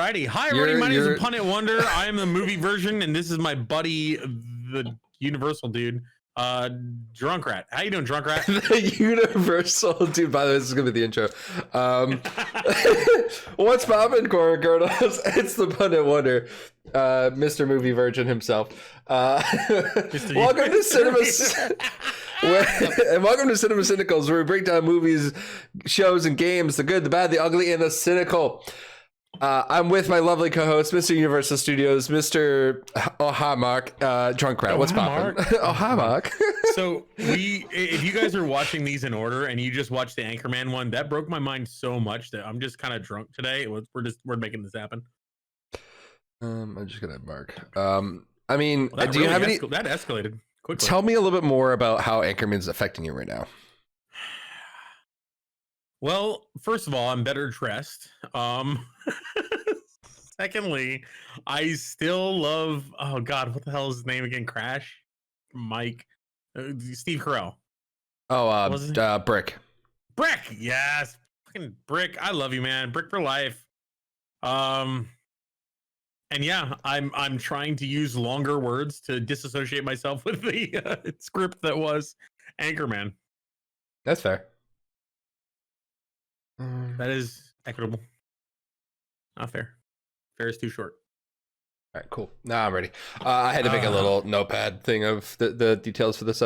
righty. Hi, everybody. My name is Pundit Wonder. I am the movie version, and this is my buddy, the Universal dude, Drunk Rat. How you doing, Drunk Rat? The Universal dude. By the way, this is gonna be the intro. What's poppin', Corridors? It's the Pundit Wonder, Mr. Movie Virgin himself. Welcome to Cinema. And welcome to Cinema Synicals, where we break down movies, shows, and games, the good, the bad, the ugly, and the cynical. I'm with my lovely co-host, Mr. Universal Studios, Mr. Oh hi Mark, Drunk Rat. What's poppin'? Oh hi Mark. So if you guys are watching these in order and you just watched the Anchorman one, that broke my mind so much that I'm just kind of drunk today. We're making this happen. I'm just gonna Mark. I mean, Well, do you have any? That escalated quickly. Tell me a little bit more about how Anchorman's affecting you right now. Well, first of all, I'm better dressed. Secondly, I still love, oh God, what the hell is his name again? Crash? Mike? Steve Carell. Oh, Brick. Brick, yes. Fucking Brick. I love you, man. Brick for life. And yeah, I'm trying to use longer words to disassociate myself with the script that was Anchorman. That's fair. That is equitable. Not fair. Fair is too short. All right, cool. Now I'm ready. I had to make a little notepad thing of the details for this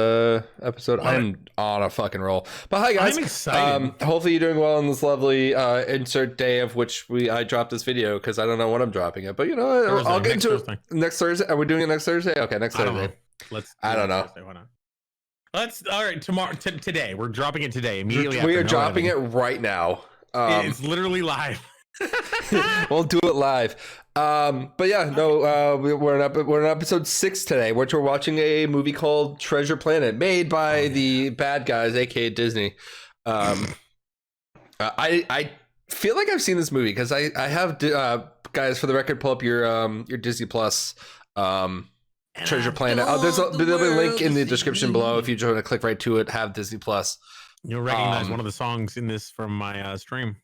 episode. I'm on a fucking roll. But hi guys. I'm excited. Hopefully you're doing well on this lovely insert day of which I dropped this video because I don't know when I'm dropping it. But you know, Thursday, I'll get into it next Thursday. Are we doing it next Thursday? Okay, next Thursday. I don't know. Thursday, why not? Let's all right. Tomorrow, today, we're dropping it today. Immediately, we are dropping it right now. It's literally live. We'll do it live. But yeah, no, we're in episode 6 today, which we're watching a movie called Treasure Planet, made by the bad guys, aka Disney. I feel like I've seen this movie because I have guys, for the record, pull up your Disney Plus Treasure Planet. There'll be a link in the description below if you just want to click right to it. Have Disney Plus. You'll recognize one of the songs in this from my stream.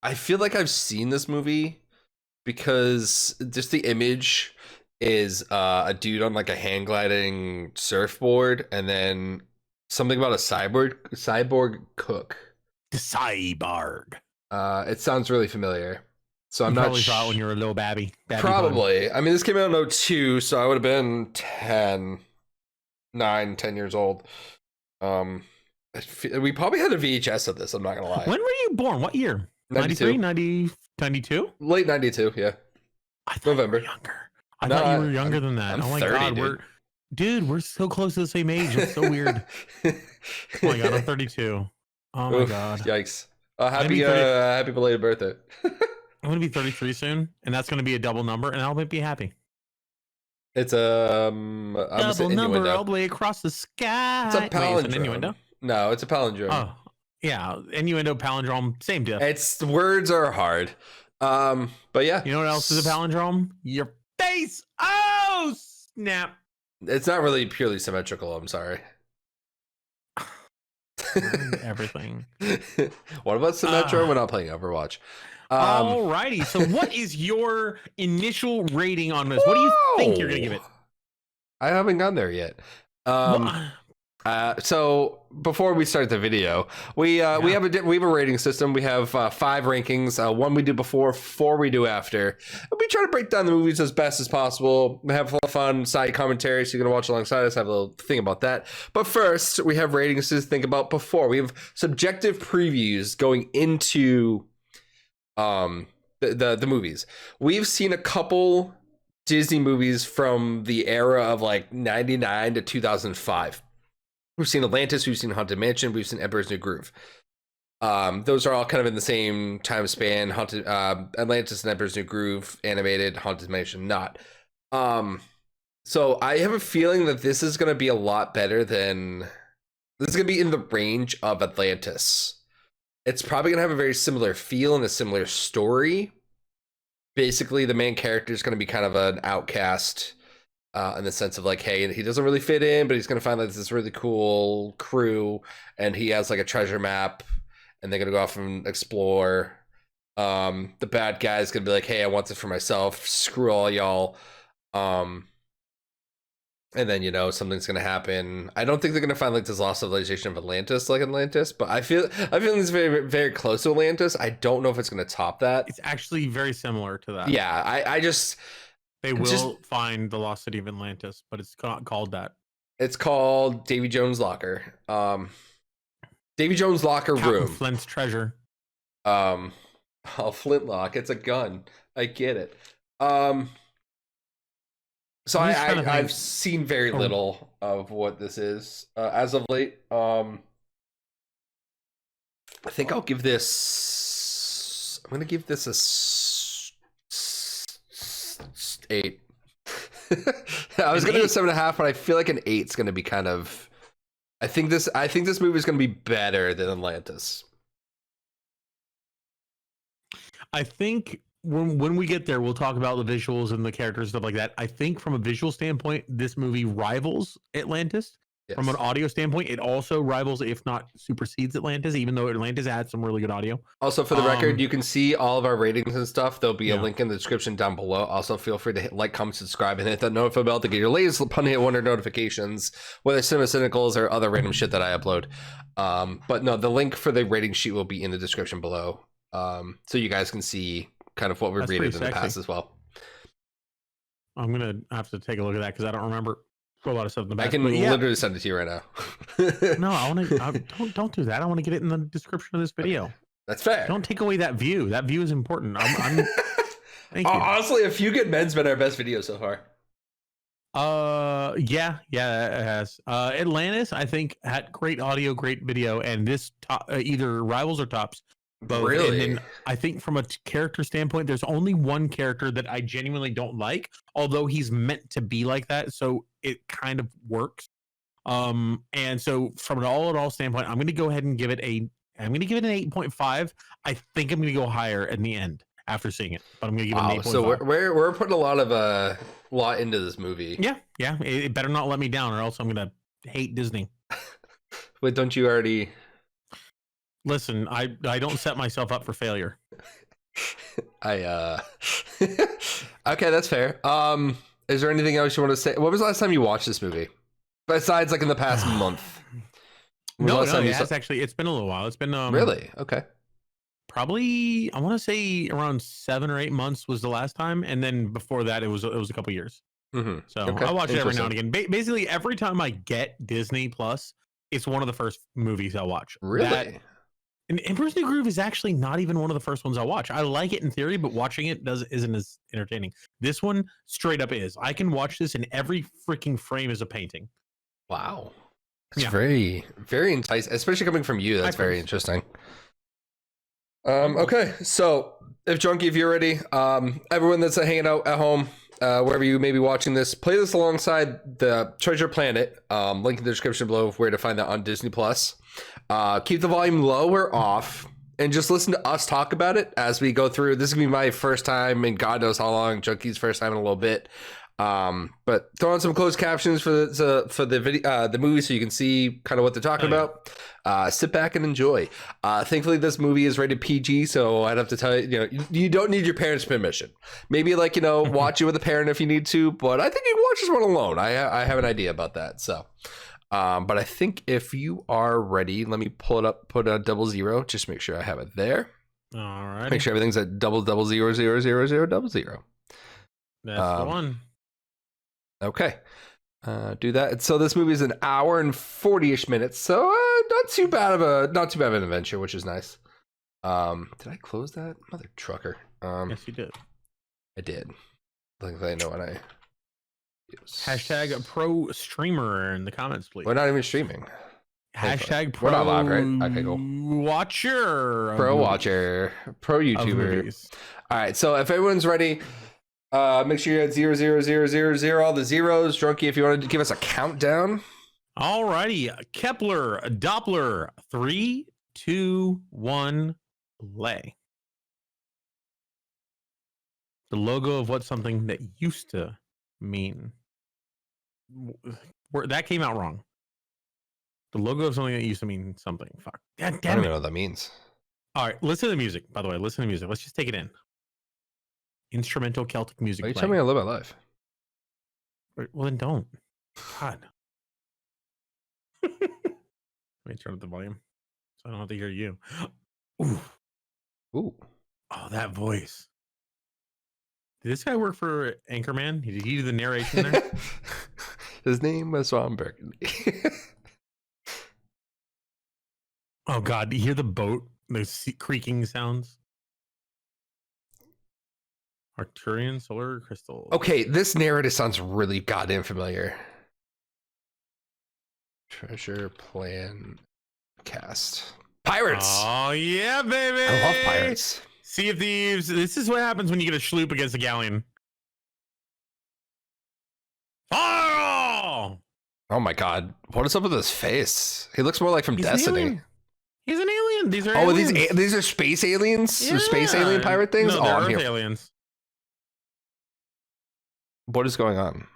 I feel like I've seen this movie because just the image is a dude on like a hang gliding surfboard, and then something about a cyborg cook. The cyborg. It sounds really familiar. So I'm you not probably saw it when you were a little babby probably. I mean, this came out in 2002, so I would have been 10 years old. We probably had a VHS of this. I'm not gonna lie. When were you born? What year? 93, 92? Late 92, yeah. I thought November. You were younger. I thought you were younger than that. I'm oh my 30, God, we're so close to the same age. It's so weird. Oh my God, I'm 32. Oh my God. Yikes. Happy belated birthday. I'm gonna be 33 soon, and that's gonna be a double number, and I'll be happy. It's a double number all the way across the sky. It's a palindrome. Wait, it's an innuendo? No, it's a palindrome. Oh, yeah, innuendo, palindrome, same diff. It's words are hard. But yeah. You know what else is a palindrome? Your face. Oh, snap. It's not really purely symmetrical. I'm sorry. Everything. What about Symmetro? We're not playing Overwatch. Alrighty. So, what is your initial rating on this? What do you think you're gonna give it? I haven't gone there yet. So before we start the video, we have a rating system. We have 5 rankings. One we do before, 4 we do after. And we try to break down the movies as best as possible. We have a little fun side commentary, so you're gonna watch alongside us. Have a little thing about that. But first, we have ratings to think about before. We have subjective previews going into the movies. We've seen a couple Disney movies from the era of like 99 to 2005. We've seen Atlantis, we've seen Haunted Mansion, we've seen Emperor's New Groove. Those are all kind of in the same time span. Atlantis and Emperor's New Groove, animated, Haunted Mansion, not. So I have a feeling that this is going to be a lot better than... This is going to be in the range of Atlantis. It's probably going to have a very similar feel and a similar story. Basically, the main character is going to be kind of an outcast... in the sense of like, hey, he doesn't really fit in, but he's going to find like this really cool crew, and he has like a treasure map, and they're going to go off and explore. The bad guy's gonna be like, hey, I want this for myself. Screw all y'all. And then, something's gonna happen. I don't think they're gonna find like this lost civilization of Atlantis like Atlantis, but I feel it's very, very close to Atlantis. I don't know if it's gonna top that. It's actually very similar to that. Yeah, I just they will find the lost city of Atlantis, but it's not called that. It's called Davy Jones' Locker. Davy Jones' Locker Captain Room. Flint's treasure. Flintlock. It's a gun. I get it. So I've seen very little of what this is as of late. I think I'll give this. I'm gonna give this a 8. I was gonna go 7.5, but I feel like an 8 is gonna be kind of. I think this movie is gonna be better than Atlantis. I think when we get there, we'll talk about the visuals and the characters, stuff like that. I think from a visual standpoint, this movie rivals Atlantis. Yes. From an audio standpoint, it also rivals, if not supersedes Atlantis, even though Atlantis had some really good audio. Also, for the record, you can see all of our ratings and stuff. There'll be a link in the description down below. Also, feel free to hit like, comment, subscribe, and hit that notification bell to get your latest Pundit Wonder notifications, whether it's Synicals or other random shit that I upload. But no, the link for the rating sheet will be in the description below, so you guys can see kind of what we've rated in the past as well. I'm gonna have to take a look at that because I don't remember a lot of stuff in the back. I can literally send it to you right now. No, I want to. Don't do that. I want to get it in the description of this video. That's fair. Don't take away that view. That view is important. Thank you. Honestly, A Few Good Men's been our best video so far. Yeah, it has. Atlantis, I think, had great audio, great video, and this either rivals or tops both. Really? And then I think from a character standpoint, there's only one character that I genuinely don't like, although he's meant to be like that, so it kind of works. And so from an all-in-all standpoint, I'm going to go ahead and give it an 8.5. I think I'm going to go higher in the end after seeing it, but I'm going to give it an 8.5. So we're putting a lot into this movie. Yeah. It better not let me down, or else I'm going to hate Disney. Wait, don't you already? Listen, I don't set myself up for failure. Okay, that's fair. Is there anything else you want to say? What was the last time you watched this movie? Besides, like in the past month. It's been a little while. It's been really? Okay. Probably, I want to say around 7 or 8 months was the last time, and then before that, it was a couple years. Mm-hmm. So I watch it every now and again. Basically, every time I get Disney Plus, it's one of the first movies I'll watch. Really? And Emperor's New Groove is actually not even one of the first ones I watch. I like it in theory, but watching it isn't as entertaining. This one straight up is. I can watch this, and every freaking frame is a painting. Wow, it's very, very enticing, especially coming from you. That's very interesting. Okay, so if you're ready, everyone that's hanging out at home, wherever you may be watching this, play this alongside the Treasure Planet. Link in the description below of where to find that on Disney Plus. Keep the volume low or off, and just listen to us talk about it as we go through. This is gonna be my first time, and God knows how long. Drunkie's first time in a little bit. But throw on some closed captions for the video, the movie, so you can see kind of what they're talking about. Sit back and enjoy. Thankfully, this movie is rated PG, so I'd have to tell you, you don't need your parents' permission. Maybe watch it with a parent if you need to, but I think you can watch this one alone. I have an idea about that. So, but I think if you are ready, let me pull it up, put a 00, just make sure I have it there. All right. Make sure everything's at 00000000. That's the one. Okay. Do that. So this movie is an hour and 40-ish minutes. So not too bad of an adventure, which is nice. Did I close that? Mother trucker. Yes, you did. I did. I think I know when I Hashtag pro streamer in the comments, please. We're not even streaming. Hashtag pro. We're not live, right? Okay, cool. Watcher. Pro watcher. Pro YouTuber. All right. So if everyone's ready, make sure you're at 00000, all the zeros. Drunkie, if you want to give us a countdown. All righty. Kepler, Doppler, 3, 2, 1, play. The logo of what something that used to mean. That came out wrong. The logo of something that used to mean something. Fuck. God damn it. I don't even know what that means. All right, listen to the music. By the way, listen to the music. Let's just take it in. Instrumental Celtic music. Why are you playing. telling me to live my life? Well, then don't. God. Let me turn up the volume so I don't have to hear you. Ooh. Ooh. Oh, that voice. Did this guy work for Anchorman? Did he do the narration there? His name was Ron Burgundy. Oh, God. Do you hear the boat? Those creaking sounds? Arcturian solar crystal. Okay, this narrative sounds really goddamn familiar. Treasure plan cast. Pirates! Oh, yeah, baby. I love pirates. Sea of Thieves. This is what happens when you get a sloop against a galleon. Oh! Oh my god. What is up with his face? He looks more like from Destiny. He's an alien. These are aliens. aliens. These are space aliens? Yeah. Or space alien pirate things? No, Oh, they're I'm Earth here. aliens. What is going on?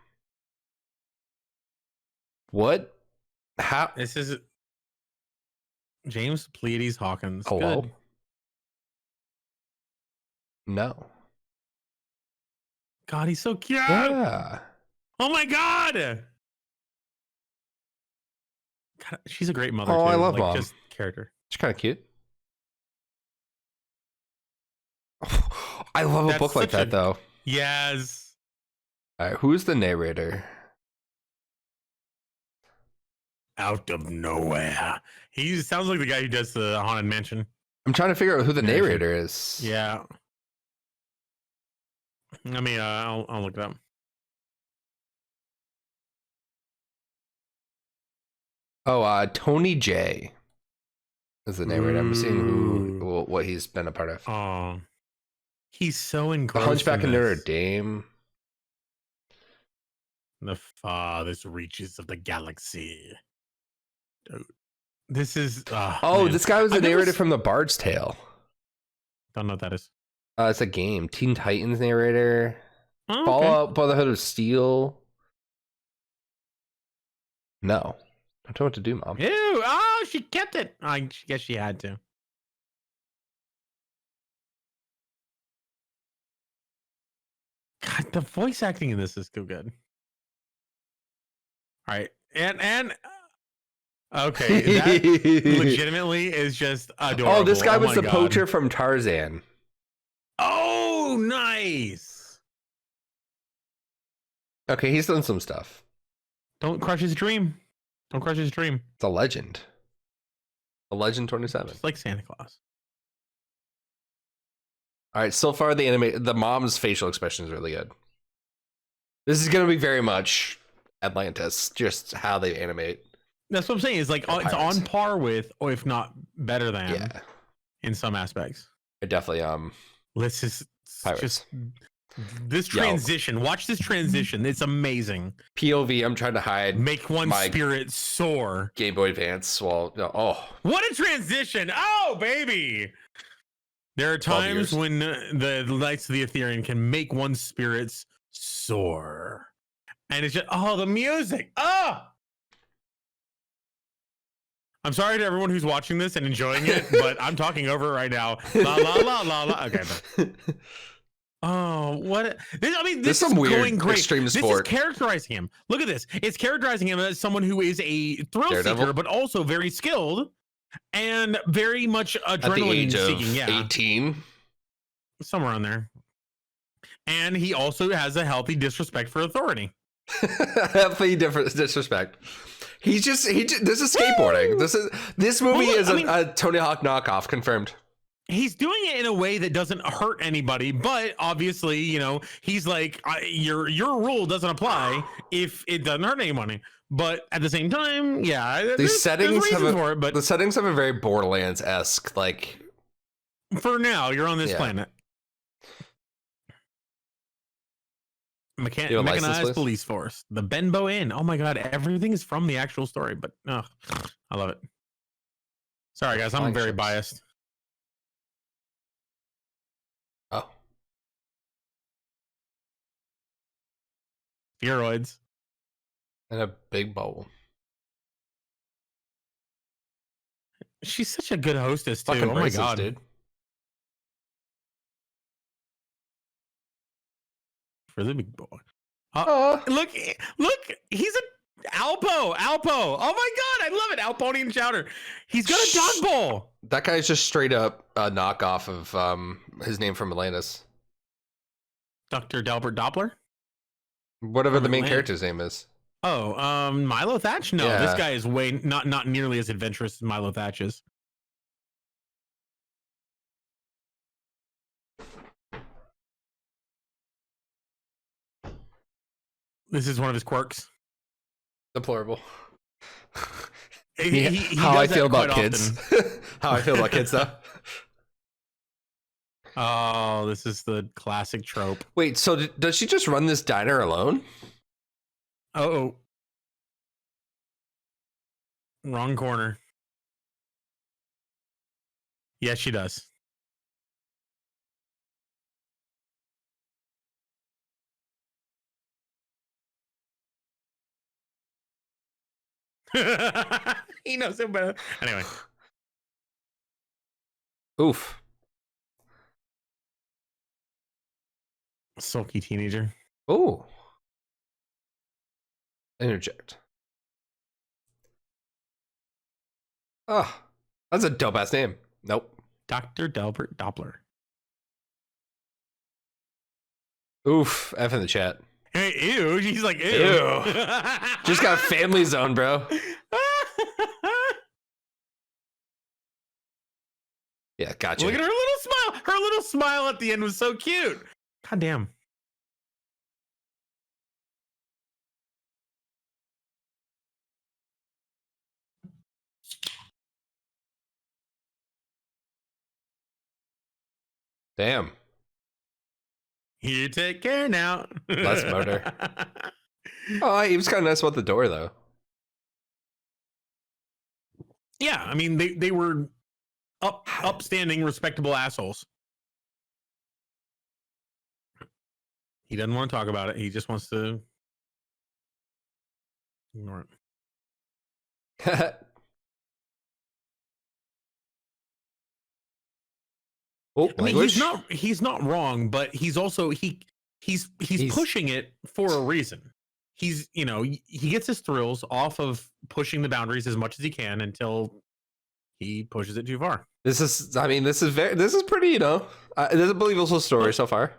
What? How? This is James Pleiades Hawkins. Hello? Good. No. God, he's so cute. Yeah. Oh my God. God, she's a great mother. Oh, too. I love like, Mom. Just character. It's kind of cute. I love a That's book like such that, though. Yes. All right, who's the narrator? Out of nowhere. He sounds like the guy who does the Haunted Mansion. I'm trying to figure out who the Narration. narrator is. Yeah. I mean, I'll look it up. Oh, Tony J is the narrator. I'm seeing what he's been a part of. Oh, he's so The engrossed. Hunchback in of Notre this. Dame. The farthest reaches of the galaxy. Dude, this is. Oh, man. this guy was the I've never narrator from The Bard's Tale. Don't know what that is. It's a game. Teen Titans narrator. Oh, okay. Fallout Brotherhood of Steel. No. I don't know what to do, Mom. Ew! Oh, she kept it. I guess she had to. God, the voice acting in this is so good. All right, and okay, that legitimately is just adorable. Oh, this guy was my the God. poacher from Tarzan. Oh, nice. Okay, he's done some stuff. Don't crush his dream. Don't crush his dream. It's a legend. A legend 27. Just like Santa Claus. All right, so far the mom's facial expression is really good. This is going to be very much Atlantis, just how they animate. That's what I'm saying. It's like it's on par with, or if not better than, in some aspects. It definitely Let's just Pirates. this transition. Watch this transition. It's amazing. POV. I'm trying to hide. Make one my spirit soar. Game Boy Advance. Well, no, What a transition! Oh, baby. There are times when the Knights of the Ethereum can make one's spirits soar. And it's just, the music. I'm sorry to everyone who's watching this and enjoying it, but I'm talking over it right now. La, la, la, la, la. Okay. Oh, what? This is some weird going great. extreme sport. This is characterizing him. Look at this. It's characterizing him as someone who is a thrill Daredevil? seeker, but also very skilled and very much at the adrenaline age seeking. of Yeah. 18. Somewhere on there. And he also has a healthy disrespect for authority. Healthy disrespect. This is skateboarding. This movie is a Tony Hawk knockoff, confirmed. He's doing it in a way that doesn't hurt anybody, but obviously, he's like, your rule doesn't apply if it doesn't hurt anybody. But at the same time, yeah, The settings have a very Borderlands-esque, like. For now, you're on this planet. Mechanized police force, the Benbow Inn. Oh my God, everything is from the actual story, but I love it. Sorry, guys, I'm very biased. Oh. Steroids. And a big bowl. She's such a good hostess, too. Fucking oh my racist, God. dude. for the big boy. Aw. Look, he's a Alpo. Oh my god, I love it. Alponian chowder. He's got a dog bowl. That guy's just straight up a knockoff of his name from Atlantis. Dr. Delbert Doppler? Whatever From the main Atlantis. character's name is. Oh, Milo Thatch? No, Yeah. this guy is way not nearly as adventurous as Milo Thatch is. This is one of his quirks. Deplorable. He How I does feel that about quite kids. often. How I feel about kids, though. Oh, this is the classic trope. Wait, so does she just run this diner alone? Oh. Wrong corner. Yes, she does. He knows it better. Anyway. Oof. Sulky teenager. Oh. Interject. Oh, that's a dope ass name. Nope. Dr. Delbert Doppler. Oof. F in the chat. Hey, ew. She's like, ew. Ew. Just got family zone, bro. Yeah, gotcha. Look at her little smile. Her little smile at the end was so cute. God damn. Damn. You take care now. Less motor. Oh, he was kind of nice about the door, though. Yeah, I mean they were upstanding, respectable assholes. He doesn't want to talk about it. He just wants to ignore it. Oh, I mean, language. he's not wrong, but he's also he's pushing it for a reason. He's, you know, he gets his thrills off of pushing the boundaries as much as he can until he pushes it too far. This is pretty, you know, this is a believable story so far.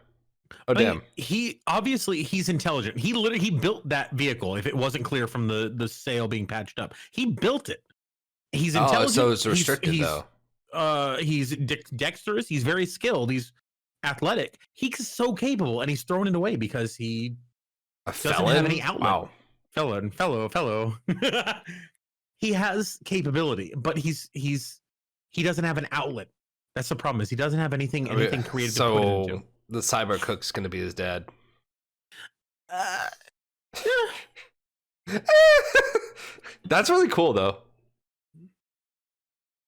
Oh, damn. He obviously he's intelligent. He built that vehicle. If it wasn't clear from the sail being patched up, he built it. He's intelligent. So it's restricted though. He's dexterous. He's very skilled. He's athletic. He's so capable, and he's throwing it away because he doesn't have any outlet. Wow. Fellow. He has capability, but he doesn't have an outlet. That's the problem. Is he doesn't have anything creative to put it into. The cyber cook's gonna be his dad. That's really cool, though.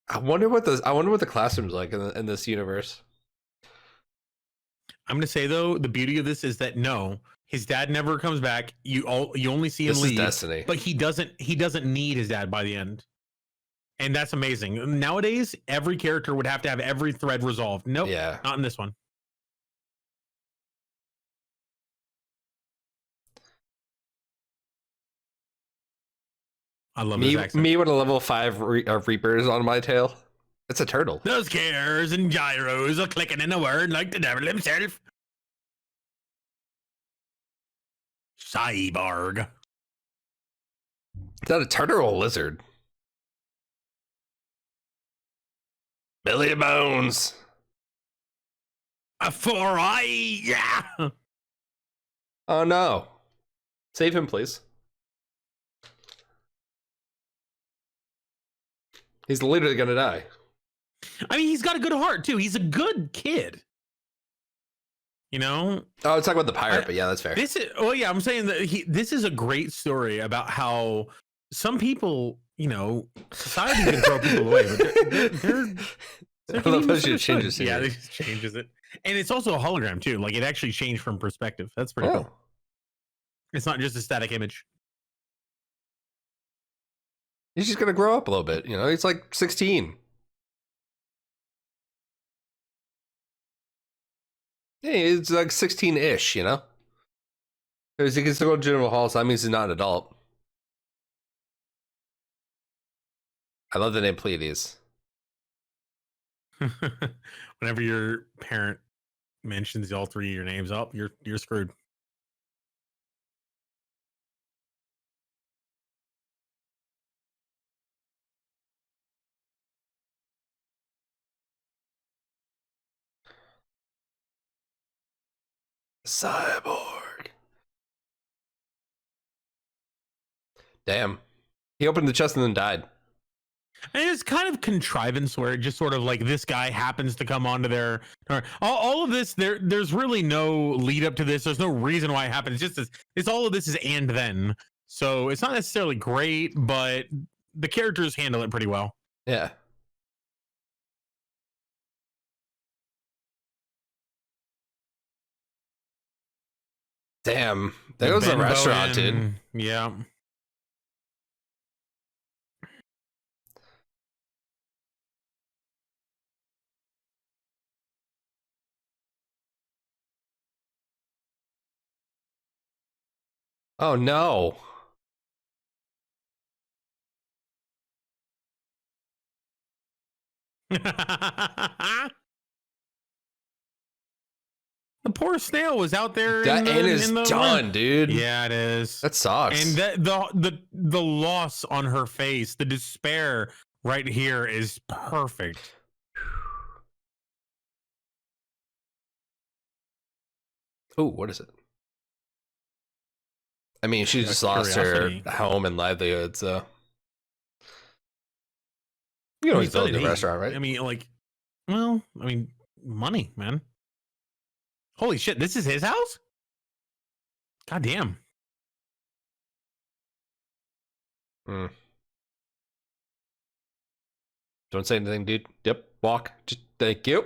I wonder what the classroom's like in this universe. I'm gonna say though, the beauty of this is that no, his dad never comes back. You only see him leave. This is destiny. But he doesn't need his dad by the end. And that's amazing. Nowadays, every character would have to have every thread resolved. Nope. Yeah. Not in this one. I love his accent. Me with a level 5 Reapers on my tail. It's a turtle. Those gears and gyros are clicking in a word like the devil himself. Cyborg. Is that a turtle or a lizard? Billy Bones. A 4-eye. Yeah. Oh no. Save him, please. He's literally gonna die. I mean, he's got a good heart too. He's a good kid. You know? Oh, let's talk about the pirate, but yeah, that's fair. I'm saying that this is a great story about how some people, you know, society can throw people away, but they're I love how she changes it. Yeah, they just changes it. And it's also a hologram too. Like it actually changed from perspective. That's pretty cool. It's not just a static image. He's just gonna grow up a little bit, you know. He's like 16. Yeah, he's like 16-ish, you know. Because he can still go to General Hall, so that means he's not an adult. I love the name Pleiades. Whenever your parent mentions all three of your names up, you're screwed. Cyborg. Damn. He opened the chest and then died. And it's kind of contrivance where it just sort of like this guy happens to come onto their all of this. There's really no lead up to this. There's no reason why it happens. It's all of this is and then. So it's not necessarily great, but the characters handle it pretty well. Yeah. Damn. There goes a restaurant, dude. Yeah. Oh no. The poor snail was out there. That end is done, dude. Yeah, it is. That sucks. And the loss on her face, the despair right here is perfect. Oh, what is it? I mean, she just lost her home and livelihood, so you can always build a restaurant, right? I mean, money, man. Holy shit, this is his house? God damn. Don't say anything, dude. Yep, walk. Just thank you.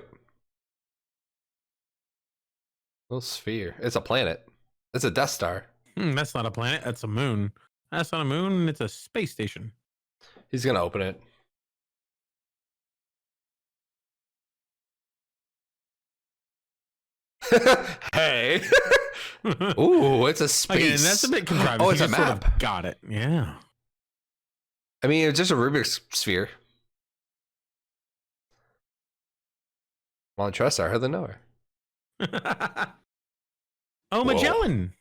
Little sphere. It's a planet. It's a Death Star. That's not a planet. That's a moon. That's not a moon. It's a space station. He's gonna open it. Hey. Ooh, it's a space. Again, that's a bit contrived. Oh, it's a map. Sort of got it. Yeah. I mean, it's just a Rubik's sphere. Well, trust her. I hardly know her. Oh, Magellan.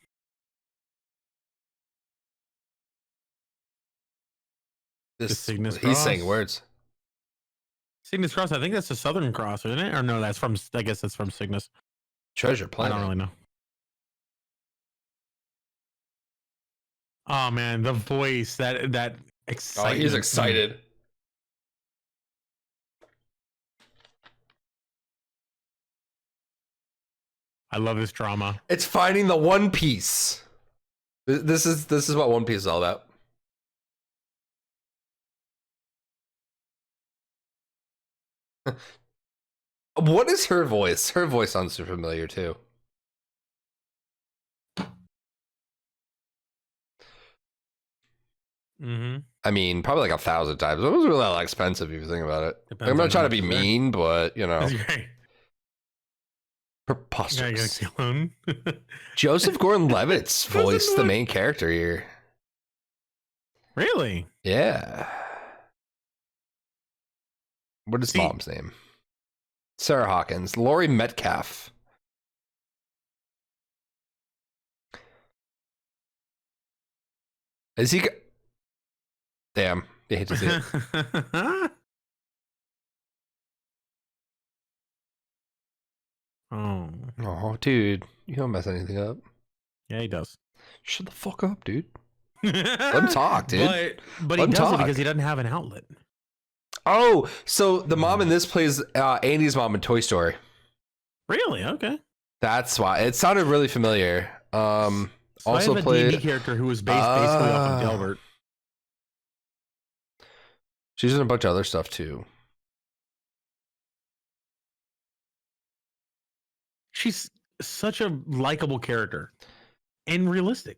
He's Cross. saying words. Cygnus Cross. I think that's the Southern Cross, isn't it? Or no, that's from. I guess that's from Cygnus. Treasure planet. I don't really know. Oh man, the voice, that excitement. Oh, he's excited. I love this drama. It's finding the One Piece. This is what One Piece is all about. What is her voice? Her voice sounds familiar too. I mean, probably like 1,000 times. It was really not expensive if you think about it. I'm not trying to be mean, but you know. Preposterous. Joseph Gordon-Levitt's voiced the main character here. Really? Yeah. What is mom's name? Sarah Hawkins. Laurie Metcalf. Is he? Damn. I hate to see it. Oh, dude. You don't mess anything up. Yeah, he does. Shut the fuck up, dude. Let him talk, dude. But he doesn't because he doesn't have an outlet. Oh, so the mom in this plays Andy's mom in Toy Story. Really? Okay. That's why. It sounded really familiar. So also I have a played D&D character who was based basically off of Delbert. She's in a bunch of other stuff too. She's such a likable character and realistic.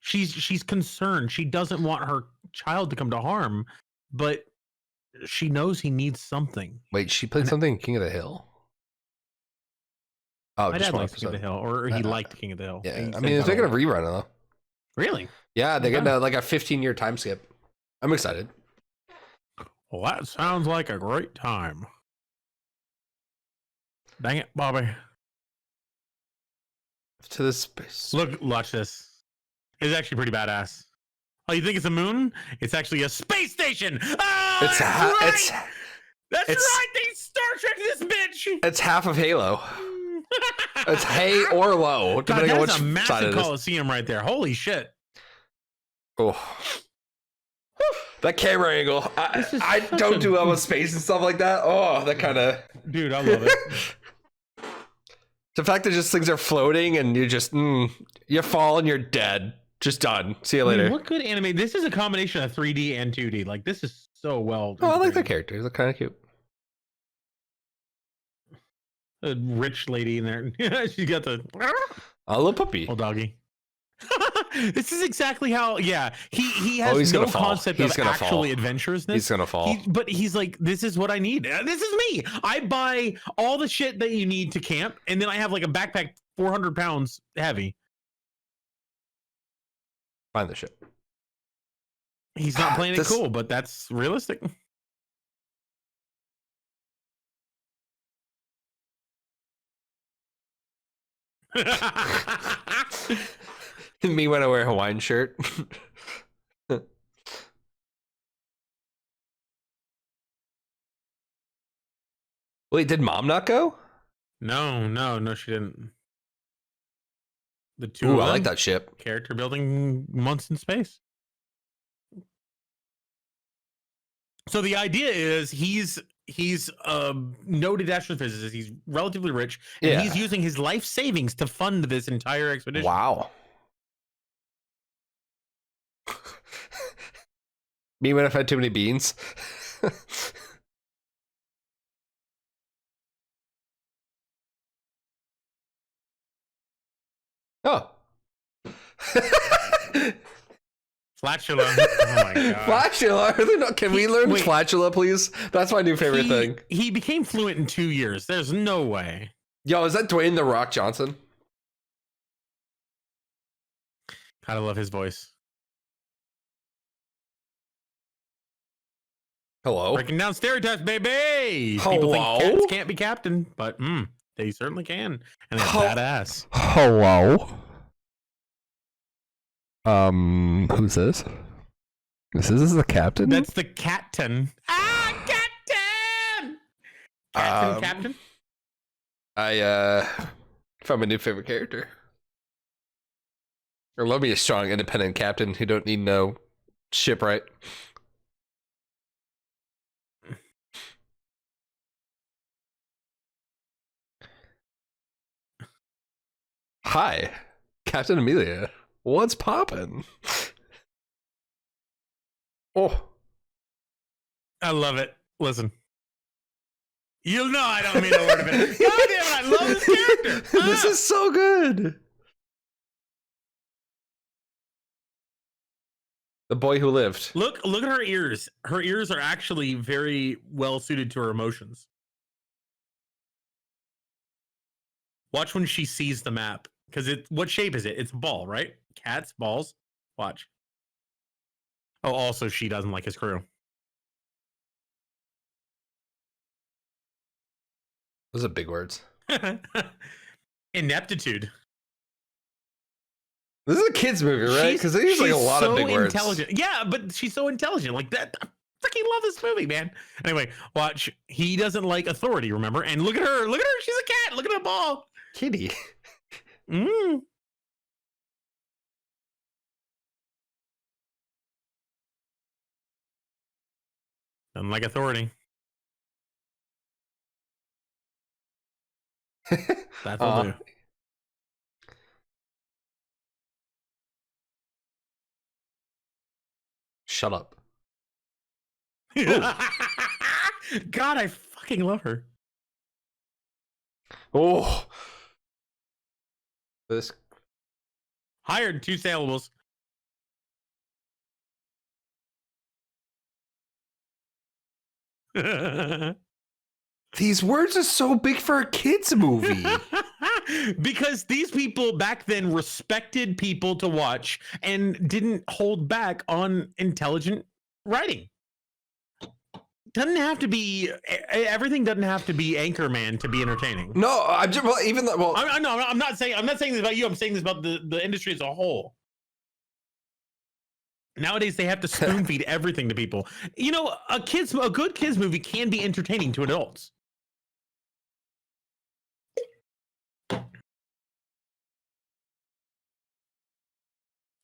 She's concerned. She doesn't want her child to come to harm, but she knows he needs something. Wait, she played something in King of the Hill? Oh, My just dad one likes King of the episode. Hill, or he liked King of the Hill. Yeah, He I said mean, it's they're not gonna rerun it though. really. Yeah, they're Okay. getting like a 15-year time skip. I'm excited. Well, that sounds like a great time. Dang it, Bobby. To the space. Look, watch this. It's actually pretty badass. Oh, you think it's a moon? It's actually a space station. Oh, It's that's right. That's it's- right. They Star Trek this bitch. It's half of Halo. It's hay or low, God, depending on that's which a side massive it is. coliseum right there. Holy shit. Oh. That camera angle. I don't do well with space and stuff like that. Oh, that kind of. Dude, I love it. The fact that just things are floating and you just you fall and you're dead. Just done. See you later. What good anime? This is a combination of 3D and 2D. Like, this is so well. Oh, I like the integrated. characters. They're kind of cute. A rich lady in there. She's got the A little puppy. little doggy. This is exactly how. Yeah, he has he's no gonna fall. concept He's of gonna actually fall. adventurousness. He's gonna fall. But he's like, this is what I need. This is me. I buy all the shit that you need to camp, and then I have like a backpack 400 pounds heavy. Find the shit. He's not playing it This- cool, but that's realistic. Me when I wear a Hawaiian shirt. Wait, did mom not go? No, she didn't. The two Ooh, of I like them, that ship. character building months in space. So the idea is he's a noted astrophysicist. He's relatively rich, and Yeah. he's using his life savings to fund this entire expedition. Wow. Me when I've had too many beans. Oh. Flatula. Oh my god. Flatula. Are they not, can we learn wait. flatula, please? That's my new favorite thing. He became fluent in 2 years. There's no way. Yo, is that Dwayne the Rock Johnson? God, I love his voice. Hello? Breaking down stereotypes, baby. People Hello? think cats can't be captain, but they certainly can, and they're badass. Hello? Who's this? This is the captain? That's the captain. Ah, captain! Captain. I found my new favorite character. Or love me a strong, independent captain who don't need no shipwright. Hi, Captain Amelia. What's poppin'? Oh, I love it. Listen. You'll know I don't mean a word of it. God damn it, I love this character. this is so good. The boy who lived. Look at her ears. Her ears are actually very well suited to her emotions. Watch when she sees the map. Because what shape is it? It's a ball, right? Cats, balls. Watch. Oh, also she doesn't like his crew. Those are big words. Ineptitude. This is a kid's movie, right? Because they use like a she's lot of big words. Intelligent. Yeah, but she's so intelligent. Like that. I freaking love this movie, man. Anyway, watch. He doesn't like authority, remember? And look at her. Look at her. She's a cat. Look at the ball. Kitty. Mm. Doesn't like authority. That'll do. Shut up. God, I fucking love her. Oh. This. Hired 2 syllables. These words are so big for a kid's movie. Because these people back then respected people to watch and didn't hold back on intelligent writing. Doesn't have to be everything. Doesn't have to be Anchorman to be entertaining. No, I'm just even though, well, I'm not saying this about you. I'm saying this about the industry as a whole. Nowadays, they have to spoon feed everything to people. You know, a good kids movie can be entertaining to adults.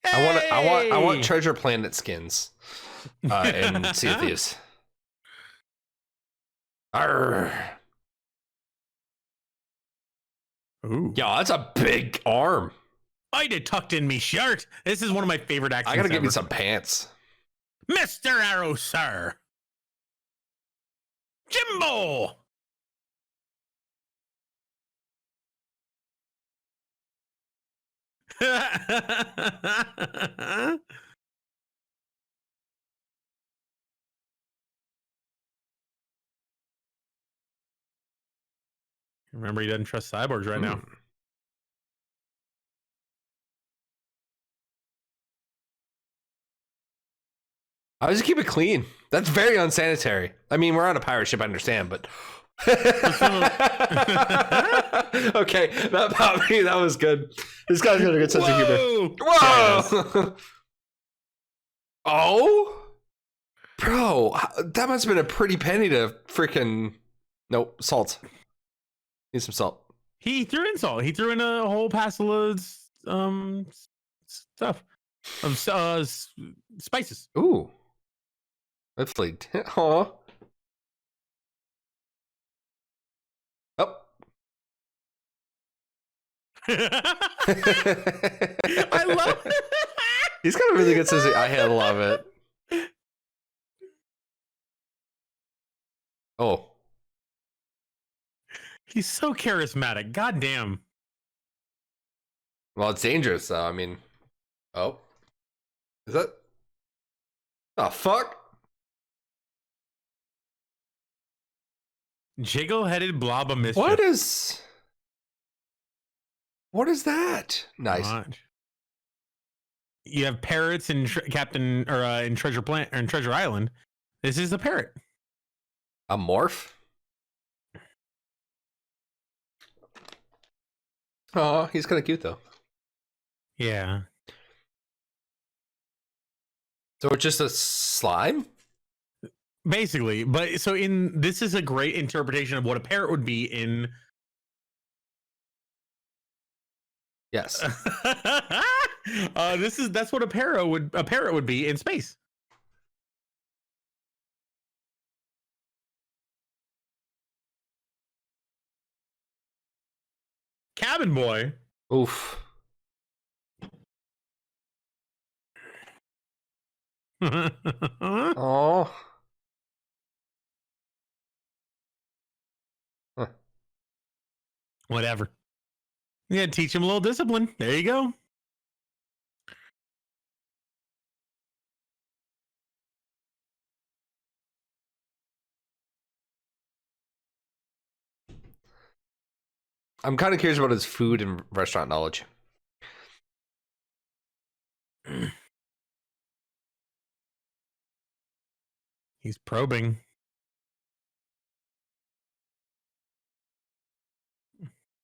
I want Treasure Planet skins in Sea of Thieves. Arr. Ooh. Yo, that's a big arm. I'd have tucked in me shirt. This is one of my favorite accents. I gotta ever. give me some pants. Mr. Arrow, sir. Jimbo. Remember, he doesn't trust cyborgs right now. I just keep it clean. That's very unsanitary. I mean, we're on a pirate ship, I understand, but okay, that popped me. That was good. This guy's got a good sense of humor. Whoa! Oh, bro, that must have been a pretty penny to freaking. Nope, salt. Need some salt. He threw in salt. He threw in a whole passel of stuff of spices. Ooh, that's like, oh. Oh. I love it. He's got a really good sense of, I love it. Oh. He's so charismatic. God damn. Well, it's dangerous, though. I mean, oh. Is that? Oh, fuck. Jiggle-headed blob of mischief. What is that? Nice. Watch. You have parrots in Captain or in Treasure Planet or in Treasure Island. This is a parrot. A morph? Oh, he's kind of cute though. Yeah. So it's just a slime? Basically, but so this is a great interpretation of what a parrot would be in. Yes. That's what a parrot would be in space. Cabin boy. Oof. Oh. Huh. Whatever. Yeah, teach him a little discipline. There you go. I'm kind of curious about his food and restaurant knowledge. He's probing.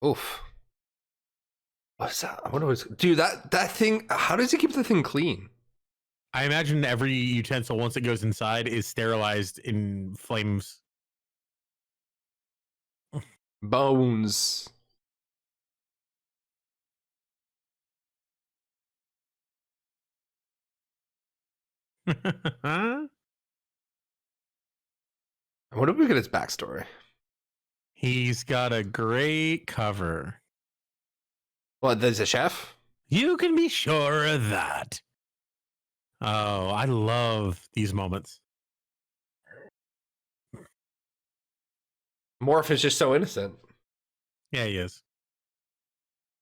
Oof. What's that? I wonder what's... Dude, that thing, how does he keep the thing clean? I imagine every utensil, once it goes inside, is sterilized in flames. Bones. Huh? What if we get his backstory? He's got a great cover. What, there's a chef? You can be sure of that. Oh, I love these moments. Morph is just so innocent. Yeah, he is.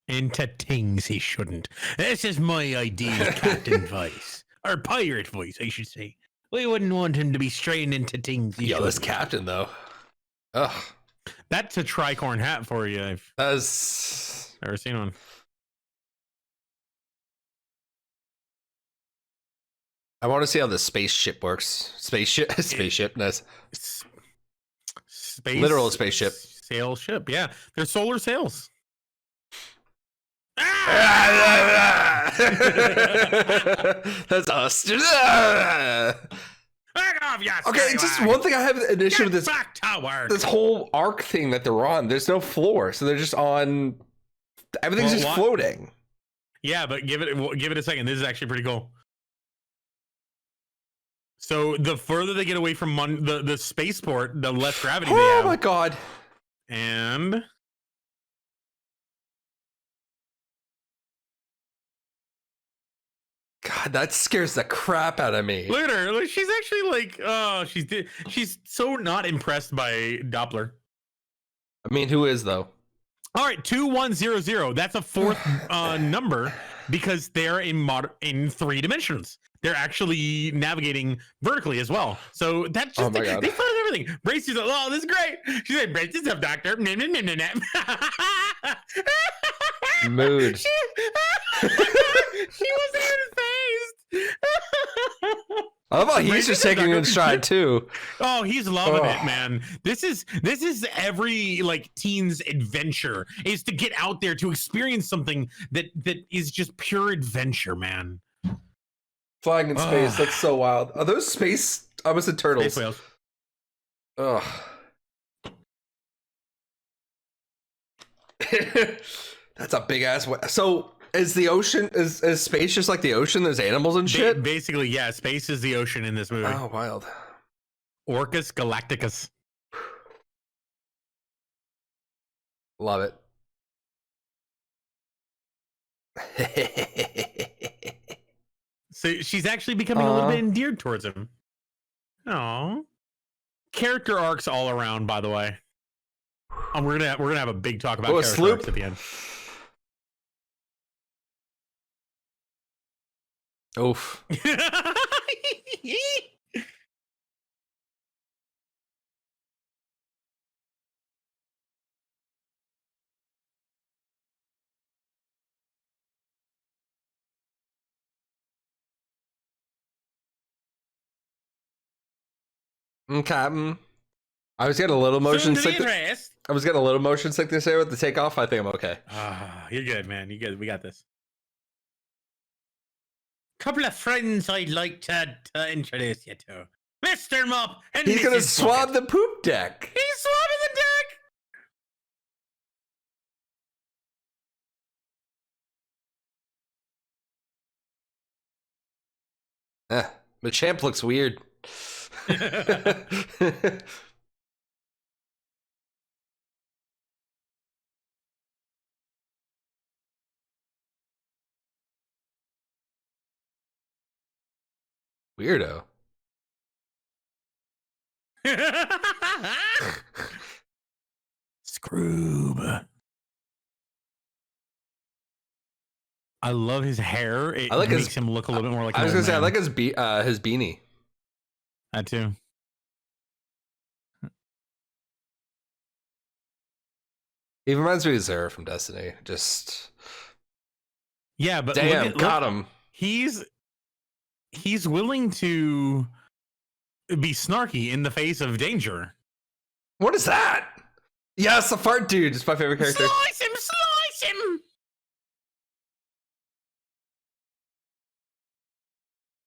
Into things he shouldn't. This is my ideal captain voice. Or pirate voice, I should say. We wouldn't want him to be straying into things he Yo, this shouldn't. captain, though. Ugh. That's a tricorn hat for you. That's Never seen one. I want to see how the spaceship works. Spaceship, nice. Space, Literal spaceship. Sail ship, yeah. They're solar sails. That's us. Back off, yes. Okay, just one thing I have an issue with this. Back to work. This whole arc thing that they're on. There's no floor, so they're just on. Everything's just floating. Yeah, but give it a second. This is actually pretty cool. So the further they get away from the spaceport, the less gravity they have. Oh my god! And God, that scares the crap out of me. look at her. Like, she's actually like, oh, she's so not impressed by Doppler. I mean, who is though? All right, 2100. That's a fourth number because they're in 3 dimensions. They're actually navigating vertically as well. So that's just they find everything. Brace yourself. Oh, this is great. She said, brace yourself, doctor. Mood. She wasn't even phased. I love how he's just taking it in stride too. Oh, he's loving it, man. This is every like teen's adventure, is to get out there to experience something that is just pure adventure, man. Flying in space, that's so wild. Are those space? I was in turtles. Space whales. Ugh. That's a big ass. So is the ocean is space just like the ocean? There's animals and shit. Basically, yeah. Space is the ocean in this movie. Oh, wild. Orcus Galacticus. Love it. So she's actually becoming a little bit endeared towards him. Oh, character arcs all around. By the way, we're gonna have a big talk about character arcs at the end. Oof. Captain. I was getting a little motion sickness. I was getting a little motion sickness there with the takeoff. I think I'm okay. You're good, man. You're good. We got this. Couple of friends I'd like to introduce you to. Mr. Mop and he's Mrs. gonna swab the poop deck. He's swabbing the deck. The champ looks weird. Weirdo. Scroob. I love his hair. It makes him look a little bit more like. I was gonna say, I like his beanie. That too. He reminds me of Zara from Destiny. Just but damn, got him. He's willing to be snarky in the face of danger. What is that? Yes, the fart dude is my favorite character. Slice him! Slice him!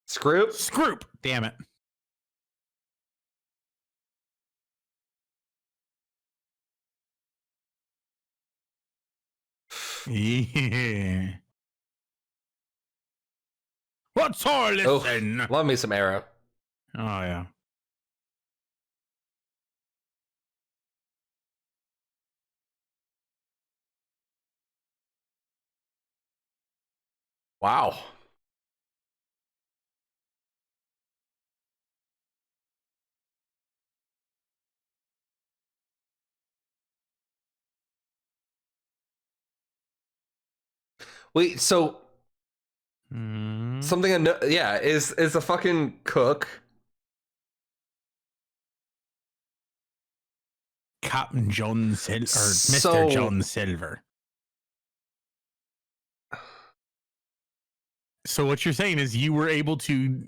Scroop? Scroop! Damn it. Yeah. What's all listen? Oh, love me some Arrow. Oh yeah. Wow. Wait, so something I know, yeah, is a fucking cook. Captain John Silver, or Mr. John Silver. So what you're saying is you were able to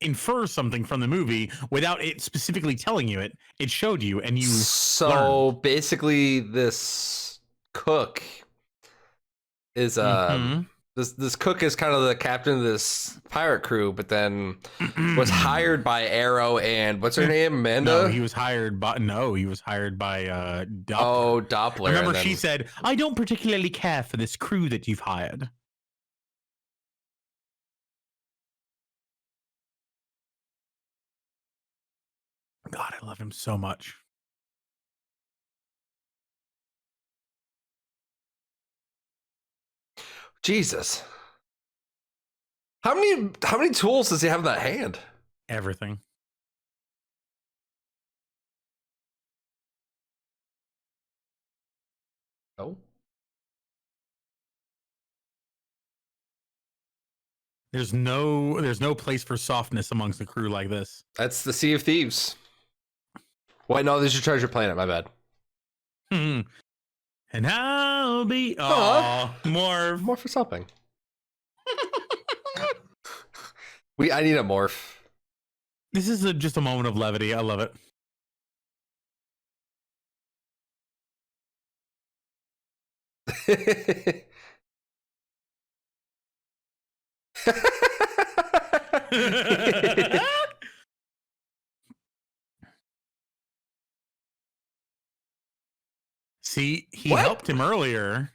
infer something from the movie without it specifically telling you it. It showed you, and you So learned. basically, this cook is this cook is kind of the captain of this pirate crew, but then was hired by Arrow and what's her name, Amanda? No, he was hired by Doppler. Oh, Doppler. Remember, and then, she said, "I don't particularly care for this crew that you've hired." God, I love him so much. Jesus. How many tools does he have in that hand? Everything. Oh. There's no place for softness amongst the crew like this. That's the Sea of Thieves. Wait, no, this is your treasure planet. My bad. And I'll be Morph is helping. I need a morph. This is just a moment of levity. I love it. See, he helped him earlier.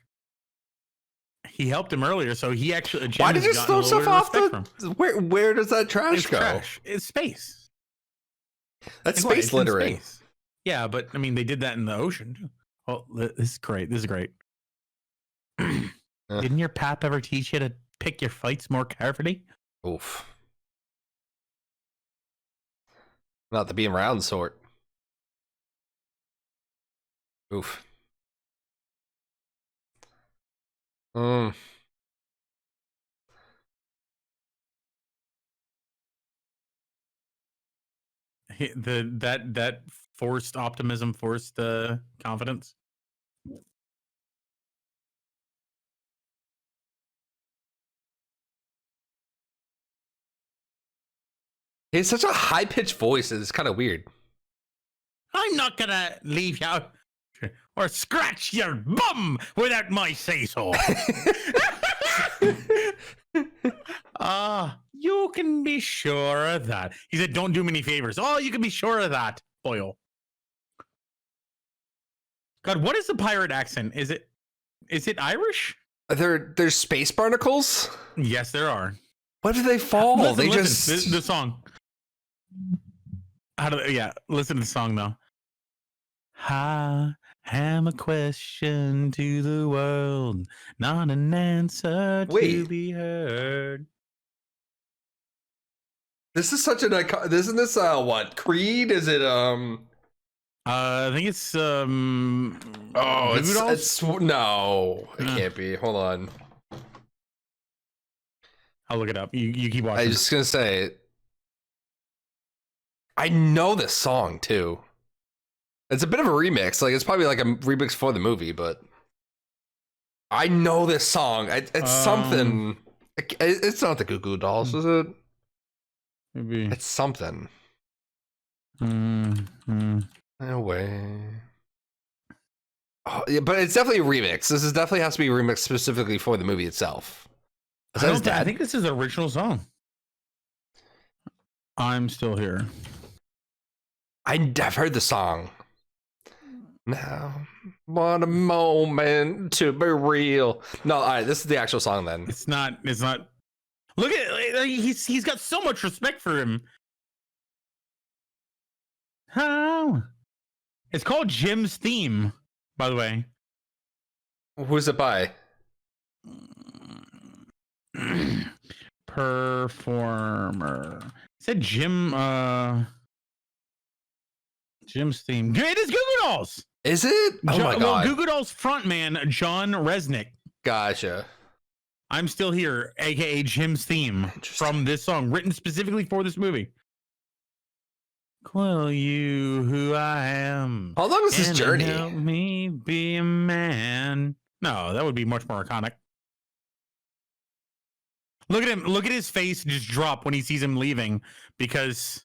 So he actually. Why did you throw stuff off the? Where does that trash go? Trash. It's space. That's space littering. Space. Yeah, but I mean, they did that in the ocean too. Oh, this is great. This is great. Didn't your pap ever teach you to pick your fights more carefully? Oof. Not the being round sort. Oof. That forced optimism, forced confidence. He has such a high-pitched voice. It's kind of weird. I'm not gonna leave you or scratch your bum without my say-so. You can be sure of that. He said, don't do me any favors. Oh, you can be sure of that, Boyle. God, what is the pirate accent? Is it Irish? There's space barnacles? Yes, there are. What do they fall? Listen, the song. Listen to the song though. I am a question to the world, not an answer to be heard. This is such an icon. Isn't this what Creed? Is it I think it's it's no, it can't be. Hold on. I'll look it up. You keep watching. I was just gonna say, I know this song too. It's a bit of a remix. Like it's probably like a remix for the movie, but I know this song. It's something. It's not the Goo Goo Dolls, is it? Maybe it's something. No way. Oh, yeah, but it's definitely a remix. This is definitely has to be a remix specifically for the movie itself. I think this is the original song. I'm still here. I've heard the song. Now, what a moment to be real. No, all right, this is the actual song then. It's not. Look at he's got so much respect for him. How? It's called Jim's Theme, by the way. Who's it by? Performer. It said Jim. Jim's Theme. It is Goo Goo Dolls. Is it? Oh my god. Well, Goo Goo Dolls frontman John Resnick. Gotcha. I'm Still Here, aka Jim's Theme from this song, written specifically for this movie. Call you who I am. How long is this journey? Help me be a man. No, that would be much more iconic. Look at him. Look at his face just drop when he sees him leaving, because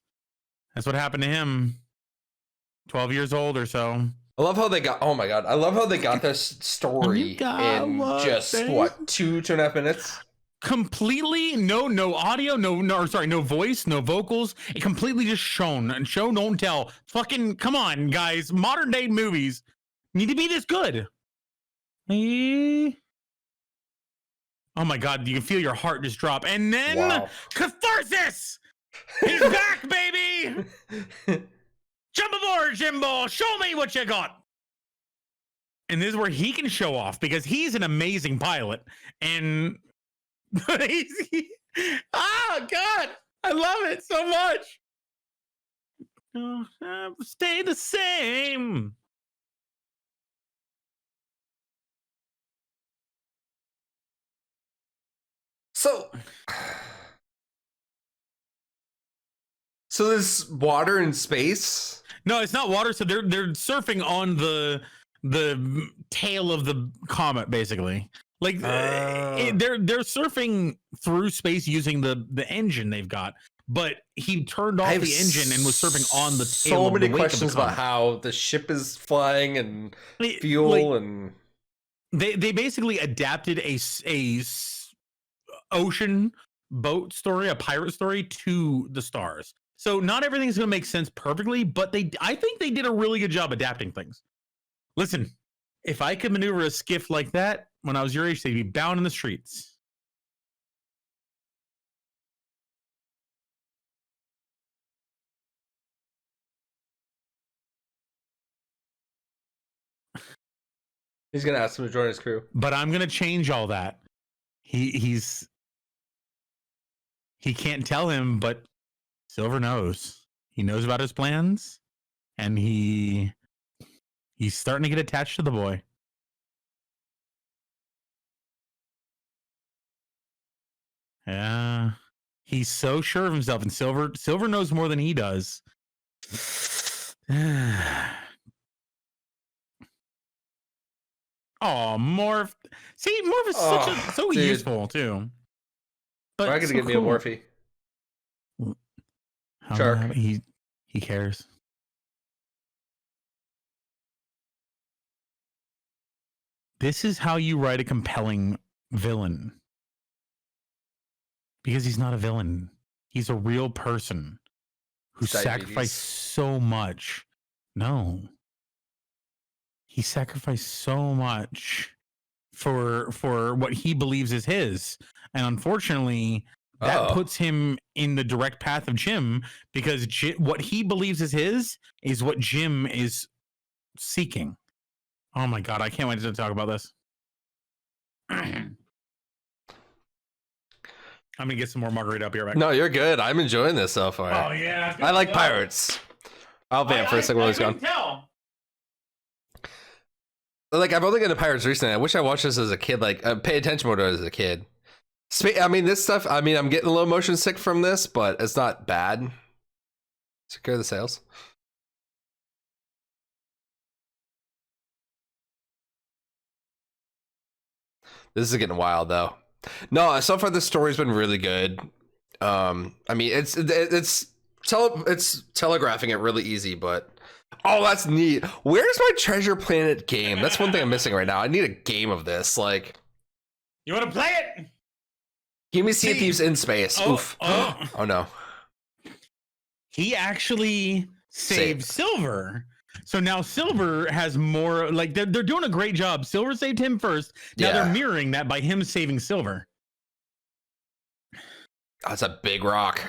that's what happened to him. 12 years old or so. I love how they got. Oh my god! I love how they got this story in just what 2.5 minutes. Completely no audio, no voice, no vocals. It completely just shown and show, don't tell. Fucking come on, guys! Modern day movies need to be this good. Oh my god! You can feel your heart just drop, and then catharsis. He's back, baby. Jump aboard, Jimbo. Show me what you got. And this is where he can show off because he's an amazing pilot. And oh god, I love it so much. Stay the same. So there's water in space. No, it's not water. So they're surfing on the tail of the comet, basically. Like they're surfing through space using the engine they've got. But he turned off the engine and was surfing on the tail. So many questions about how the ship is flying and fuel, and they basically adapted a ocean boat story, a pirate story, to the stars. So not everything's going to make sense perfectly, but I think they did a really good job adapting things. Listen, if I could maneuver a skiff like that when I was your age, they'd be bound in the streets. He's going to ask him to join his crew. But I'm going to change all that. He can't tell him, but Silver knows. He knows about his plans, and he's starting to get attached to the boy. Yeah. He's so sure of himself, and Silver knows more than he does. Oh, Morph. See, Morph is so useful too. But I gotta get me a Morphe. Shark. He cares. This is how you write a compelling villain. Because he's not a villain. He's a real person who sacrificed so much. No. He sacrificed so much for what he believes is his. And unfortunately, that puts him in the direct path of Jim, because what he believes is his is what Jim is seeking. Oh my god, I can't wait to talk about this. I'm gonna get some more margarita up here. Right? No, you're good. I'm enjoying this so far. Oh yeah, I like pirates. I'll vamp for a second while he's gone. Like, I've only gotten to pirates recently. I wish I watched this as a kid. Like, pay attention more to it as a kid. I mean, this stuff. I mean, I'm getting a little motion sick from this, but it's not bad. Secure the sails. This is getting wild, though. No, so far this story's been really good. I mean, it's telegraphing it really easy, but oh, that's neat. Where's my Treasure Planet game? That's one thing I'm missing right now. I need a game of this. Like, you want to play it? Give me Sea of Thieves in space. Oof. Oh no. He actually saved Silver. So now Silver has more, like, they're doing a great job. Silver saved him first. Now they're mirroring that by him saving Silver. That's a big rock.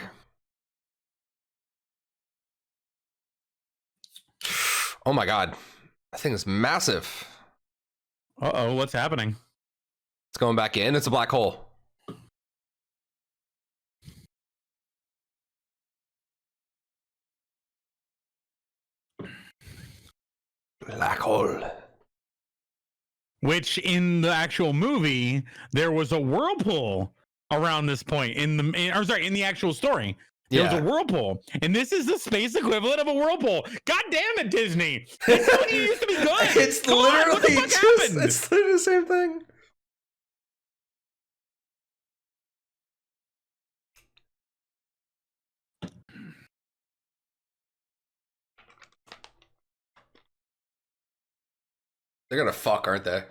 Oh my god. That thing is massive. Uh-oh, what's happening? It's going back in. It's a black hole. Black hole. Which in the actual movie, there was a whirlpool around this point in the actual story. There was a whirlpool, and this is the space equivalent of a whirlpool. God damn it, Disney! This is when you used to be good. It's literally the same thing. They're gonna fuck, aren't they?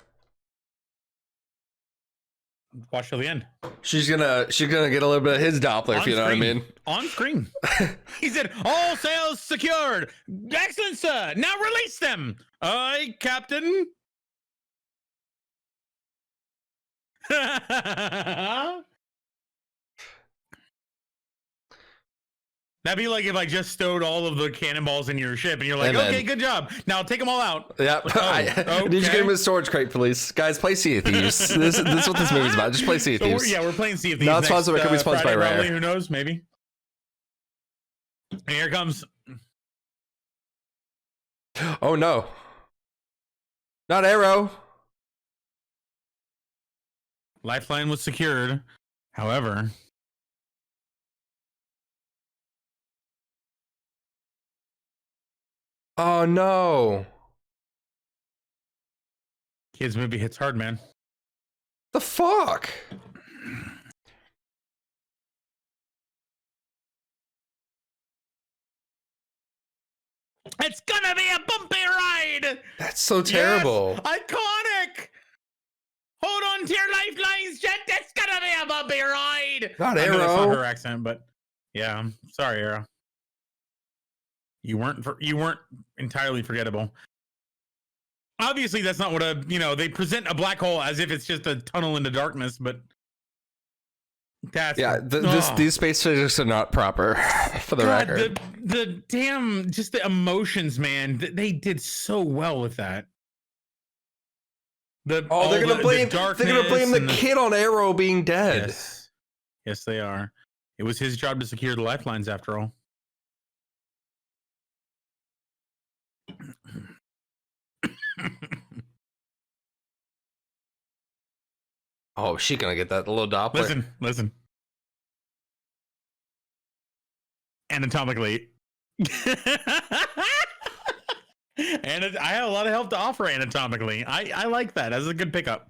Watch till the end. She's gonna get a little bit of his Doppler, if you know what I mean. On screen. He said, all sails secured. Excellent, sir. Now release them. Aye, Captain. That'd be like if I just stowed all of the cannonballs in your ship and you're like, okay, good job. Now take them all out. Yep. Like, oh, okay. Did you get him a storage crate, please? Guys, play Sea of Thieves. this is what this movie's about. Just play Sea of Thieves. We're playing Sea of Thieves. Not sponsored, but could be sponsored by Rare. Probably, who knows? Maybe. And here comes. Oh, no. Not Arrow. Lifeline was secured. However. Oh, no. Kids movie hits hard, man. The fuck? It's gonna be a bumpy ride. That's so terrible. Yes, iconic. Hold on to your lifelines, Jet. It's gonna be a bumpy ride. Not I know Arrow. that's not her accent, but yeah, I'm sorry, Arrow. You weren't entirely forgettable. Obviously, that's not what they present a black hole as if it's just a tunnel into darkness, but that's these space physics are not proper for the record. The damn just the emotions, man. They did so well with that. They're gonna blame the kid on Arrow being dead. Yes, they are. It was his job to secure the lifelines after all. Oh, is she gonna get that little Doppler? Listen. Anatomically. And I have a lot of help to offer anatomically. I like that. That's a good pickup.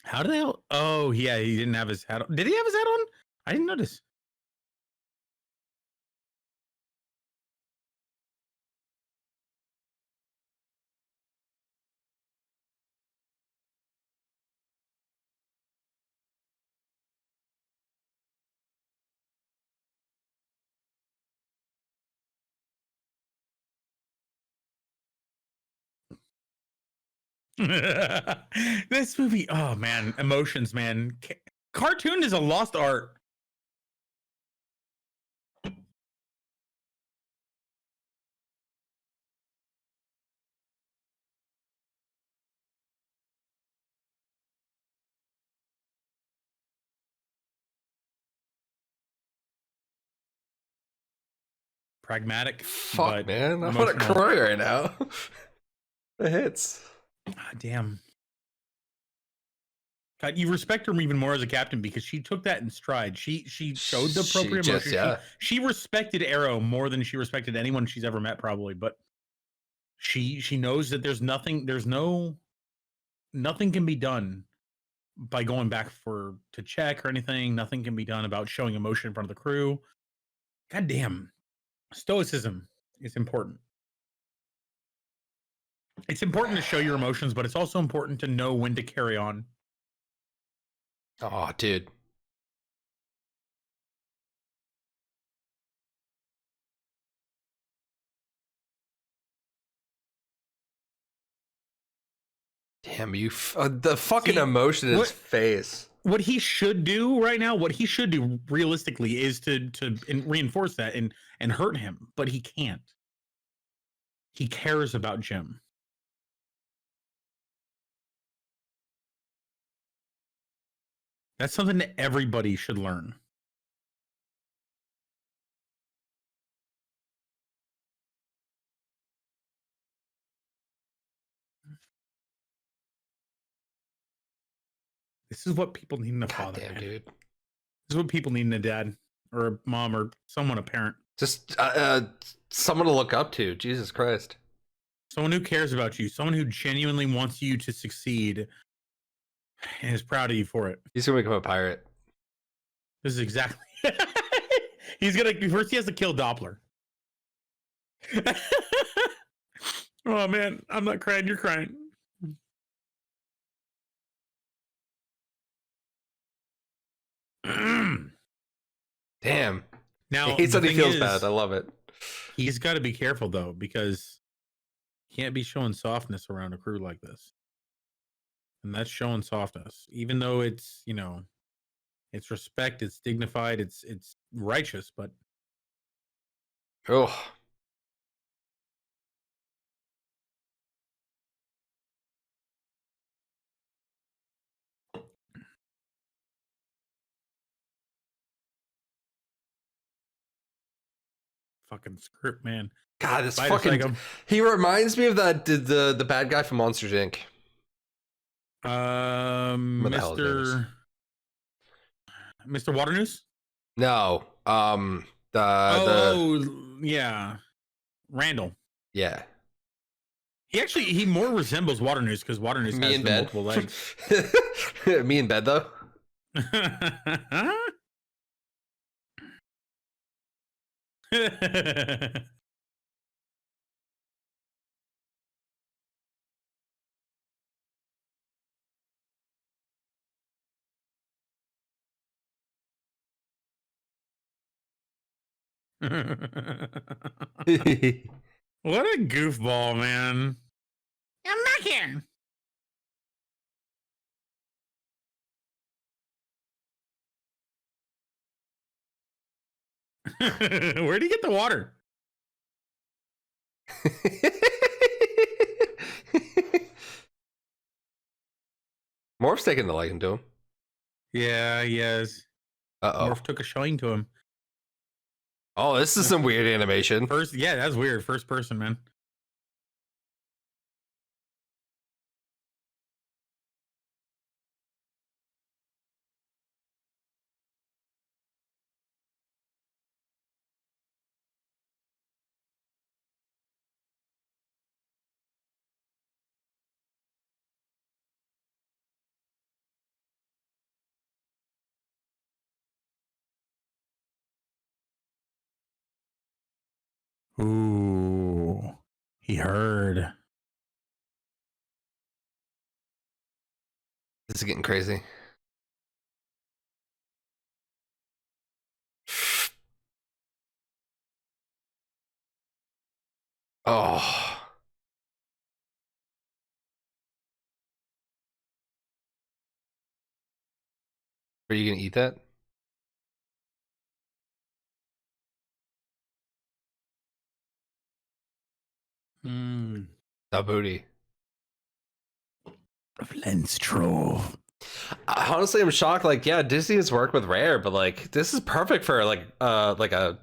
How did they? Oh, yeah, he didn't have his hat on. Did he have his hat on? I didn't notice. This movie, oh man, emotions, man. Cartoon is a lost art. Pragmatic. Fuck, man. I'm on a cry right now. The hits. God damn. God, you respect her even more as a captain because she took that in stride. She showed the appropriate emotion. She respected Arrow more than she respected anyone she's ever met, probably. But she knows that nothing can be done by going back to check or anything. Nothing can be done about showing emotion in front of the crew. God damn. Stoicism is important. It's important to show your emotions, but it's also important to know when to carry on. Oh, dude. Damn, the fucking emotion in his face. What he should do right now, what he should do realistically is to reinforce that and hurt him, but he can't. He cares about Jim. That's something that everybody should learn. This is what people need in a father. Damn, dude. This is what people need in a dad or a mom or someone, a parent. Just someone to look up to. Jesus Christ. Someone who cares about you. Someone who genuinely wants you to succeed and is proud of you for it. He's gonna become a pirate. This is exactly. He's gonna first. He has to kill Doppler. Oh man, I'm not crying. You're crying. Damn. Now He said the he thing feels is, bad. I love it. He's got to be careful though, because he can't be showing softness around a crew like this. And that's showing softness, even though it's, you know, it's respect, it's dignified, it's righteous, but Oh. fucking script, man. God, this Spider fucking. Psycho. He reminds me of the bad guy from Monsters Inc. What the hell his name is? Mr. Waternoose? No. Yeah. Randall. Yeah. He more resembles Waternoose because Waternoose Me has in the bed. multiple legs. Me in bed though. What a goofball, man. I'm not here. Where'd he get the water? Morph's taking the liking to him. Yeah, he is. Uh-oh. Morph took a shine to him. Oh, this is some weird animation. Yeah, that's weird. First person, man. Ooh, he heard. This is getting crazy. Oh. Are you gonna eat that? The booty. Lens trove. Honestly, I'm shocked. Like, yeah, Disney has worked with Rare, but like, this is perfect for like a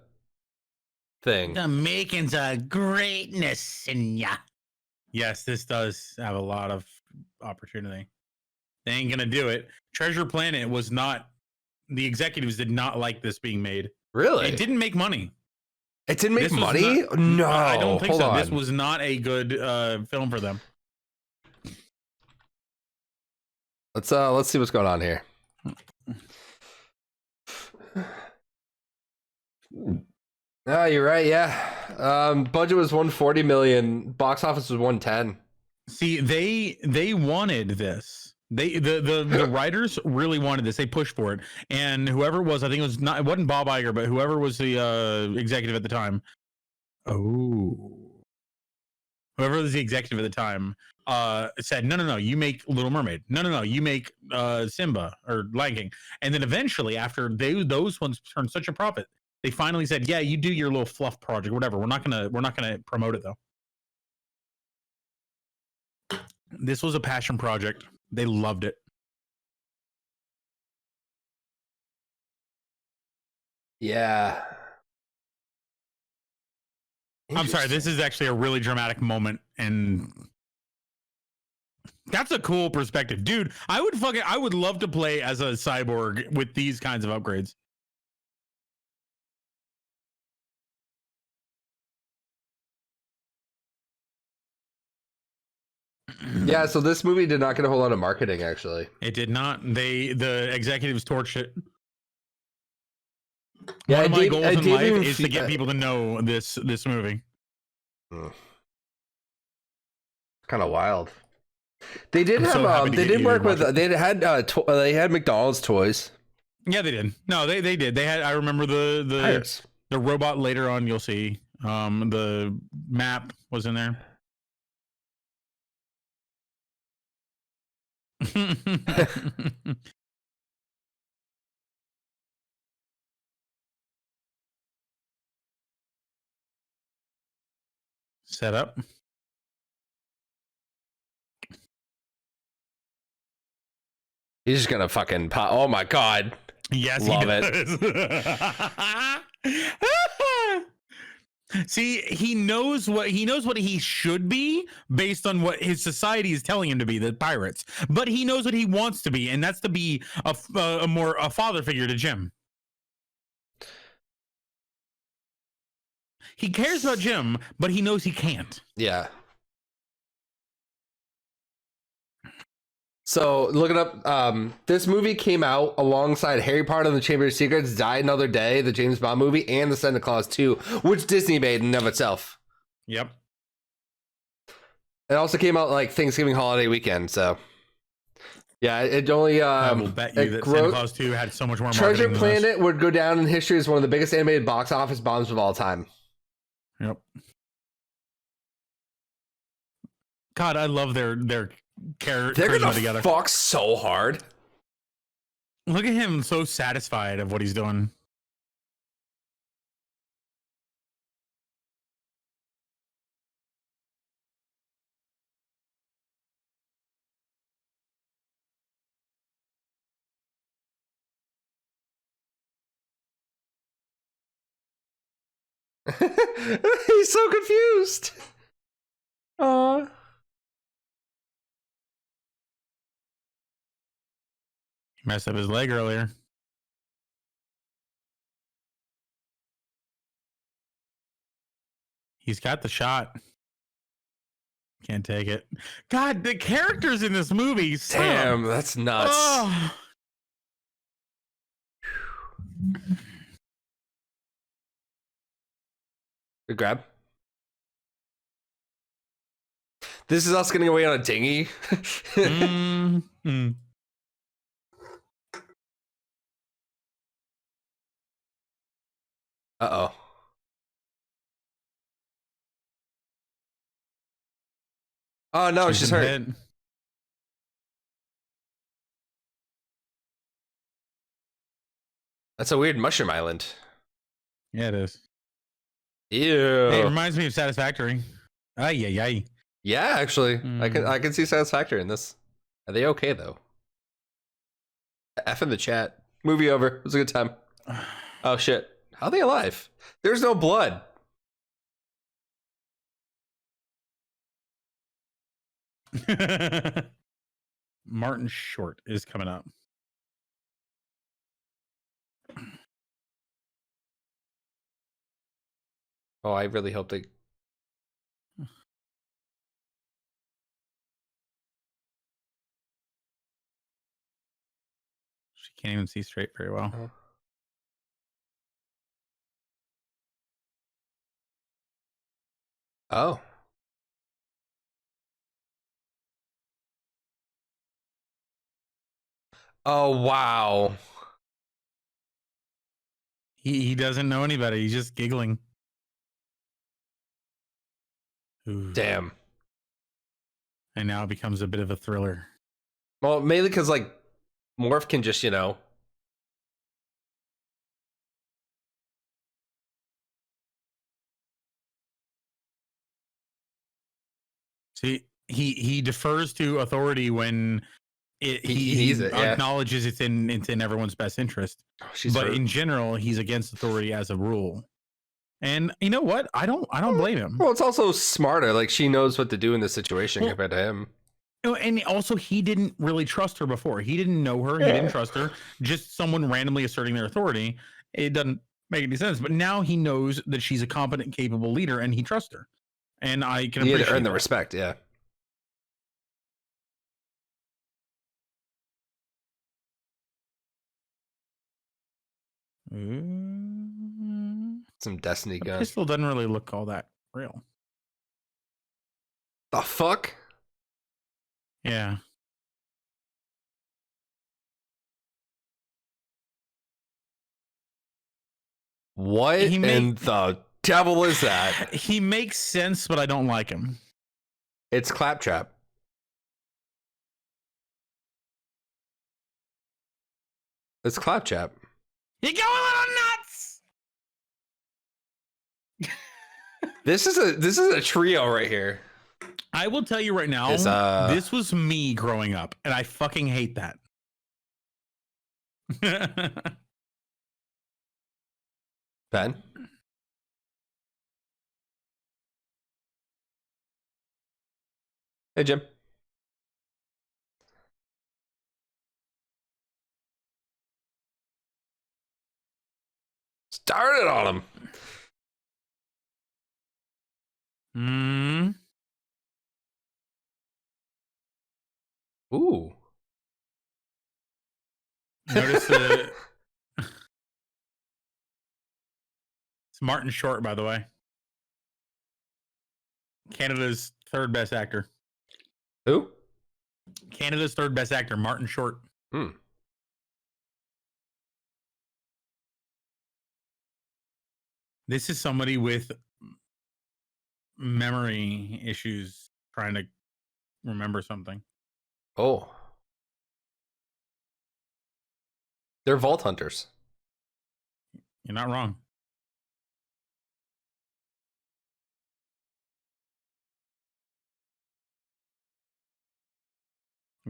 thing. The makings of greatness in ya. Yes, this does have a lot of opportunity. They ain't gonna do it. Treasure Planet was not. The executives did not like this being made. Really? It didn't make money. It didn't make This was money? not- No, I don't think hold so. on. This was not a good film for them. Let's see what's going on here. Oh, you're right. Yeah. Budget was 140 million. Box office was 110. See, they wanted this. The writers really wanted this. They pushed for it, and whoever it was, I think it wasn't Bob Iger, but whoever was the executive at the time. Oh, whoever was the executive at the time said, no, you make Little Mermaid. No, you make Simba or Lion King. And then eventually, after those ones turned such a profit, they finally said, yeah, you do your little fluff project, whatever. We're not gonna promote it though. This was a passion project. They loved it. Yeah. I'm sorry. This is actually a really dramatic moment, and that's a cool perspective, dude. I would love to play as a cyborg with these kinds of upgrades. Yeah, so this movie did not get a whole lot of marketing, actually. It did not. The executives torched it. Yeah, One of my it goals in didn't life even is to get people to know this movie. Kind of wild. They did I'm have so happy to they get did you to work with watch it. they had McDonald's toys. Yeah, they did. No, they did. They had. I remember the Tires. the robot later on. You'll see. The map was in there. Set up. He's just gonna fucking pop. Oh my god. Yes, Love he does. See, he knows what he should be based on what his society is telling him to be, the pirates. But he knows what he wants to be, and that's to be a father figure to Jim. He cares about Jim, but he knows he can't. Yeah. So look it up. This movie came out alongside Harry Potter and the Chamber of Secrets, Die Another Day, the James Bond movie, and the Santa Claus 2, which Disney made in and of itself. Yep. It also came out like Thanksgiving holiday weekend, so yeah, it only I will bet you that Santa Claus 2 had so much more Treasure marketing than Planet this. would go down in history as one of the biggest animated box office bombs of all time. Yep. God, I love their They're charisma gonna together. fuck so hard. Look at him, so satisfied of what he's doing. He's so confused. Aww. He messed up his leg earlier. He's got the shot. Can't take it. God, the characters in this movie. Damn, that's nuts. Oh. Good grab. This is us getting away on a dinghy. Mm-hmm. Uh-oh. Oh, no, she's hurt. Hit. That's a weird mushroom island. Yeah, it is. Ew. Hey, it reminds me of Satisfactory. Ay, ay, ay. Yeah, actually. I can see Satisfactory in this. Are they okay, though? F in the chat. Movie over. It was a good time. Oh, shit. How are they alive? There's no blood. Martin Short is coming up. Oh, I really hope they... She can't even see straight very well. Oh. Oh, wow. He doesn't know any better. He's just giggling. Ooh. Damn. And now it becomes a bit of a thriller. Well, mainly because, like, Morph can just, you know... See, he defers to authority when he needs it, yeah. acknowledges it's in everyone's best interest. Oh, she's but hurt. in general, he's against authority as a rule. And you know what? I don't blame him. Well, it's also smarter. Like, she knows what to do in this situation compared to him. And also, he didn't really trust her before. He didn't know her. He didn't trust her. Just someone randomly asserting their authority. It doesn't make any sense. But now he knows that she's a competent, capable leader, and he trusts her. And I can appreciate to earn the that. respect, yeah. Some Destiny The gun. pistol doesn't really look all that real. The fuck? Yeah. What in the devil is that? He makes sense, but I don't like him. It's Claptrap. It's Claptrap. You go a little nuts. This is a trio right here. I will tell you right now, this was me growing up, and I fucking hate that. Ben? Hey, Jim. Started on him. Ooh. Notice the... It's Martin Short, by the way. Canada's third best actor. Who? Canada's third best actor, Martin Short. This is somebody with memory issues trying to remember something. Oh. They're vault hunters. You're not wrong.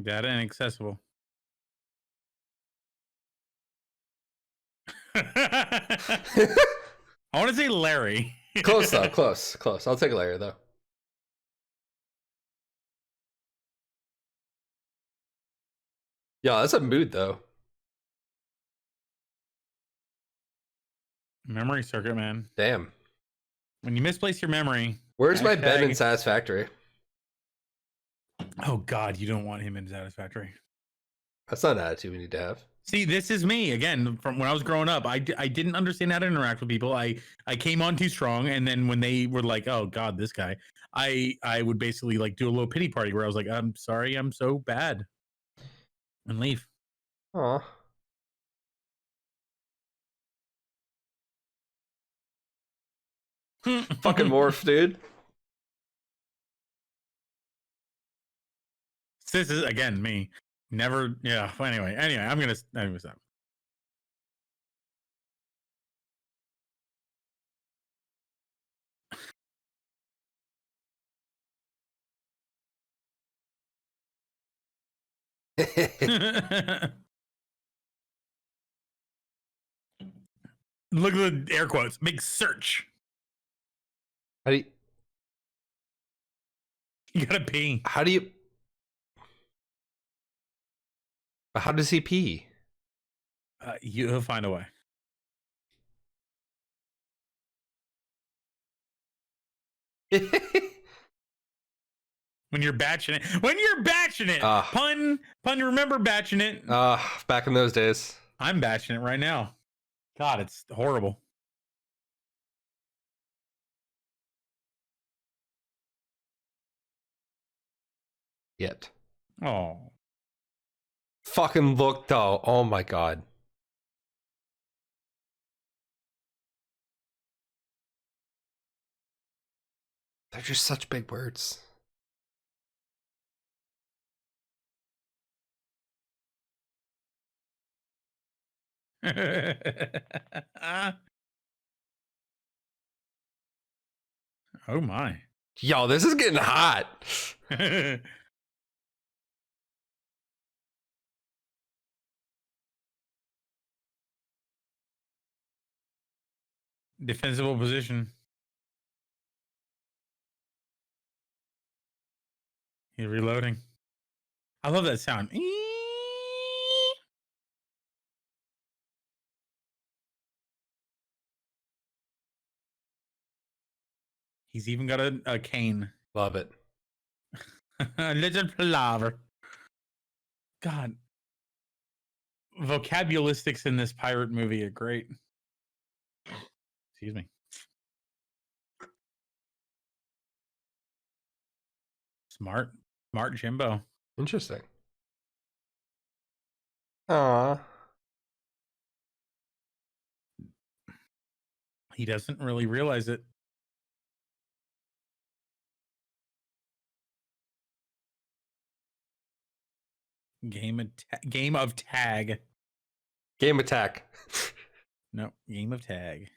Data inaccessible. I want to say Larry. Close though, close. I'll take Larry though. Yeah, that's a mood though. Memory circuit, man. Damn. When you misplace your memory. Where's my bed in Satisfactory? Oh God, you don't want him in Satisfactory. That's not an attitude we need to have. See, this is me again from when I was growing up. I didn't understand how to interact with people. I came on too strong, and then when they were like, "Oh God, this guy," I would basically like do a little pity party where I was like, "I'm sorry, I'm so bad," and leave. Aw. Fucking morph, dude. This is again me. Never. Yeah. Anyway, I'm gonna stop. Look at the air quotes. Big search. How do You gotta pee. How does he pee? You'll find a way. When you're batching it. Pun. Remember batching it. Back in those days. I'm batching it right now. God, it's horrible. Yet. Oh. Fucking look though. Oh my God. They're just such big words. Oh my. Yo, this is getting hot. Defensible position. He's reloading. I love that sound. He's even got a cane. Love it. A little palaver. God. Vocabulistics in this pirate movie are great. Excuse me. Smart Jimbo. Interesting. Aw. He doesn't really realize it. Game of tag. Game attack. No, game of tag.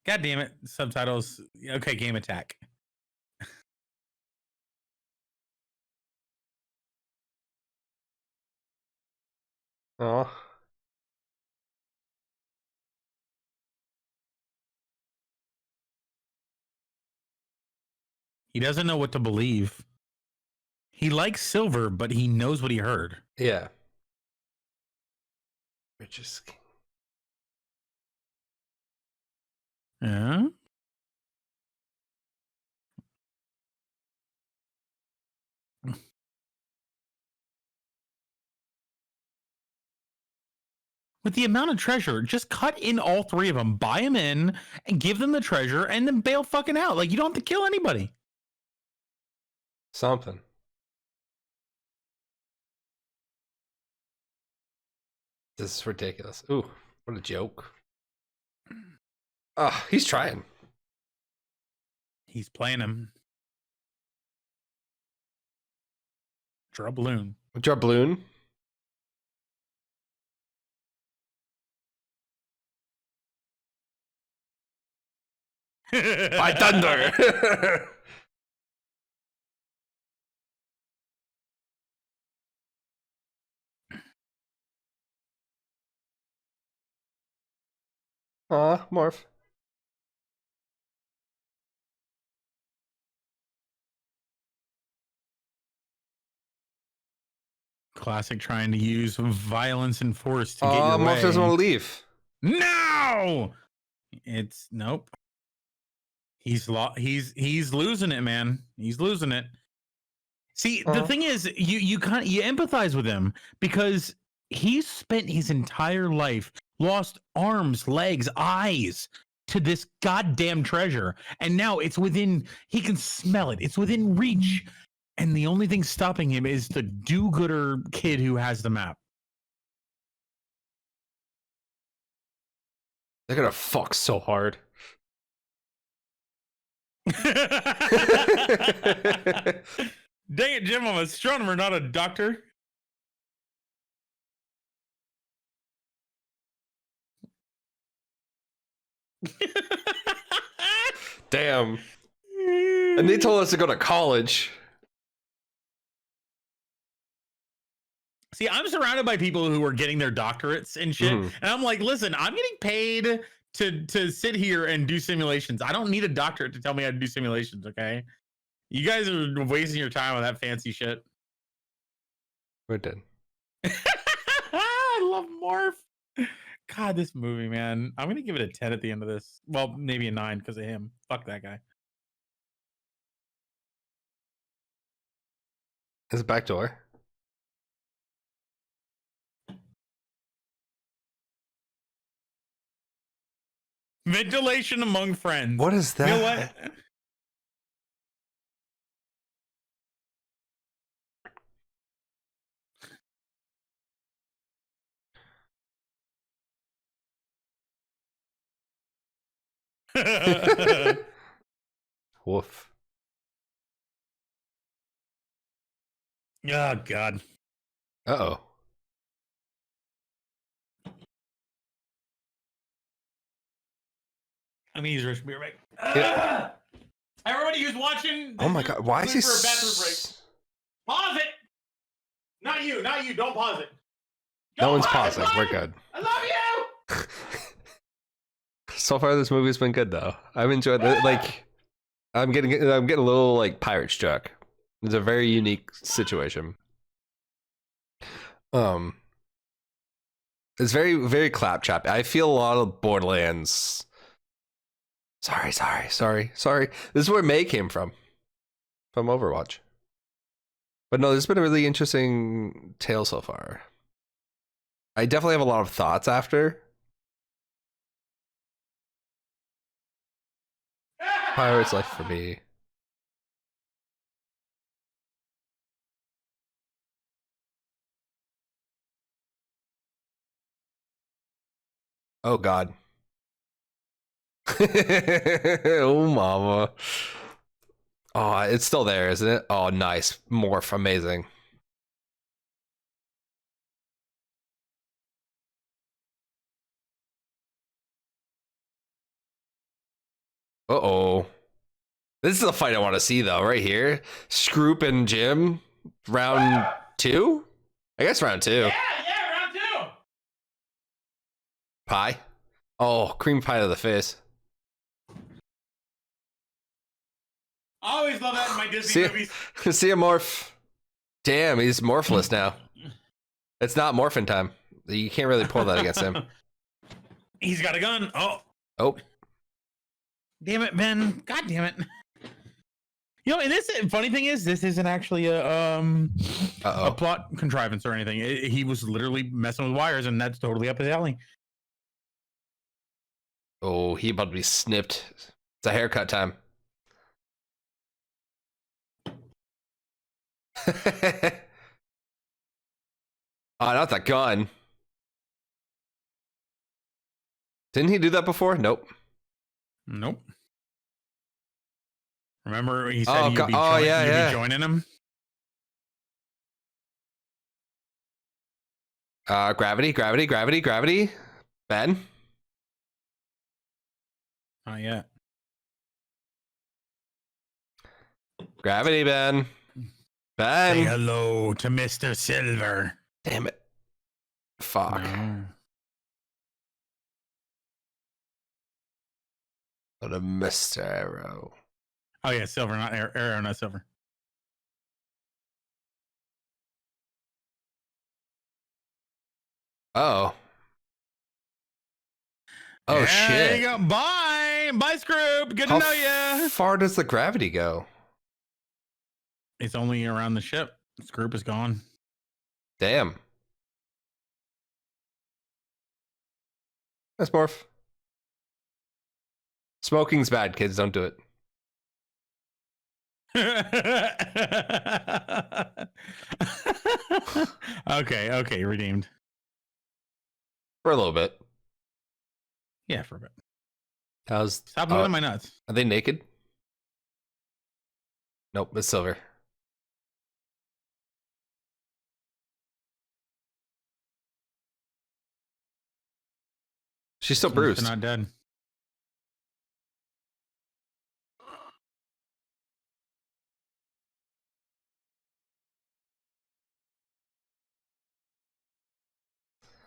God damn it. Subtitles. Okay, game attack. Aw. He doesn't know what to believe. He likes silver, but he knows what he heard. Yeah. Richest. Yeah. With the amount of treasure, just cut in all three of them, buy them in, and give them the treasure, and then bail fucking out. Like, you don't have to kill anybody. Something. This is ridiculous. Ooh, what a joke. Oh, he's trying. He's playing him. Drubloon. Drubloon. By thunder. Aw, Morph. Classic trying to use violence and force to get your Morph way. doesn't want to leave. No! It's nope. He's losing it, man. He's losing it. See, the thing is, you empathize with him because he's spent his entire life, lost arms, legs, eyes to this goddamn treasure, and now it's within. He can smell it. It's within reach, and the only thing stopping him is the do-gooder kid who has the map. They're gonna fuck so hard. Dang it, Jim, I'm an astronomer, not a doctor. Damn. And they told us to go to college. See, I'm surrounded by people who are getting their doctorates and shit. And I'm like, listen, I'm getting paid to sit here and do simulations. I don't need a doctorate to tell me how to do simulations, okay? You guys are wasting your time on that fancy shit. We're done. I love Morph. God, this movie, man. I'm going to give it a 10 at the end of this. Well, maybe a 9 because of him. Fuck that guy. There's a back door. Ventilation among friends. What is that? You know what? Woof. Oh, God. Uh-oh. I mean, he's rich beer break. Yeah. Everybody who's watching. Oh my God. Why is he for a bathroom break. Pause it. Not you. Don't pause it. No one's pausing. We're good. I love you. So far, this movie's been good though. I've enjoyed it. Like, I'm getting a little like pirate struck. It's a very unique situation. It's very, very claptrap. I feel a lot of Borderlands. Sorry. This is where May came from Overwatch. But no, this has been a really interesting tale so far. I definitely have a lot of thoughts after. Pirate's life for me. Oh God. Oh mama. Oh, it's still there, isn't it? Oh, nice. Morph, amazing. Uh-oh. This is the fight I want to see, though, right here. Scroop and Jim, round 2? I guess round 2. Yeah, round 2. Pie? Oh, cream pie to the face. Always love that in my Disney movies. See a morph. Damn, he's morphless now. It's not morphin' time. You can't really pull that against him. He's got a gun. Oh. Damn it, Ben. God damn it. You know, and this funny thing is, this isn't actually a plot contrivance or anything. He was literally messing with wires, and that's totally up his alley. Oh, he about to be snipped. It's a haircut time. Oh, not that gun. Didn't he do that before? Nope. Remember, he said you'd be joining him? Gravity. Ben? Not yet. Gravity, Ben. Say hello to Mr. Silver. Damn it. Fuck. No. Go to Mr. Arrow. Oh, yeah, Silver, not Arrow, not Silver. Oh, There shit. you go. Bye, Scroop. Good to know you. How far does the gravity go? It's only around the ship. Scroop is gone. Damn. That's morph. Smoking's bad, kids. Don't do it. Okay, redeemed. For a little bit. Yeah, for a bit. Stop looking at my nuts. Are they naked? Nope, it's Silver. She's still bruised. They're not dead.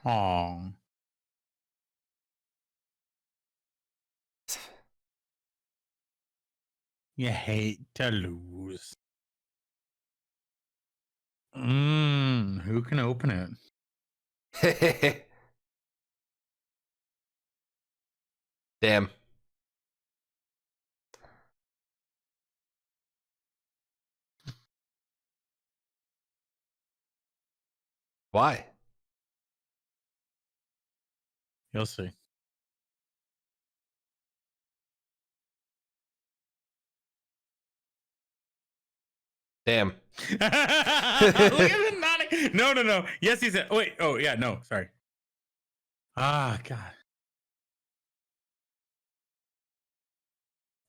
Oh. You hate to lose. Who can open it? Damn. Why? You'll see. Damn. Look at him nodding. No. Yes, he said. Wait. Oh, yeah. No, sorry. Ah, God.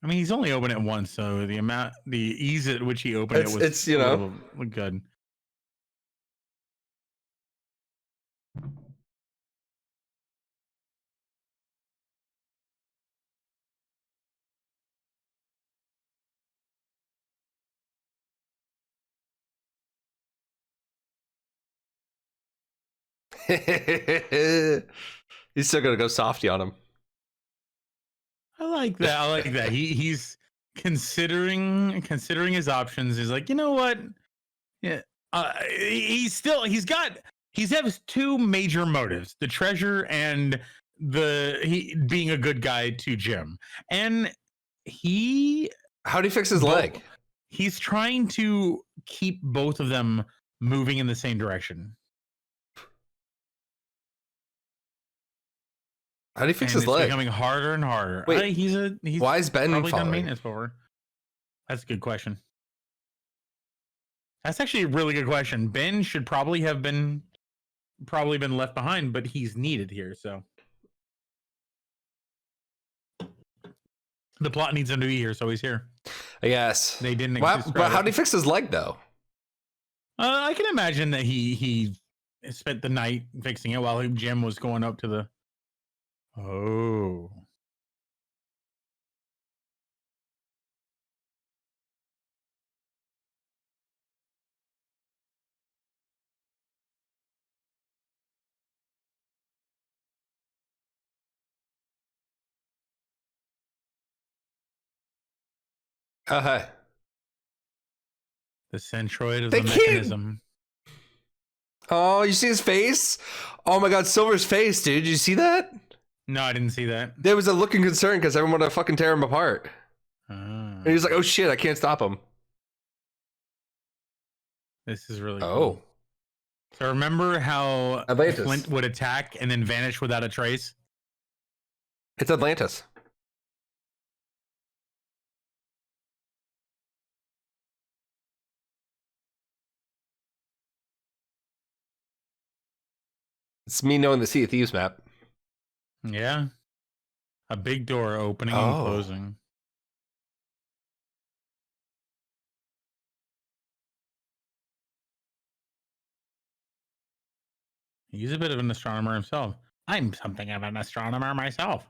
I mean, he's only opened it once, so the ease at which he opened it was it's you know good. He's still gonna go softy on him. I like that. He's considering his options. He's like, you know what? Yeah. He has two major motives: the treasure and being a good guy to Jim. And how'd he fix his leg? He's trying to keep both of them moving in the same direction. How do you fix and his it's leg? becoming harder and harder. Wait, he's why is Ben probably done falling? maintenance before. That's a good question. That's actually a really good question. Ben should probably been left behind, but he's needed here. So the plot needs him to be here, so he's here. I guess. They didn't. But how do you fix his leg though? I can imagine that he spent the night fixing it while Jim was going up to the. Oh. Oh, hey. The centroid of They the can't- mechanism. Oh, you see his face? Oh my God, Silver's face, dude. Did you see that? No, I didn't see that. There was a look of concern because everyone wanted to fucking tear him apart. Ah, And he's like, oh shit, I can't stop him. this is really Oh. cool. So remember how Atlantis. Flint would attack and then vanish without a trace? It's Atlantis. It's me knowing the Sea of Thieves map. Yeah. A big door opening Oh. and closing. He's a bit of an astronomer himself. I'm something of an astronomer myself.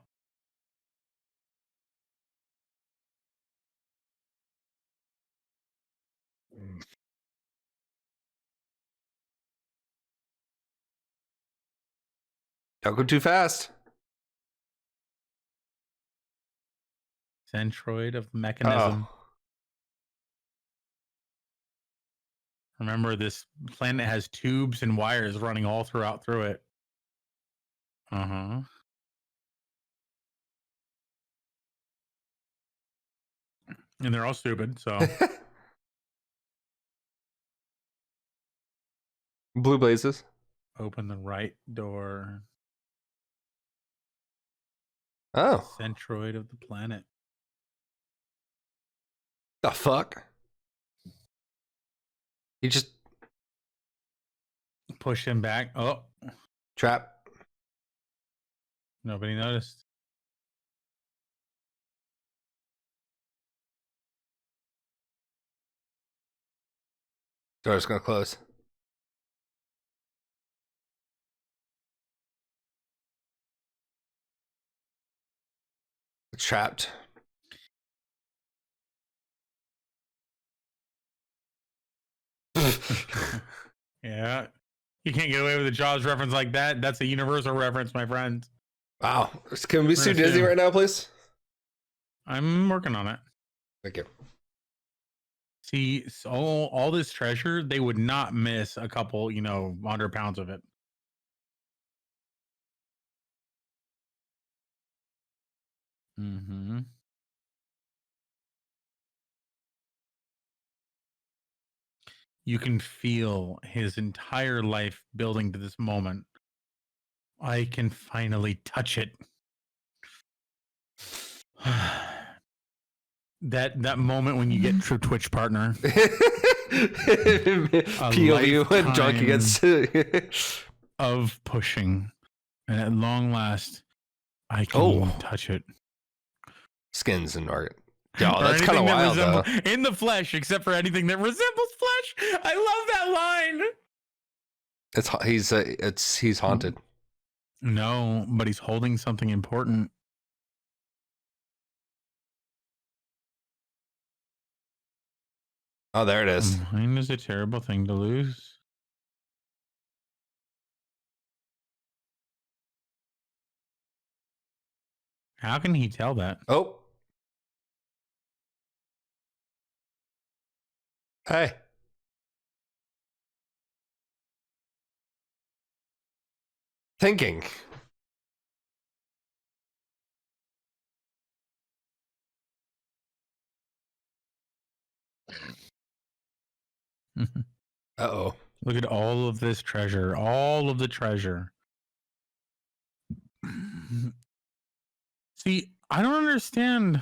Don't go too fast. Centroid of the mechanism. Oh. Remember, this planet has tubes and wires running all through it. Uh-huh. And they're all stupid, so Blue blazes. open the right door. Oh. Centroid of the planet. The fuck? He just Push him back. Oh, trap. nobody noticed. Door's gonna close. It's trapped. Yeah. You can't get away with a Jaws reference like that. That's a universal reference, my friend. Wow. Can we sue Yes, Disney yeah. right now, please? I'm working on it. Thank you. See, so all this treasure, they would not miss a couple, 100 pounds of it. Mm-hmm. You can feel his entire life building to this moment. I can finally touch it. that moment when you get true Twitch partner. POV when Drunkie gets Of pushing. And at long last, I can touch it. skins and art. Yo, Or that's kind of anything that wild though. in the flesh, except for anything that resembles flesh. I love that line. He's haunted. No, but he's holding something important. Oh, there it is. Mine is a terrible thing to lose. How can he tell that? Oh. Hey. Thinking. Uh-oh. Look at all of this treasure. All of the treasure. See, I don't understand.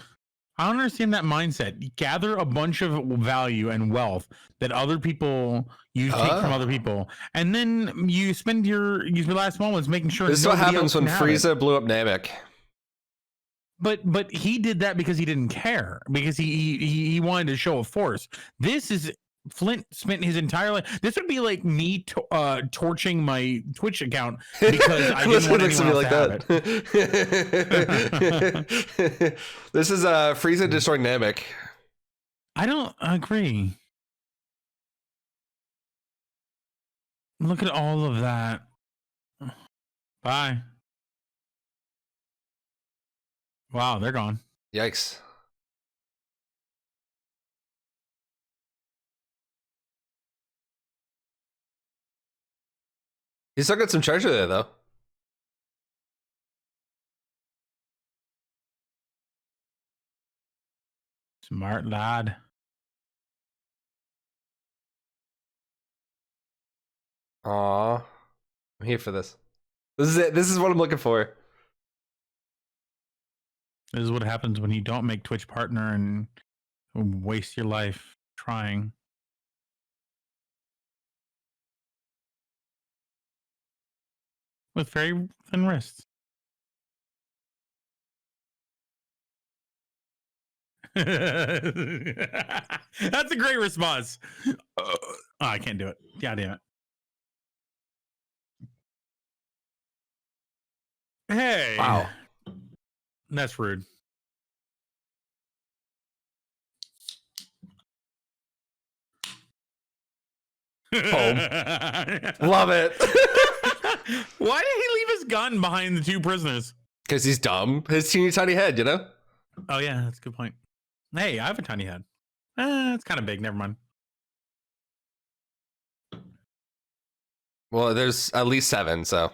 I don't understand that mindset. You gather a bunch of value and wealth that other people you take from other people, and then you spend your last moments making sure This is what nobody happens else when can have it. Frieza blew up Namek. But he did that because he didn't care, because he wanted to show a force. This is Flint spent his entire life. This would be like me torching my Twitch account because I didn't want anyone else to have it. This is Frieza destroying Namek. I don't agree. Look at all of that. Bye. Wow, they're gone. Yikes. He still got some treasure there, though. Smart lad. Aw. I'm here for this. This is it. This is what I'm looking for. This is what happens when you don't make Twitch partner and waste your life trying. With very thin wrists. That's a great response. Oh, I can't do it. God damn it. Hey. Wow. That's rude. Home. Love it. Why did he leave his gun behind the two prisoners? Because he's dumb. His teeny tiny head, you know? Oh, yeah, that's a good point. Hey, I have a tiny head. It's kind of big. Never mind. Well, there's at least 7, so.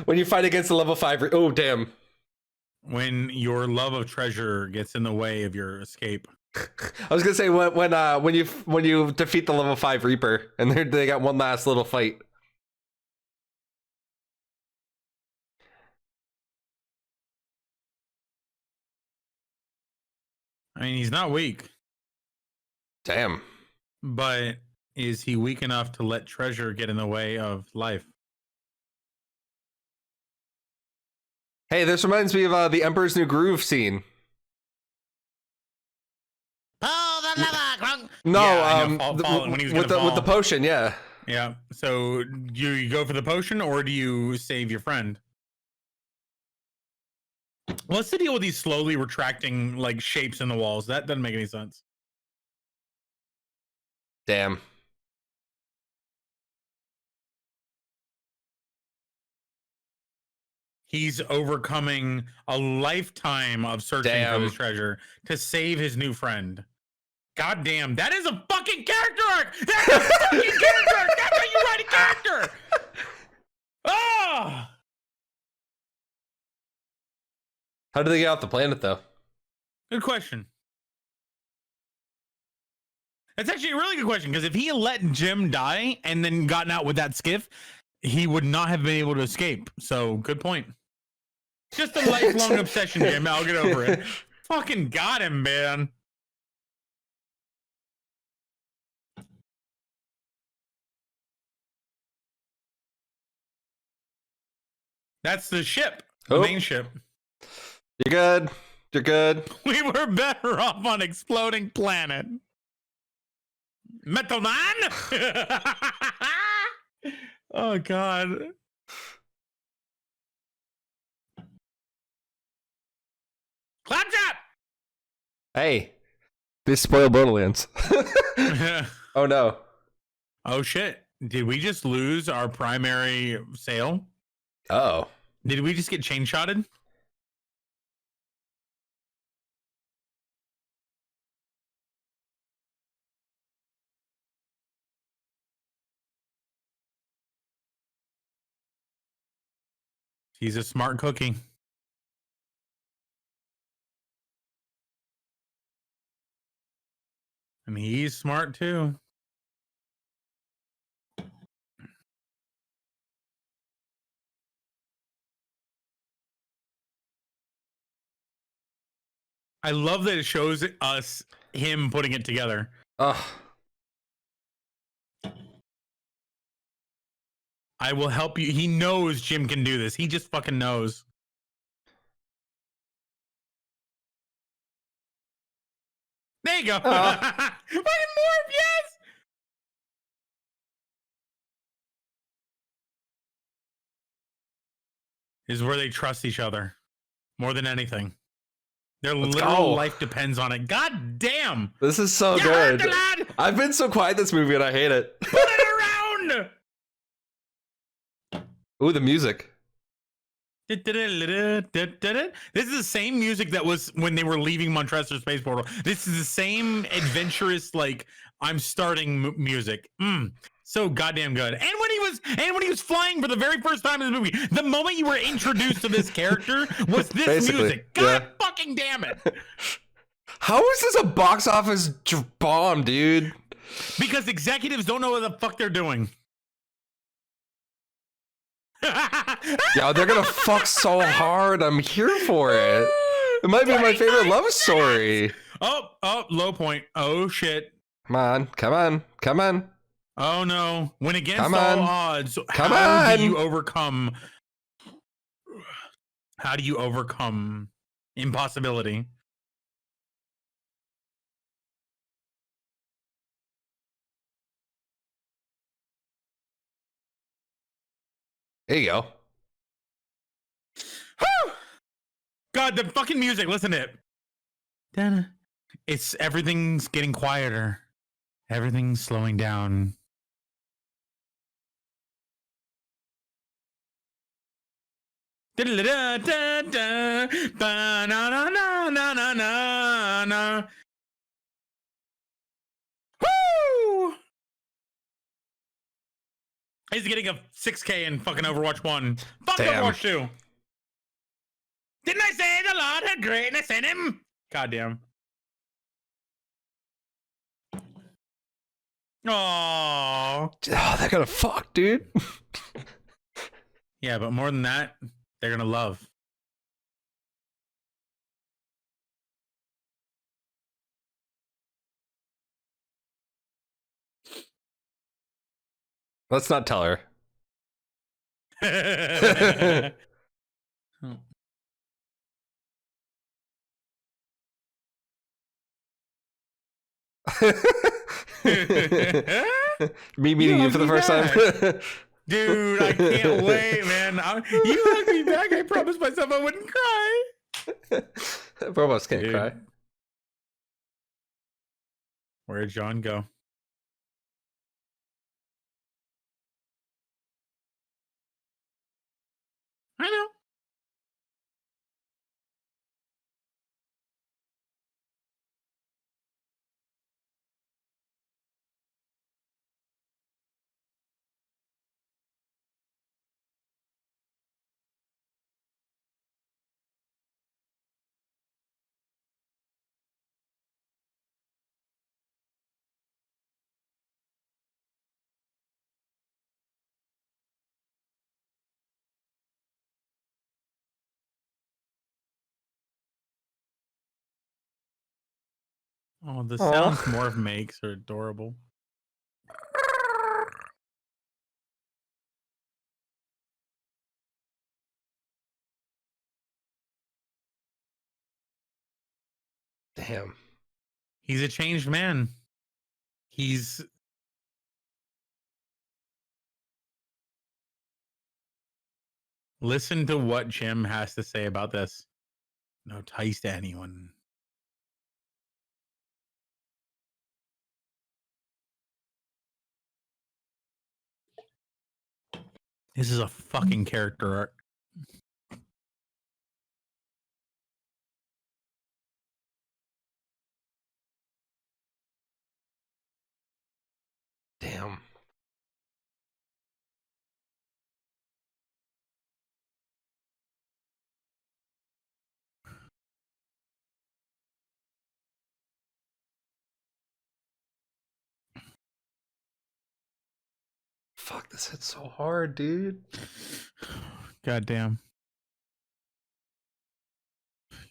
When you fight against a level 5, oh damn. When your love of treasure gets in the way of your escape. I was gonna say when you defeat the level 5 Reaper and they got one last little fight. I mean, he's not weak. Damn. But is he weak enough to let treasure get in the way of life? Hey, this reminds me of the Emperor's New Groove scene. Pull the lever, Grunk. No, Yeah, when he was with the potion, yeah. Yeah. So do you go for the potion or do you save your friend? What's the deal with these slowly retracting like shapes in the walls? That doesn't make any sense. Damn. He's overcoming a lifetime of searching for this treasure to save his new friend. God damn, that is a fucking character arc! That's a fucking character arc! That's how you write a character! Ah! How did they get off the planet, though? Good question. That's actually a really good question, because if he let Jim die and then gotten out with that skiff, he would not have been able to escape. So, good point. Just a lifelong obsession, Jim. I'll get over it. Fucking got him, man. That's the ship. The main ship. You're good. You're good. We were better off on exploding planet. Metal Man? Oh, God. Claptrap! Hey, this spoiled Borderlands. Oh, no. Oh, shit. Did we just lose our primary sale? Oh. Did we just get chain shotted? He's a smart cookie. And he's smart too. I love that it shows us him putting it together. Ugh. I will help you. He knows Jim can do this. He just fucking knows. There you go. Fucking morph, yes. Is where they trust each other more than anything. Their literal life depends on it. God damn. This is so good. I've been so quiet this movie and I hate it. Put it around. Ooh, the music. This is the same music that was when they were leaving Montrester Space Portal. This is the same adventurous, like, I'm starting music. So goddamn good. And when he was flying for the very first time in the movie, the moment you were introduced to this character was this music. God fucking damn it. How is this a box office bomb, dude? Because executives don't know what the fuck they're doing. Yeah, they're gonna fuck so hard. I'm here for it. It might be my favorite love story. Oh, low point. Oh shit. Come on. Oh no. When against all odds, how do you overcome impossibility? There you go. Whew! God, the fucking music. Listen to it. It's everything's getting quieter. Everything's slowing down. Woo! He's getting a 6K in fucking Overwatch 1. Fuck Damn. Overwatch 2. Didn't I say the Lord had greatness in him? Goddamn. Oh, they're gonna fuck, dude. yeah, but more than that, they're gonna love. Let's not tell her. Me meeting you for the first time. Dude, I can't wait, man. You hug me back. I promised myself I wouldn't cry. Robos can't cry. Where'd John go? I know. Oh, the sounds Morph makes are adorable. Damn. He's a changed man. He's listen to what Jim has to say about this. No ties to anyone. This is a fucking character arc. Damn. Fuck, this hits so hard, dude. God damn.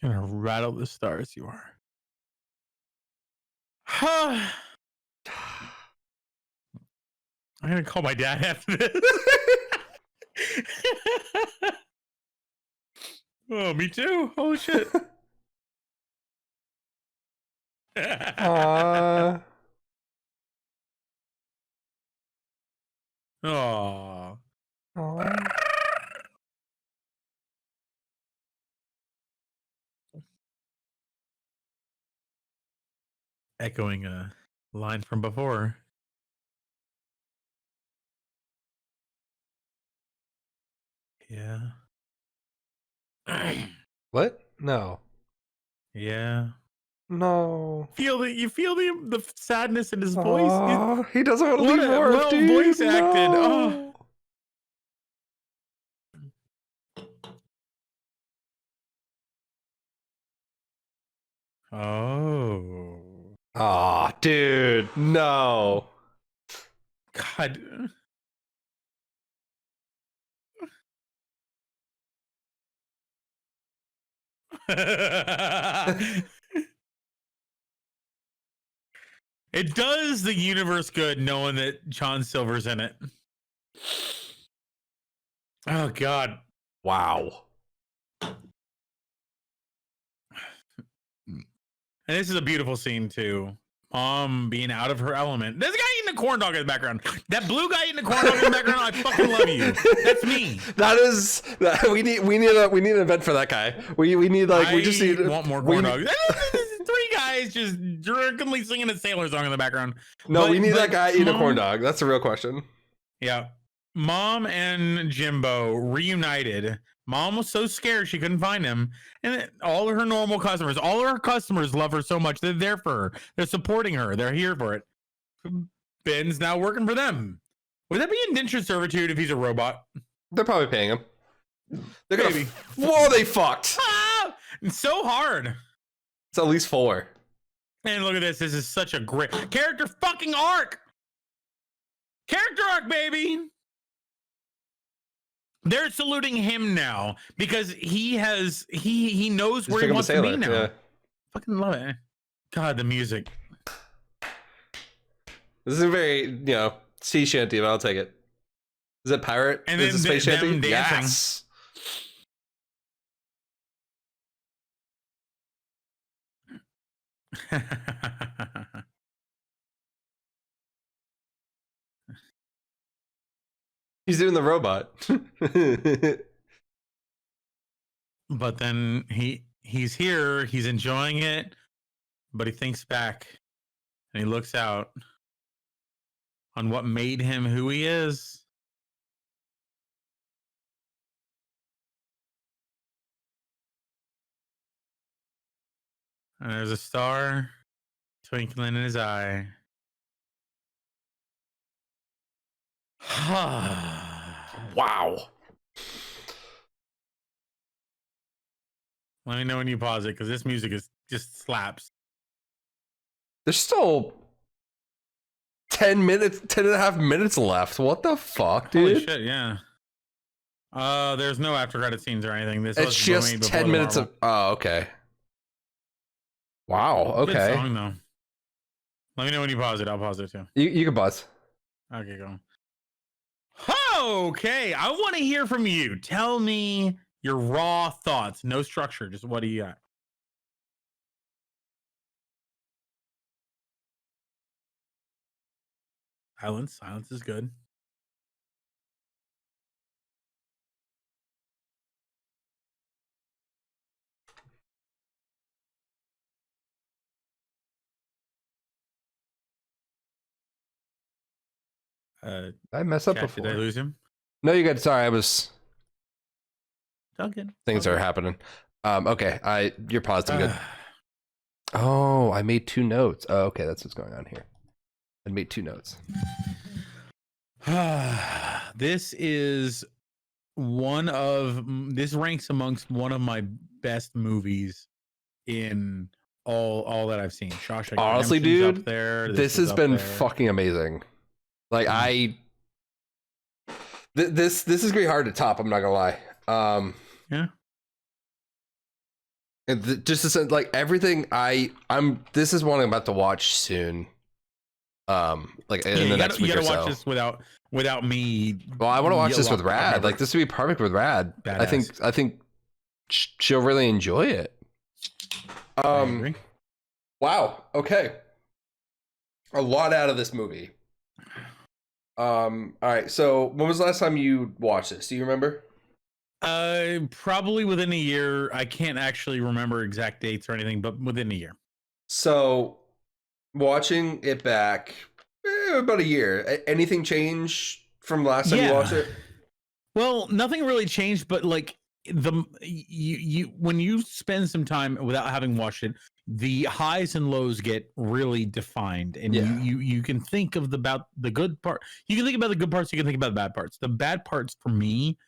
You're gonna rattle the stars, you are. I'm gonna call my dad after this. Oh, me too. Holy shit. Aww. Aw. Aww. Echoing a line from before. Yeah. What? No. Yeah. No. You feel the sadness in his voice. Aw, he doesn't want to What leave a Worf, well dude. voice acted. No. Oh. Aw, dude. No. God. It does the universe good knowing that John Silver's in it. Oh God. Wow. And this is a beautiful scene too. Mom being out of her element. There's a guy eating a corn dog in the background. That blue guy eating a corn dog in the background. I fucking love you. That's me. We need an event for that guy. We need we just need want more corn dogs. Three guys just drunkenly singing a sailor song in the background. No, we need that guy eating a corn dog. That's the real question. Yeah. Mom and Jimbo reunited. Mom was so scared she couldn't find him. And all of her normal customers, all of her customers love her so much. They're there for her. They're supporting her. They're here for it. Ben's now working for them. Would that be indentured servitude if he's a robot? They're probably paying him. They're Maybe. Whoa, they fucked. Ah! It's so hard. It's at least 4. And look at this. This is such a great character fucking arc. Character arc, baby. They're saluting him now because he knows where he wants to be now. Yeah. Fucking love it. God, the music. This is a very, sea shanty, but I'll take it. Is it pirate? And is then it space shanty? them dancing. Yes. He's doing the robot. But then he's here, he's enjoying it, but he thinks back and he looks out on what made him who he is. And there's a star twinkling in his eye. Wow. Let me know when you pause it because this music is just slaps. There's still 10 and a half minutes left. What the fuck, dude? Holy shit, yeah. There's no after credit scenes or anything. This It's just 10 minutes of. Oh, okay. Wow. Okay. Good song though. Let me know when you pause it. I'll pause it too. You can pause. Okay, go. Okay, I want to hear from you. Tell me your raw thoughts. No structure. Just what do you got? Silence. Silence is good. Did I mess up Chat, before? did I lose him? No, you good. Sorry, I was. Duncan. Things are happening. Okay, you're paused. I'm good. Oh, I made 2 notes. Oh, okay, that's what's going on here. I made 2 notes. This is this ranks amongst one of my best movies in all that I've seen. Shawshank Honestly, Redemption's dude, up there. This has up been there. fucking amazing. Like This is gonna be hard to top. I'm not gonna lie. Yeah. Just to say, like everything this is one I'm about to watch soon. Like in the next week or so. You gotta watch this without me. Well, I want to watch this with Rad. Like this would be perfect with Rad. Badass. I think she'll really enjoy it. I agree. Wow. Okay. A lot out of this movie. All right. So when was the last time you watched this? Do you remember? Probably within a year. I can't actually remember exact dates or anything, but within a year. So watching it back about a year. Anything change from last time you watched it? Well, nothing really changed, but like you when you spend some time without having watched it, the highs and lows get really defined, and you can think of about the good part. You can think about the good parts. You can think about the bad parts. The bad parts for me,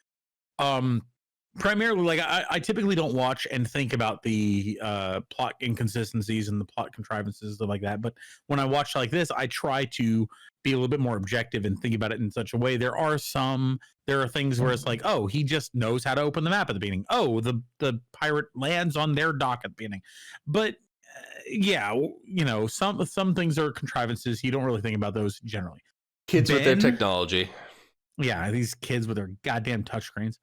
primarily, like I typically don't watch and think about the plot inconsistencies and the plot contrivances, stuff like that. But when I watch like this, I try to be a little bit more objective and think about it in such a way. There are things where it's like, oh, he just knows how to open the map at the beginning. Oh, the pirate lands on their dock at the beginning. But some things are contrivances. You don't really think about those generally. Kids with their technology. Yeah, these kids with their goddamn touchscreens.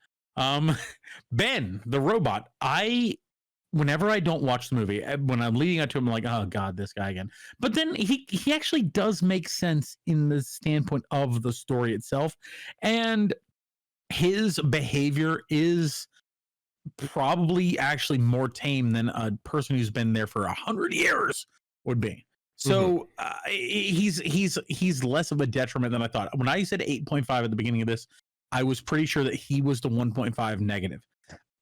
Ben, the robot, whenever I don't watch the movie, when I'm leading up to him, I'm like, oh God, this guy again. But then he actually does make sense in the standpoint of the story itself. And his behavior is probably actually more tame than a person who's been there for 100 years would be. So he's less of a detriment than I thought. When I said 8.5 at the beginning of this, I was pretty sure that he was the 1.5 negative.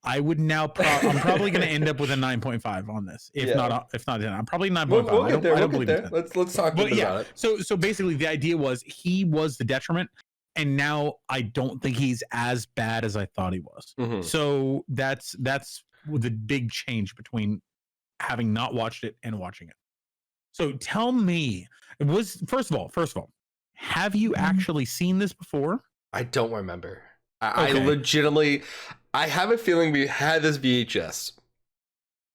I would now. I'm probably going to end up with a 9.5 on this. If not 10, I'm probably 9.5. We'll get there. I don't believe it. Let's talk about it. So basically, the idea was he was the detriment, and now I don't think he's as bad as I thought he was. So that's the big change between having not watched it and watching it. So tell me, first of all, have you actually seen this before? I don't remember. I legitimately, I have a feeling we had this VHS,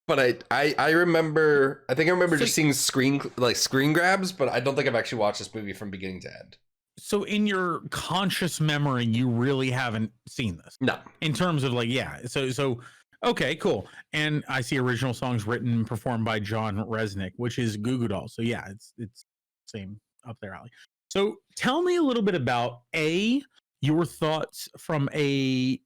but I remember, I think I remember just seeing screen grabs, but I don't think I've actually watched this movie from beginning to end. So in your conscious memory, you really haven't seen this? No. In terms of So okay, cool. And I see original songs written and performed by John Resnick, which is Goo Goo Dolls. So yeah, it's same up their alley. So tell me a little bit about your thoughts from a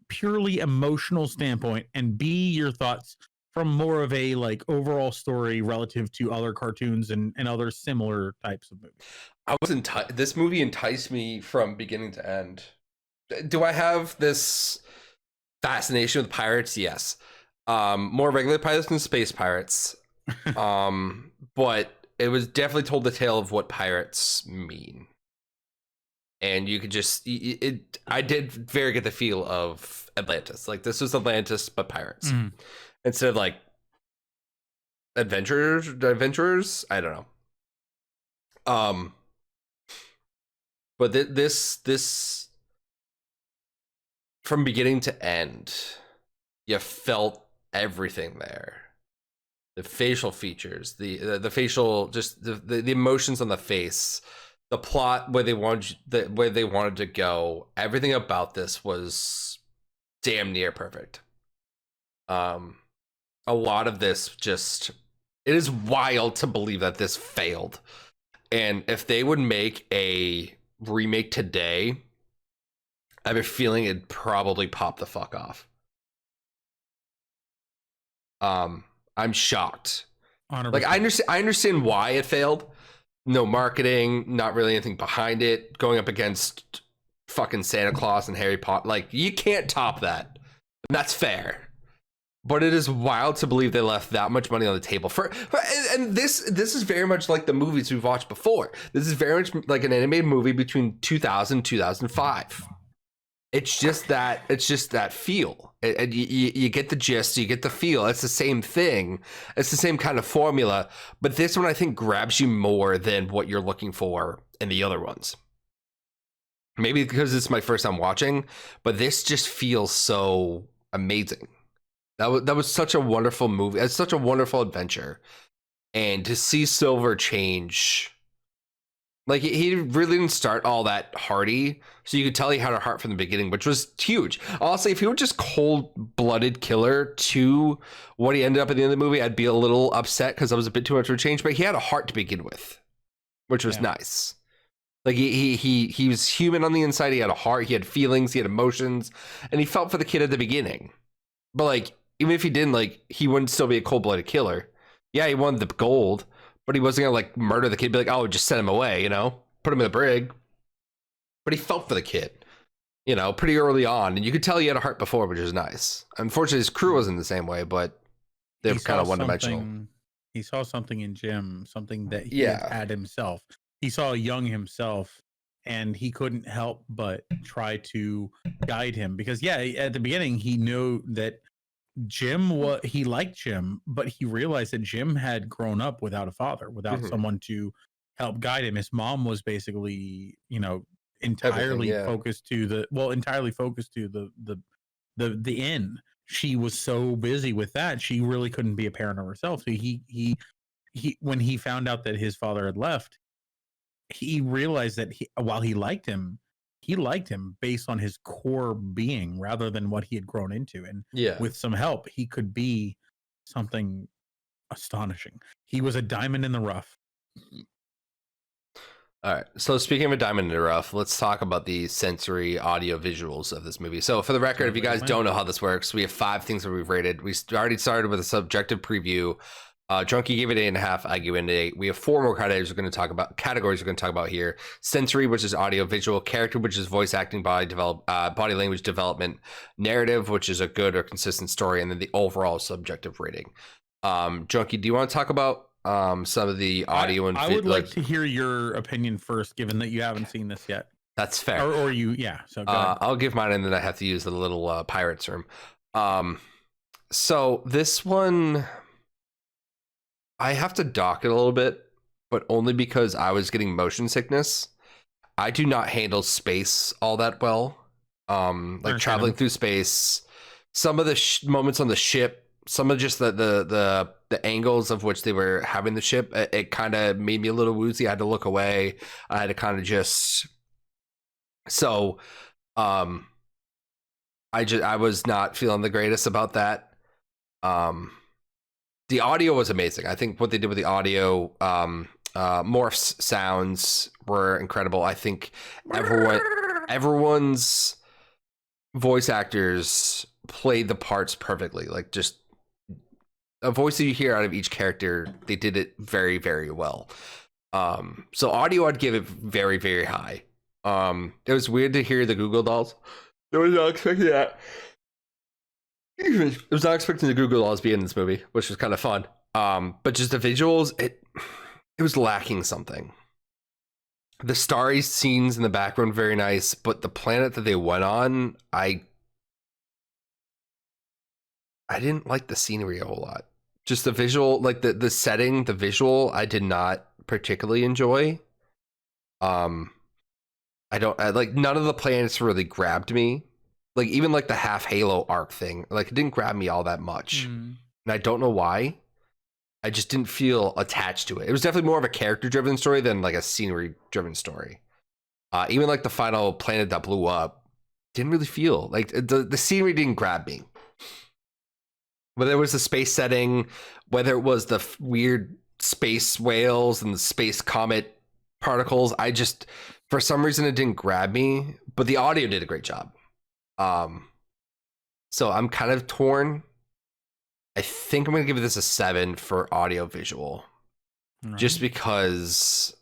purely emotional standpoint, and B, your thoughts from more of a overall story relative to other cartoons and other similar types of movies. This movie enticed me from beginning to end. Do I have this fascination with pirates? Yes. More regular pirates than space pirates. But it was definitely told the tale of what pirates mean. And you could just I did very get the feel of Atlantis. Like this was Atlantis but pirates. Instead of adventurers, I don't know. But this from beginning to end, you felt everything there. The facial features, the facial, just the emotions on the face, the plot where they wanted to go. Everything about this was damn near perfect. A lot of this it is wild to believe that this failed. And if they would make a remake today, I have a feeling it'd probably pop the fuck off. I'm shocked. 100%. I understand why it failed. No marketing, not really anything behind it. Going up against fucking Santa Claus and Harry Potter, you can't top that. And that's fair. But it is wild to believe they left that much money on the table and this is very much like the movies we've watched before. This is very much like an animated movie between 2000 and 2005. It's just that feel. And you get the gist, you get the feel. It's the same thing. It's the same kind of formula. But this one, I think, grabs you more than what you're looking for in the other ones. Maybe because it's my first time watching, but this just feels so amazing. That was such a wonderful movie. It's such a wonderful adventure. And to see Silver change, like he really didn't start all that hearty, so you could tell he had a heart from the beginning, which was huge. Honestly, if he were just cold-blooded killer to what he ended up at the end of the movie, I'd be a little upset because that was a bit too much of a change. But he had a heart to begin with, which was nice. Like he was human on the inside. He had a heart. He had feelings. He had emotions, and he felt for the kid at the beginning. But like, even if he didn't, like, he wouldn't still be a cold-blooded killer. Yeah, he wanted the gold, but he wasn't gonna like murder the kid. Be like, oh, just send him away, put him in the brig. But he felt for the kid, pretty early on, and you could tell he had a heart before, which is nice. Unfortunately, his crew wasn't the same way, but they're kind of one-dimensional. He saw something in Jim, something that he had himself. He saw a young himself, and he couldn't help but try to guide him because, at the beginning, he knew that he liked Jim, but he realized that Jim had grown up without a father, without someone to help guide him. His mom was basically, entirely focused to the inn. She was so busy with that, she really couldn't be a parent of herself. So he when he found out that his father had left, he realized that while he liked him based on his core being rather than what he had grown into. And with some help, he could be something astonishing. He was a diamond in the rough. All right. So speaking of a diamond in the rough, let's talk about the sensory audio visuals of this movie. So for the record, if you guys don't know how this works, we have 5 things that we've rated. We already started with a subjective preview. Drunkie gave it 8.5. I give it an 8. We have 4 more categories we're going to talk about here. Sensory, which is audio visual. Character, which is voice acting, body language development. Narrative, which is a good or consistent story, and then the overall subjective rating. Drunkie, do you want to talk about some of the audio and I would like to hear your opinion first, given that you haven't seen this yet. That's fair. Or you, so go ahead. I'll give mine, and then I have to use the little pirate term. So this one, I have to dock it a little bit, but only because I was getting motion sickness. I do not handle space all that well. Like traveling through space, some of the moments on the ship, some of just the angles of which they were having the ship, it kind of made me a little woozy. I had to look away. I had to kind of just. So, I was not feeling the greatest about that. The audio was amazing. I think what they did with the audio, morphs sounds were incredible. I think everyone's voice actors played the parts perfectly. Like, just a voice that you hear out of each character, they did it very, very well. So audio, I'd give it very, very high. It was weird to hear the Google Dolls. I was not expecting that. I was not expecting the Google Dolls to be in this movie, which was kind of fun. But just the visuals, it was lacking something. The starry scenes in the background, very nice, but the planet that they went on, I didn't like the scenery a whole lot. Just the visual, like the setting, the visual, I did not particularly enjoy. None of the planets really grabbed me. Like, even like the half Halo arc thing, like, it didn't grab me all that much. And I don't know why. I just didn't feel attached to it. It was definitely more of a character-driven story than like a scenery-driven story. Even like the final planet that blew up didn't really feel like the scenery didn't grab me. Whether it was the space setting, whether it was the weird space whales and the space comet particles, for some reason it didn't grab me. But the audio did a great job. So I'm kind of torn. I think I'm going to give this a 7 for audio visual. Right. Just because,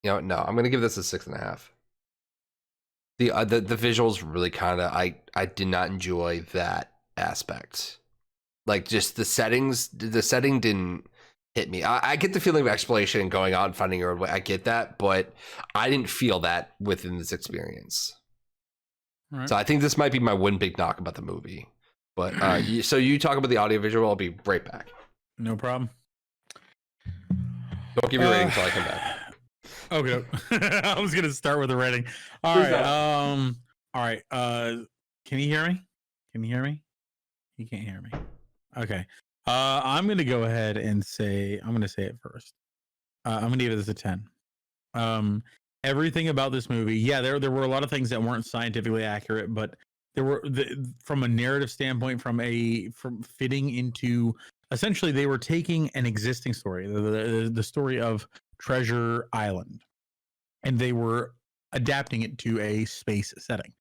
no, I'm going to give this a 6.5. The visuals really kind of, I did not enjoy that aspect. Like, just the setting didn't hit me. I get the feeling of exploration and going out and finding your own way. I get that, but I didn't feel that within this experience. Right. So I think this might be my one big knock about the movie. But so you talk about the audio visual. I'll be right back. No problem. Don't give your rating until I come back. Okay. I was gonna start with the rating. All Please right. don't. All right. Can you hear me? Can you hear me? You can't hear me. Okay. I'm gonna go ahead and say I'm gonna say it first. I'm gonna give this a 10. Everything about this movie, yeah, there were a lot of things that weren't scientifically accurate, but there were from a narrative standpoint, from fitting into essentially they were taking an existing story, the story of Treasure Island, and they were adapting it to a space setting.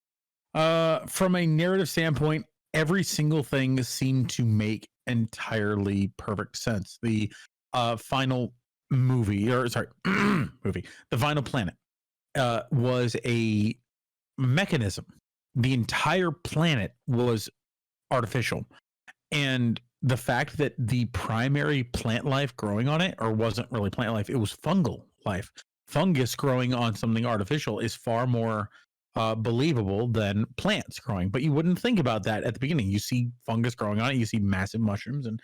From a narrative standpoint, every single thing seemed to make entirely perfect sense. The final movie, or sorry, movie, the final planet was a mechanism. The entire planet was artificial. And the fact that the primary plant life growing on it, or wasn't really plant life, it was fungal life. Fungus growing on something artificial is far more believable than plants growing. But you wouldn't think about that at the beginning. You see fungus growing on it, you see massive mushrooms, and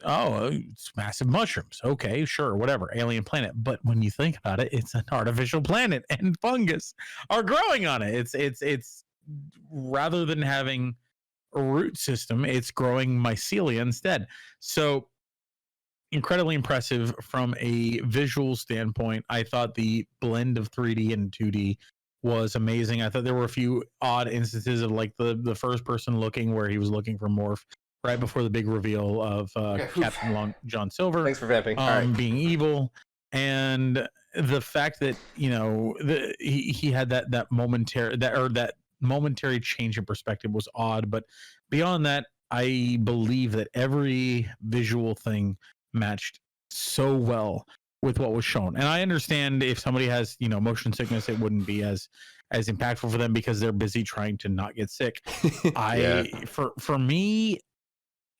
it's massive mushrooms. Okay, sure, whatever, alien planet. But when you think about it, it's an artificial planet, and fungus are growing on it. It's rather than having a root system, it's growing mycelia instead. So incredibly impressive from a visual standpoint. I thought the blend of 3D and 2D was amazing. I thought there were a few odd instances of like the first person looking where he was looking for Morph right before the big reveal of Captain Long John Silver. Thanks for vamping. All right. Being evil, and the fact that he had that momentary change in perspective was odd, but beyond that, I believe that every visual thing matched so well with what was shown. And I understand if somebody has motion sickness, it wouldn't be as impactful for them because they're busy trying to not get sick. For me,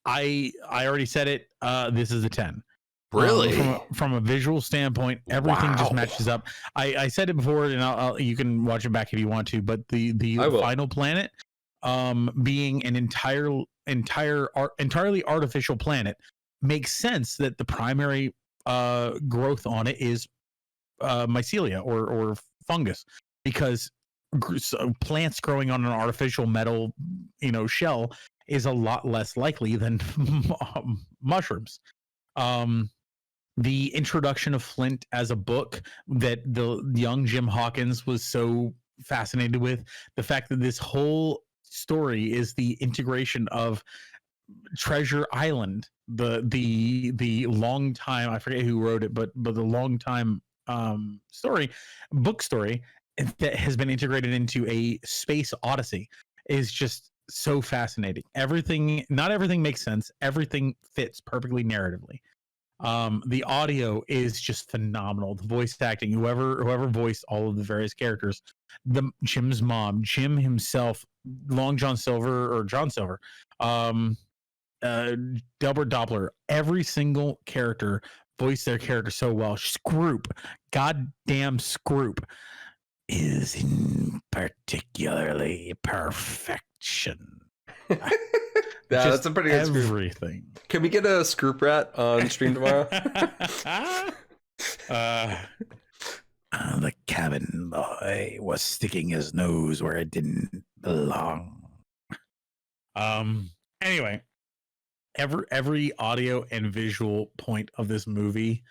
I already said it. This is a 10. Really? From a visual standpoint, everything just matches up. I said it before, and you can watch it back if you want to. But the final planet, being an entirely artificial planet, makes sense that the primary growth on it is mycelia or fungus, because plants growing on an artificial metal shell is a lot less likely than mushrooms. The introduction of Flint as a book that the young Jim Hawkins was so fascinated with, the fact that this whole story is the integration of Treasure Island, the long time, I forget who wrote it, but the long time book story that has been integrated into a space odyssey is just so fascinating. Not everything makes sense. Everything fits perfectly narratively. The audio is just phenomenal. The voice acting, whoever voiced all of the various characters, Jim's mom, Jim himself, Long John Silver or John Silver, Delbert Doppler, every single character voiced their character so well. Scroop, goddamn Scroop, is in particularly perfection. That's a pretty good everything. Scroop. Can we get a Scroop rat on stream tomorrow? The cabin boy was sticking his nose where it didn't belong. Anyway, every audio and visual point of this movie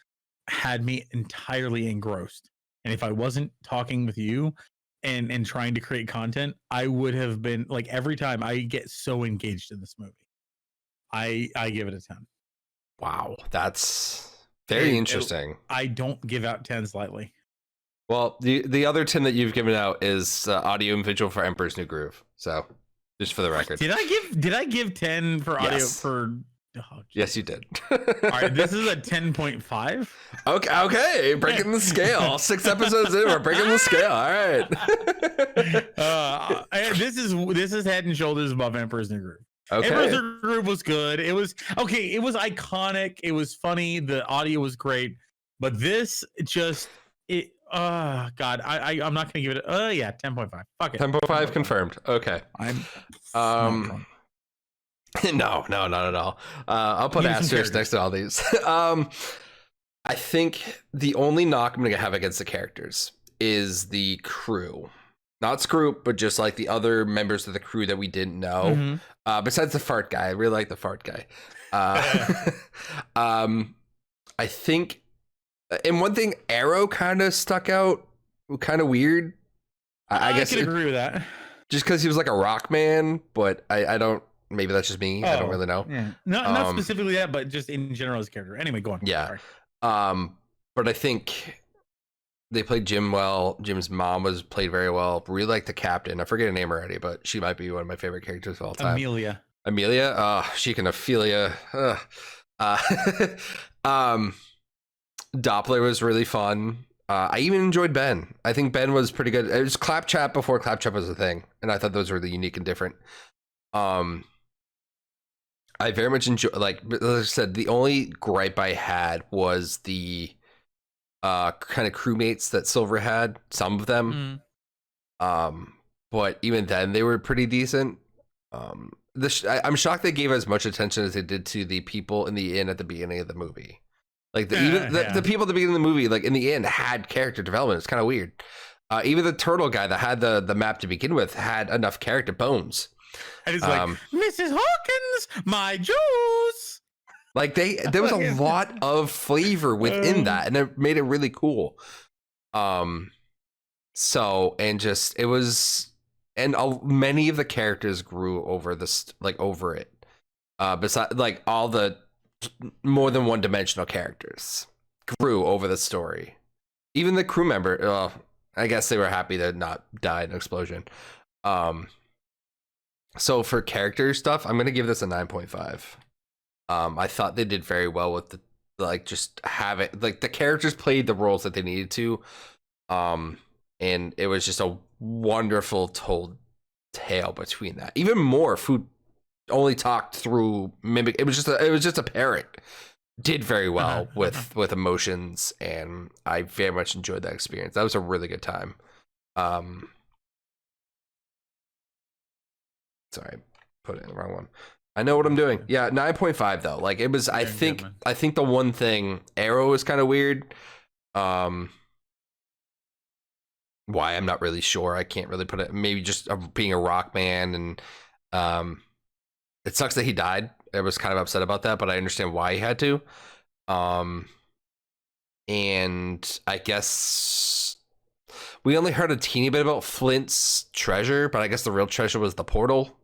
had me entirely engrossed. And if I wasn't talking with you and trying to create content, I would have been like, every time I get so engaged in this movie, I give it a 10. Wow, that's very interesting. I don't give out 10s lightly. Well, the other 10 that you've given out is audio and visual for Emperor's New Groove. So, just for the record, did I give 10 for audio for? Oh, yes, you did. All right, this is a 10.5. Okay, breaking the scale. 6 episodes in, we're breaking the scale. All right. This is head and shoulders above Emperor's New Groove. Okay. Emperor's New Groove was good. It was okay. It was iconic. It was funny. The audio was great. But this God, I'm not gonna give it. 10.5. Fuck it. 10.5 confirmed. Okay. I'm. No, not at all. I'll put asterisks next to all these. I think the only knock I'm gonna have against the characters is the crew. Not Scroop, but just like the other members of the crew that we didn't know. Besides the fart guy, I really like the fart guy. I think, and one thing, Arrow kind of stuck out, kind of weird. I guess can agree with that. Just because he was like a rock man, but I don't. Maybe that's just me. I don't really know. Yeah, not specifically that, but just in general as a character. Anyway, go on. Yeah. Sorry. But I think they played Jim well. Jim's mom was played very well. Really like the captain. I forget her name already, but she might be one of my favorite characters of all time. Amelia. She can Ophelia. Doppler was really fun. I even enjoyed Ben. I think Ben was pretty good. It was Claptrap before Claptrap was a thing, and I thought those were really unique and different. I very much enjoy, like I said, the only gripe I had was the kind of crewmates that Silver had, some of them. But even then they were pretty decent. I'm shocked they gave as much attention as they did to the people in the inn at the beginning of the movie. Like the people at the beginning of the movie, like in the inn, had character development. It's kind of weird. Even the turtle guy that had the map to begin with had enough character. Bones. And it's like, Mrs. Hawkins, my juice. Like there was a lot of flavor within that, and it made it really cool. So, and just, it was, and many of the characters grew over this, like over it. Besides, like all the more than one dimensional characters grew over the story. Even the crew member, I guess they were happy to not die in an explosion. So for character stuff, I'm gonna give this a 9.5. I thought they did very well with the, like, just have it, like the characters played the roles that they needed to, and it was just a wonderful told tale between that. Even more, Food only talked through mimic. It was just a parrot. Did very well with emotions, and I very much enjoyed that experience. That was a really good time. Sorry, put it in the wrong one. I know what I'm doing. Yeah, 9.5 though. Like it was. I think the one thing, Arrow is kind of weird. Why, I'm not really sure. I can't really put it. Maybe just being a rock man, and it sucks that he died. I was kind of upset about that, but I understand why he had to. And I guess we only heard a teeny bit about Flint's treasure, but I guess the real treasure was the portal,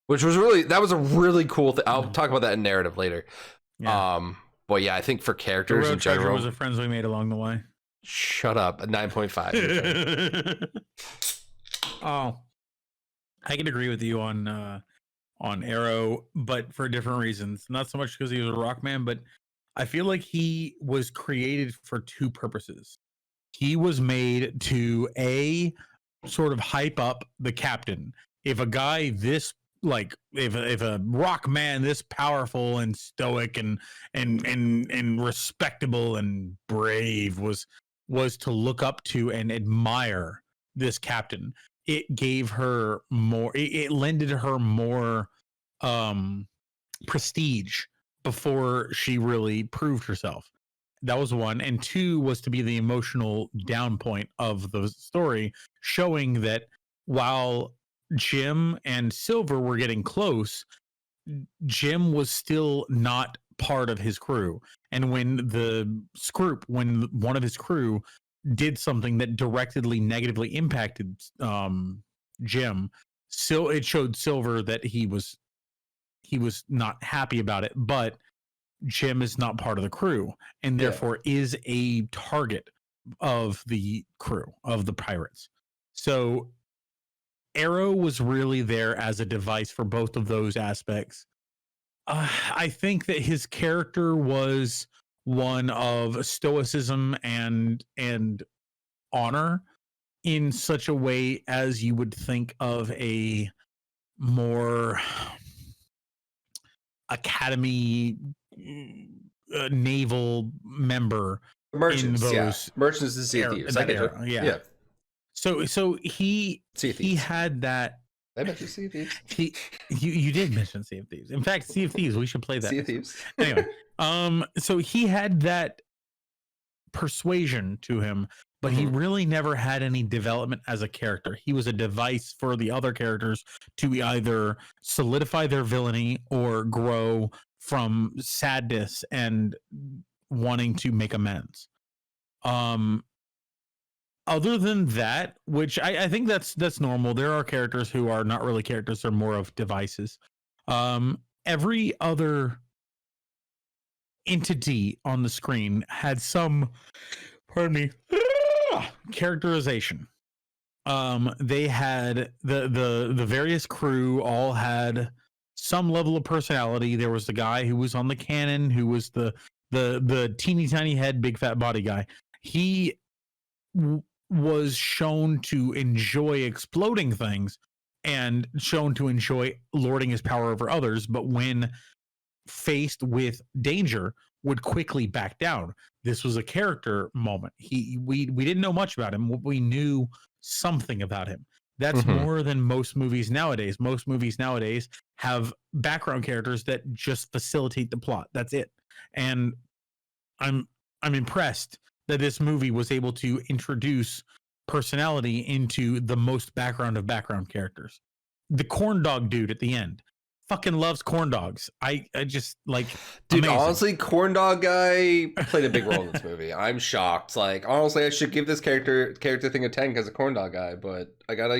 which was that was a really cool thing. I'll talk about that in narrative later. Yeah. But yeah, I think for characters the real in general, treasure was the friends we made along the way. Shut up. A 9.5. Oh, I can agree with you on Arrow, but for different reasons. Not so much because he was a rock man, but I feel like he was created for two purposes. He was made to sort of hype up the captain. If a guy this, like, if a rock man this powerful and stoic and respectable and brave was to look up to and admire this captain, it gave her more, it lended her more prestige before she really proved herself. That was one. And two was to be the emotional down point of the story, showing that while Jim and Silver were getting close, Jim was still not part of his crew. And when when one of his crew did something that directly negatively impacted Jim, so it showed Silver that he was not happy about it, but Jim is not part of the crew and therefore is a target of the crew, of the pirates. So Arrow was really there as a device for both of those aspects. I think that his character was one of stoicism and honor in such a way as you would think of a more academy naval member. Merchants, Merchants and Sea Thieves. Yeah. So he had that. I mentioned Sea of Thieves. You did mention Sea of Thieves. In fact, Sea of Thieves, we should play that. Sea of Thieves. Anyway, so he had that persuasion to him, but he really never had any development as a character. He was a device for the other characters to either solidify their villainy or grow from sadness and wanting to make amends. Other than that, which I think that's normal. There are characters who are not really characters, they're more of devices. Every other entity on the screen had some, pardon me, characterization. They had the various crew all had some level of personality. There was the guy who was on the cannon, who was the teeny tiny head, big fat body guy. He was shown to enjoy exploding things and shown to enjoy lording his power over others, but when faced with danger would quickly back down. This was a character moment. We didn't know much about him. We knew something about him. That's more than most movies nowadays. Most movies nowadays have background characters that just facilitate the plot. That's it. And I'm impressed that this movie was able to introduce personality into the most background of background characters. The corn dog dude at the end fucking loves corn dogs. I just like, dude, amazing. Honestly, corn dog guy played a big role in this movie. I'm shocked. Like, honestly, I should give this character thing a 10 because a corn dog guy, but I gotta,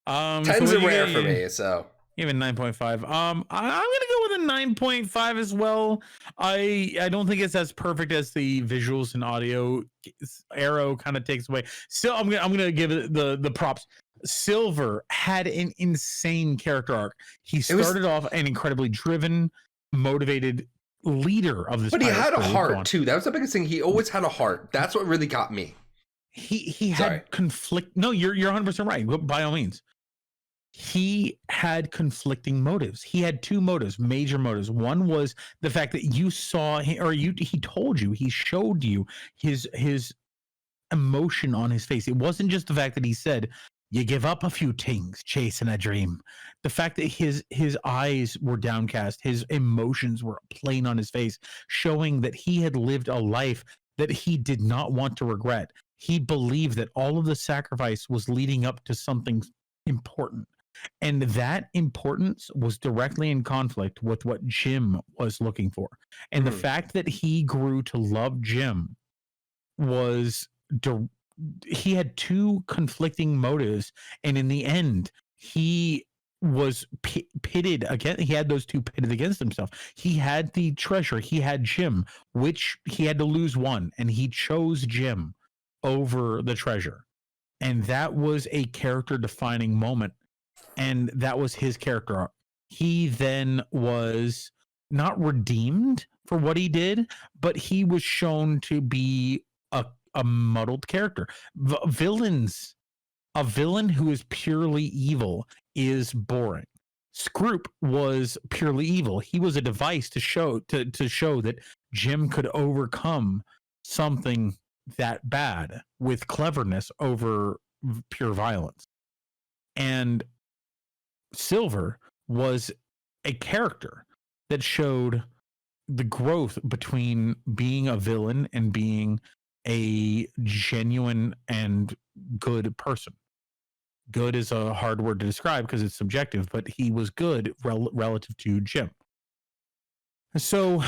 10s are rare for me, so. Even 9.5. I'm gonna go with a 9.5 as well. I don't think it's as perfect as the visuals and audio. Arrow kind of takes away. Still, I'm gonna give it the props. Silver had an insane character arc. He started off an incredibly driven, motivated leader of this. But he had a heart too. That was the biggest thing. He always had a heart. That's what really got me. He had conflict. No, you're 100% right. By all means. He had conflicting motives. He had two motives, major motives. One was the fact that you saw him, or he told you, he showed you his emotion on his face. It wasn't just the fact that he said, "You give up a few things, chasing a dream." The fact that his eyes were downcast, his emotions were plain on his face, showing that he had lived a life that he did not want to regret. He believed that all of the sacrifice was leading up to something important. And that importance was directly in conflict with what Jim was looking for. And the fact that he grew to love Jim was, he had two conflicting motives. And in the end, he was pitted against, he had those two pitted against himself. He had the treasure, he had Jim, which he had to lose one. And he chose Jim over the treasure. And that was a character defining moment. And that was his character arc. He then was not redeemed for what he did, but he was shown to be a muddled character. A villain who is purely evil is boring. Scroop was purely evil. He was a device to show that Jim could overcome something that bad with cleverness over pure violence. And Silver was a character that showed the growth between being a villain and being a genuine and good person. Good is a hard word to describe because it's subjective, but he was good relative to Jim. So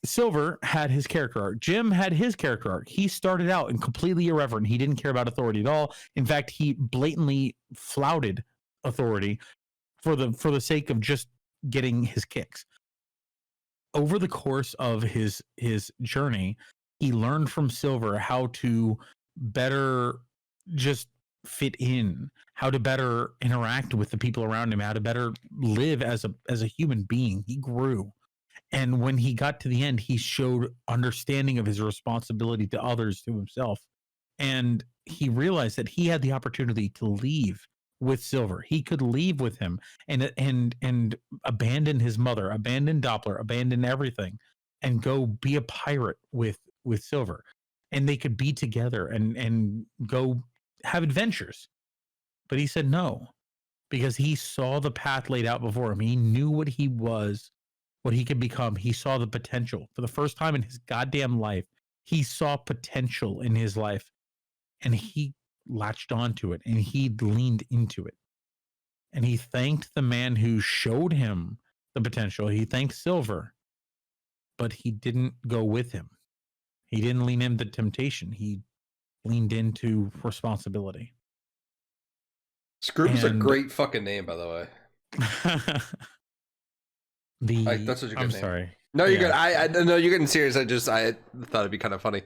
Silver had his character arc. Jim had his character arc. He started out and completely irreverent. He didn't care about authority at all. In fact, he blatantly flouted authority for the sake of just getting his kicks. Over the course of his journey, he learned from Silver how to better just fit in, how to better interact with the people around him, how to better live as a human being. He grew. And when he got to the end, he showed understanding of his responsibility to others, to himself. And he realized that he had the opportunity to leave with Silver. He could leave with him and abandon his mother, abandon Doppler, abandon everything, and go be a pirate with Silver. And they could be together and go have adventures. But he said no, because he saw the path laid out before him. He knew what he was, what he could become. He saw the potential. For the first time in his goddamn life, he saw potential in his life and he latched onto it and he leaned into it. And he thanked the man who showed him the potential. He thanked Silver, but he didn't go with him. He didn't lean into temptation. He leaned into responsibility. Scrooge is a And- great fucking name, by the way. That's such a good I'm name. sorry. No, you're Yeah. good. I no, you're getting serious. I thought it'd be kind of funny.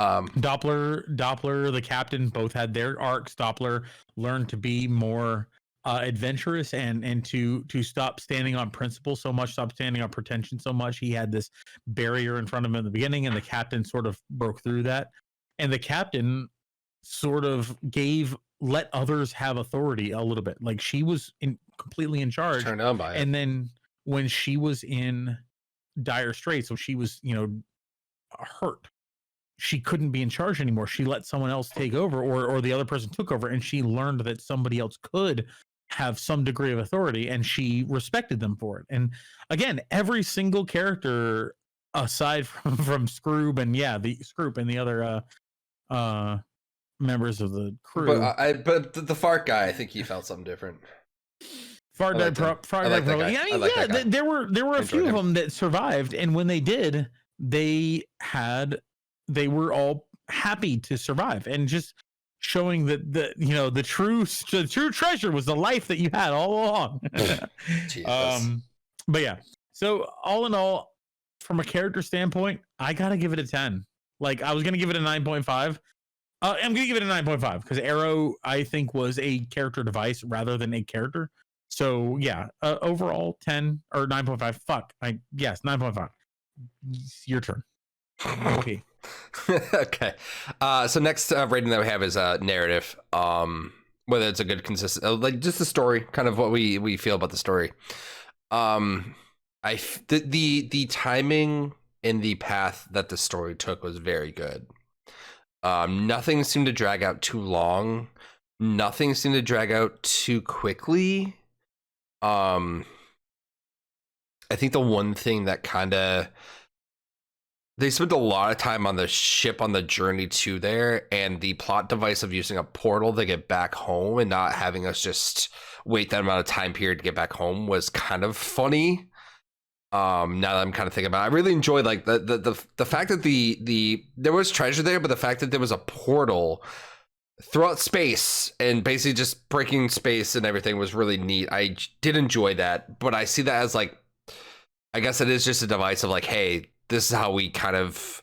Doppler, the captain, both had their arcs. Doppler learned to be more adventurous and to stop standing on principle so much, stop standing on pretension so much. He had this barrier in front of him in the beginning, and the captain sort of broke through that. And the captain sort of let others have authority a little bit. Like she was completely in charge. Turned on by it. And then when she was in dire straits, so she was, hurt, she couldn't be in charge anymore. She let someone else take over, or the other person took over, and she learned that somebody else could have some degree of authority, and she respected them for it. And again, every single character aside from Scroob and the other members of the crew. But the fart guy, I think he felt something different. Fart guy, probably. Yeah, there were a few of them that survived, and when they did, they were all happy to survive, and just showing that the true treasure was the life that you had all along. But yeah, so all in all, from a character standpoint, I gotta give it a 10. Like I was gonna give it a 9.5. I'm gonna give it a 9.5 because Arrow, I think, was a character device rather than a character. So yeah, overall 10 or 9.5. Fuck, 9.5. Your turn. Okay. Okay. So next rating that we have is narrative. Whether it's a good consistent, like just the story, kind of what we feel about the story. The timing and the path that the story took was very good. Nothing seemed to drag out too long. Nothing seemed to drag out too quickly. I think the one thing that kind of, they spent a lot of time on the ship on the journey to there, and the plot device of using a portal to get back home and not having us just wait that amount of time period to get back home was kind of funny. Now that I'm kind of thinking about it, I really enjoyed like the fact that there was treasure there, but the fact that there was a portal throughout space and basically just breaking space and everything was really neat. I did enjoy that, but I see that as like, I guess it is just a device of like, hey, this is how we kind of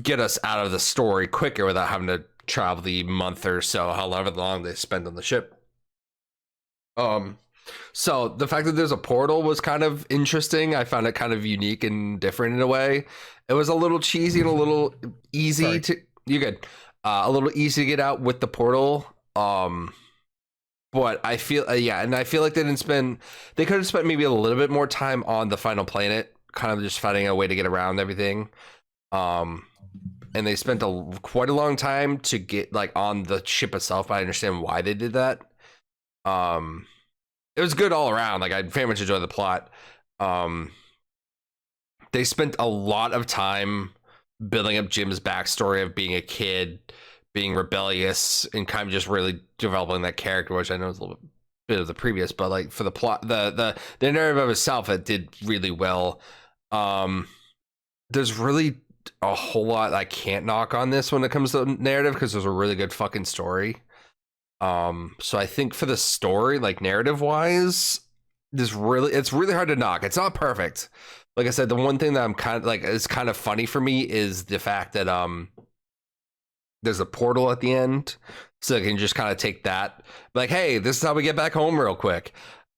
get us out of the story quicker without having to travel the month or so, however long they spend on the ship. So the fact that there's a portal was kind of interesting. I found it kind of unique and different in a way. It was a little cheesy and a little easy you're good. A little easy to get out with the portal. But I feel, and I feel like they could have spent maybe a little bit more time on the final planet, kind of just finding a way to get around everything. And they spent quite a long time to get like on the ship itself, but I understand why they did that. It was good all around. Like I very much enjoyed the plot. They spent a lot of time building up Jim's backstory of being a kid, being rebellious, and kind of just really developing that character, which I know is a little bit of the previous, but like for the plot, the narrative of itself, it did really well. There's really a whole lot I can't knock on this when it comes to narrative because there's a really good fucking story. So I think for the story, like narrative wise, it's really hard to knock. It's not perfect. Like I said, the one thing that I'm kind of like is kind of funny for me is the fact that there's a portal at the end, so I can just kind of take that like, hey, this is how we get back home real quick.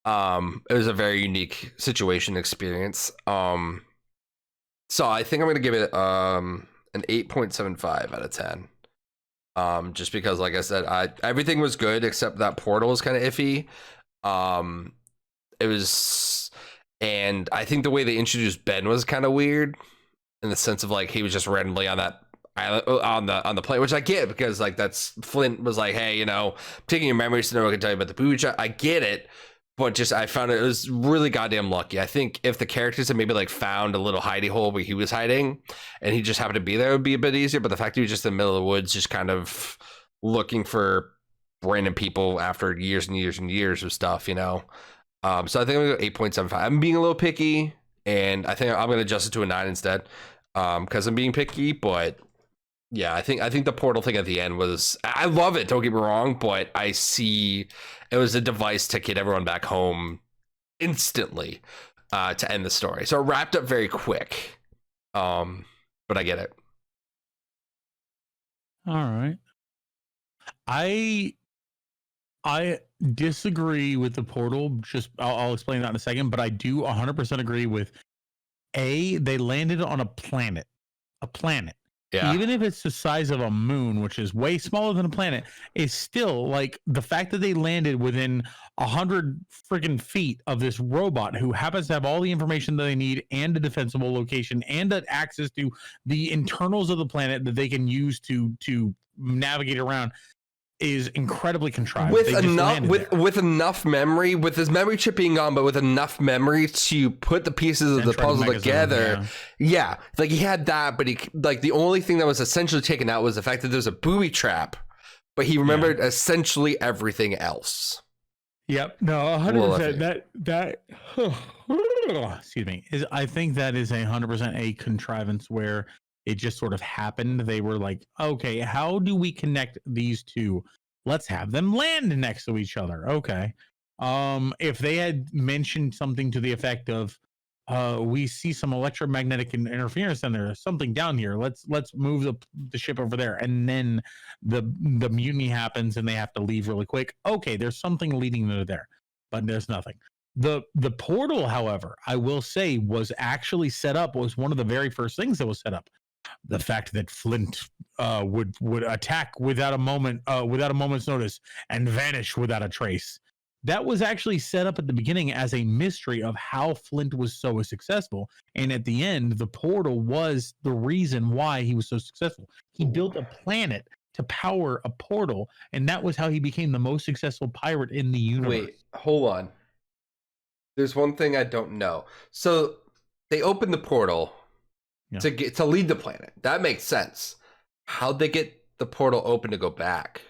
It was a very unique situation experience. So I think I'm gonna give it an 8.75 out of 10. Just because, like I said, everything was good except that portal was kind of iffy. It was, and I think the way they introduced Ben was kind of weird, in the sense of like he was just randomly on that island, on the plane, which I get because like that's Flint was like, hey, I'm taking your memories to know I can tell you about the booby trap. I get it, but just I found it was really goddamn lucky. I think if the characters had maybe like found a little hidey hole where he was hiding and he just happened to be there, it would be a bit easier. But the fact that he was just in the middle of the woods, just kind of looking for random people after years and years and years of stuff, you know. So I think I'm going to go 8.75. I'm being a little picky, and I think I'm going to adjust it to a 9 instead, because I'm being picky. But yeah, I think the portal thing at the end was, I love it, don't get me wrong, but I see it was a device to get everyone back home instantly to end the story. So it wrapped up very quick. But I get it. All right. I disagree with the portal. Just I'll explain that in a second, but I do 100% agree with they landed on a planet. Yeah. Even if it's the size of a moon, which is way smaller than a planet, is still like the fact that they landed within 100 freaking feet of this robot who happens to have all the information that they need and a defensible location and access to the internals of the planet that they can use to navigate around is incredibly contrived. With enough memory, with his memory chip being gone, but with enough memory to put the pieces of the puzzle together. Yeah, like he had that, but he like the only thing that was essentially taken out was the fact that there's a booby trap, but he remembered essentially everything else. Yep. No, 100%. That excuse me. I think that is 100% a contrivance where it just sort of happened. They were like, okay, how do we connect these two? Let's have them land next to each other. Okay. If they had mentioned something to the effect of, we see some electromagnetic interference and there's something down here. Let's move the ship over there. And then the mutiny happens and they have to leave really quick. Okay, there's something leading them there, but there's nothing. The portal, however, I will say was actually set up, was one of the very first things that was set up. The fact that Flint would attack without a moment's notice and vanish without a trace. That was actually set up at the beginning as a mystery of how Flint was so successful. And at the end, the portal was the reason why he was so successful. He built a planet to power a portal, and that was how he became the most successful pirate in the universe. Wait, hold on. There's one thing I don't know. So they opened the portal to lead the planet. That makes sense. How'd they get the portal open to go back?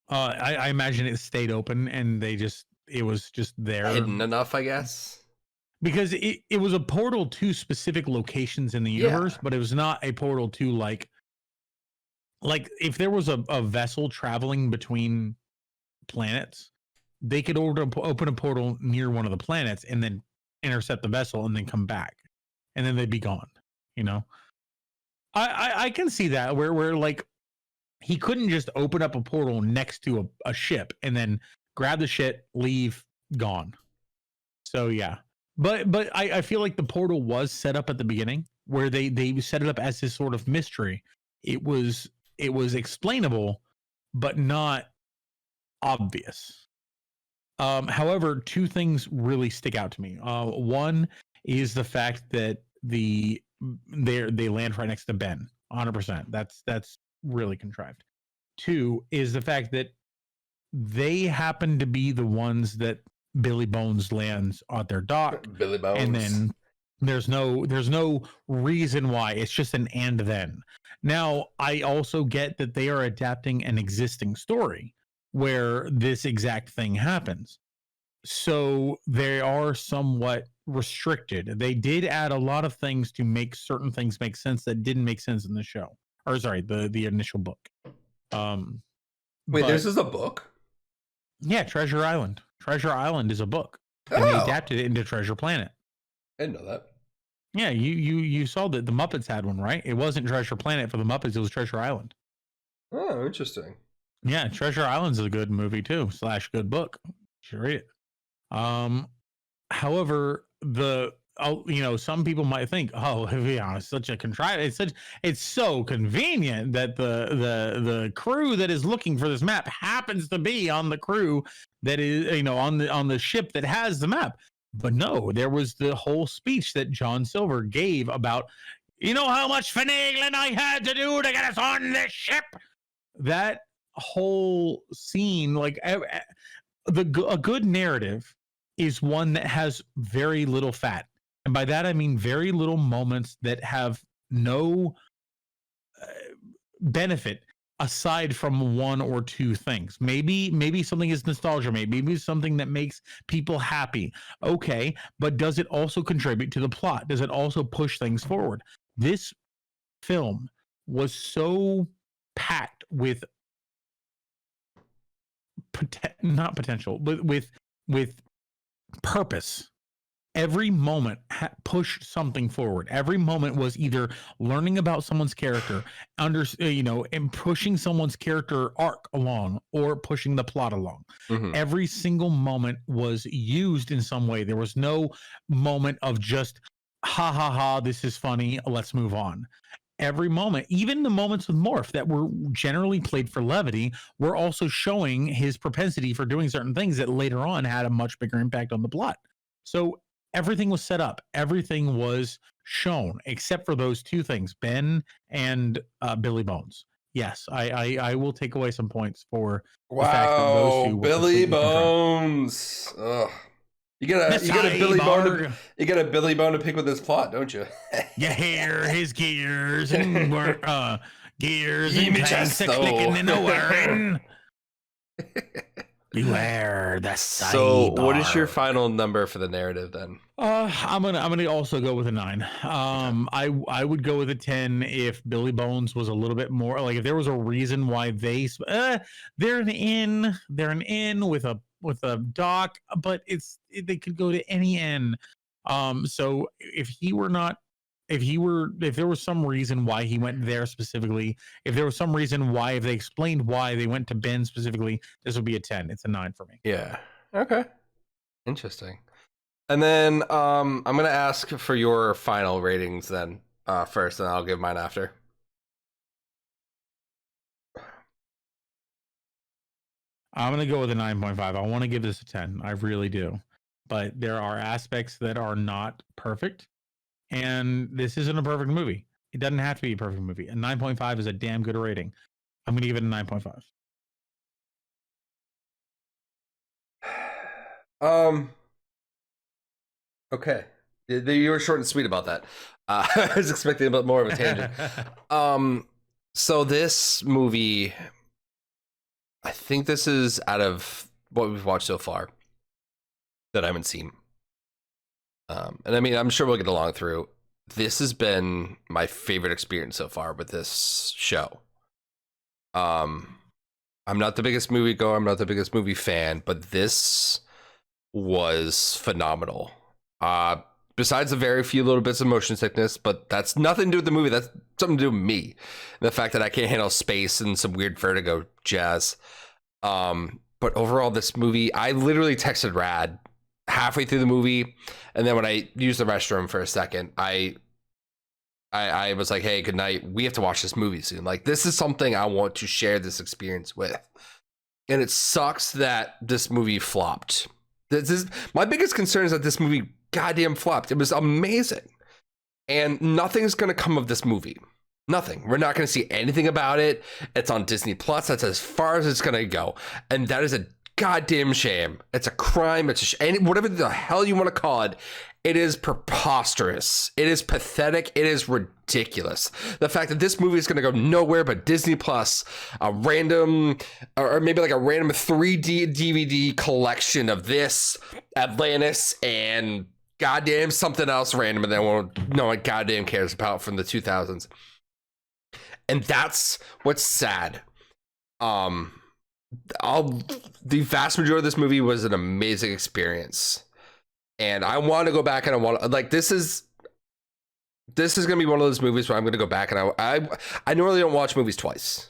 I imagine it stayed open and it was just there. Hidden enough, I guess. Because it was a portal to specific locations in the universe, but it was not a portal to like if there was a vessel traveling between planets, they could open a portal near one of the planets and then intercept the vessel and then come back. And then they'd be gone, you know. I can see that where like he couldn't just open up a portal next to a ship and then grab the shit, leave, gone. So yeah, but I feel like the portal was set up at the beginning where they set it up as this sort of mystery. It was explainable, but not obvious. However, two things really stick out to me. One is the fact that they land right next to Ben. 100%. That's really contrived. Two is the fact that they happen to be the ones that Billy Bones lands at their dock. Billy Bones. And then there's no reason why. It's just an and then. Now, I also get that they are adapting an existing story where this exact thing happens. So they are somewhat restricted. They did add a lot of things to make certain things make sense that didn't make sense in the show. Or sorry, the initial book. Wait, this is a book? Yeah, Treasure Island. Treasure Island is a book. And they adapted it into Treasure Planet. I didn't know that. Yeah, you saw that the Muppets had one, right? It wasn't Treasure Planet for the Muppets, it was Treasure Island. Oh, interesting. Yeah, Treasure Island's a good movie too, / good book. You should read it. However, some people might think, oh, yeah, it's such a contrivance. It's so convenient that the crew that is looking for this map happens to be on the crew that is, on the ship that has the map. But no, there was the whole speech that John Silver gave about, how much finagling I had to do to get us on this ship. That whole scene, like a good narrative is one that has very little fat, and by that I mean very little moments that have no benefit aside from one or two things. Maybe something is nostalgia, maybe something that makes people happy. Okay, but does it also contribute to the plot? Does it also push things forward? This film was so packed with not potential, but with purpose. Every moment pushed something forward. Every moment was either learning about someone's character, and pushing someone's character arc along, or pushing the plot along. Mhm. Every single moment was used in some way. There was no moment of just ha ha ha, this is funny, let's move on. Every moment, even the moments with Morph that were generally played for levity, were also showing his propensity for doing certain things that later on had a much bigger impact on the plot. So everything was set up, everything was shown, except for those two things, Ben and Billy Bones. Yes, I will take away some points for the fact that those two were Billy completely contrived. Bones. Ugh. You got a Billy Bone. You got a Billy Bone to pick with this plot, don't you? You hear his gears and gears Give and me tanks just a clicking and a whirring. Beware the So, what is your cyborg. final number for the narrative then? I'm gonna also go with a 9. I would go with a 10 if Billy Bones was a little bit more like, if there was a reason why they're an inn with a dock, but they could go to any inn. So if there was some reason why he went there specifically, if there was some reason why, if they explained why they went to Ben specifically, this would be a 10. It's a 9 for me. Yeah. Okay. Interesting. And then I'm gonna ask for your final ratings then first, and I'll give mine after. I'm gonna go with a 9.5. I want to give this a 10. I really do, but there are aspects that are not perfect, and this isn't a perfect movie. It doesn't have to be a perfect movie. A 9.5 is a damn good rating. I'm gonna give it a 9.5. Okay. You were short and sweet about that. I was expecting a bit more of a tangent. So this movie, I think this is out of what we've watched so far that I haven't seen. And I mean, I'm sure we'll get along through. This has been my favorite experience so far with this show. I'm not the biggest movie goer, I'm not the biggest movie fan, but this was phenomenal. Besides the very few little bits of motion sickness, but that's nothing to do with the movie. That's something to do with me. The fact that I can't handle space and some weird vertigo jazz. But overall, this movie, I literally texted Rad halfway through the movie, and then when I used the restroom for a second, I was like, hey, good night. We have to watch this movie soon. Like, this is something I want to share this experience with. And it sucks that this movie flopped. My biggest concern is that this movie goddamn flopped. It was amazing. And nothing's going to come of this movie. Nothing. We're not going to see anything about it. It's on Disney Plus. That's as far as it's going to go. And that is a goddamn shame. It's a crime. It's whatever the hell you want to call it. It is preposterous. It is pathetic. It is ridiculous. The fact that this movie is going to go nowhere but Disney Plus, a random, or maybe like a random 3D DVD collection of this, Atlantis, and goddamn something else random, and then no one goddamn cares about from the 2000s. And that's what's sad. The vast majority of this movie was an amazing experience. And I want to go back, and I want, like, this is gonna be one of those movies where I'm gonna go back, and I normally don't watch movies twice.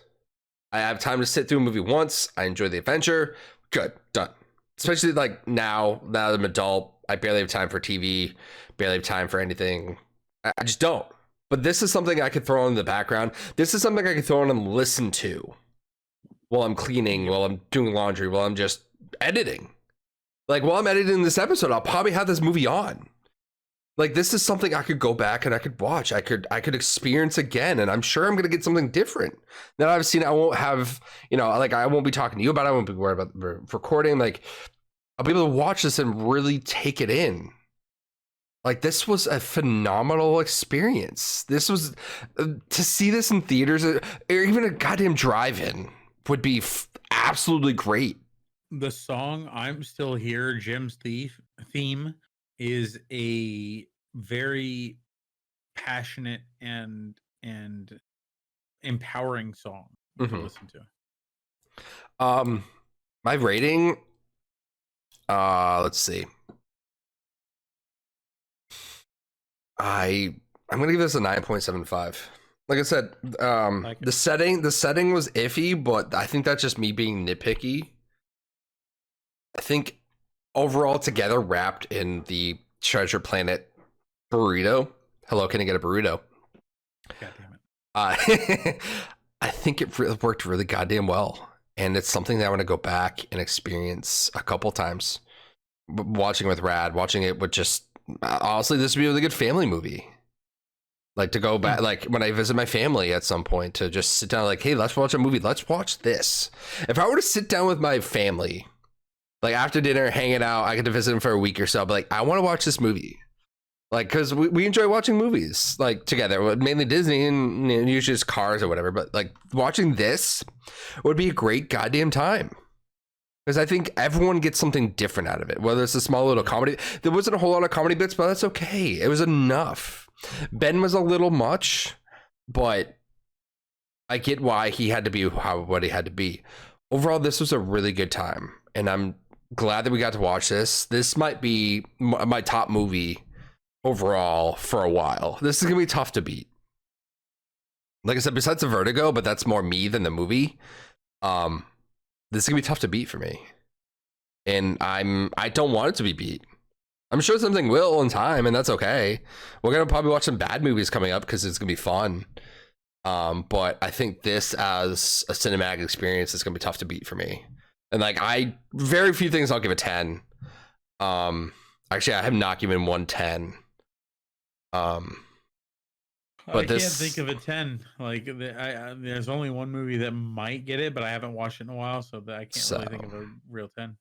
I have time to sit through a movie once. I enjoy the adventure. Good, done. Especially like now that I'm an adult, I barely have time for TV, barely have time for anything. I just don't. But this is something I could throw on in the background. This is something I could throw on and listen to while I'm cleaning, while I'm doing laundry, while I'm just editing. Like, while I'm editing this episode, I'll probably have this movie on. Like, this is something I could go back and I could watch. I could experience again, and I'm sure I'm gonna get something different that I've seen. I won't have, like, I won't be talking to you about it. I won't be worried about recording. Like, I'll be able to watch this and really take it in. Like, this was a phenomenal experience. This was to see this in theaters or even a goddamn drive-in would be absolutely great. The song "I'm Still Here," Jim's theme, is a very passionate and empowering song to listen to. My rating, let's see. I'm gonna give this a 9.75. Like I said, the setting was iffy, but I think that's just me being nitpicky. I think overall together, wrapped in the Treasure Planet burrito. Hello, can I get a burrito? God damn it. I think it worked really goddamn well, and it's something that I want to go back and experience a couple times. Watching it with Rad, watching it with just honestly, this would be a really good family movie. Like, to go back, like when I visit my family at some point, to just sit down, like, hey, let's watch a movie. Let's watch this. If I were to sit down with my family, like after dinner, hanging out, I get to visit them for a week or so. But like, I want to watch this movie, like, because we enjoy watching movies like together, mainly Disney and usually just Cars or whatever. But like, watching this would be a great goddamn time. Because I think everyone gets something different out of it, whether it's a small little comedy. There wasn't a whole lot of comedy bits, but that's okay. It was enough. Ben was a little much, but I get why he had to be what he had to be. Overall, this was a really good time, and I'm glad that we got to watch this. This might be my top movie overall for a while. This is going to be tough to beat. Like I said, besides the Vertigo, but that's more me than the movie. This is gonna be tough to beat for me, and I don't want it to be beat. I'm sure something will in time, and that's okay. We're gonna probably watch some bad movies coming up because it's gonna be fun. But I think this as a cinematic experience is gonna be tough to beat for me. And like, very few things I'll give a 10. Actually, I have not given one 10. But I can't think of a 10. Like, there's only one movie that might get it, but I haven't watched it in a while, so that I can't really think of a real 10.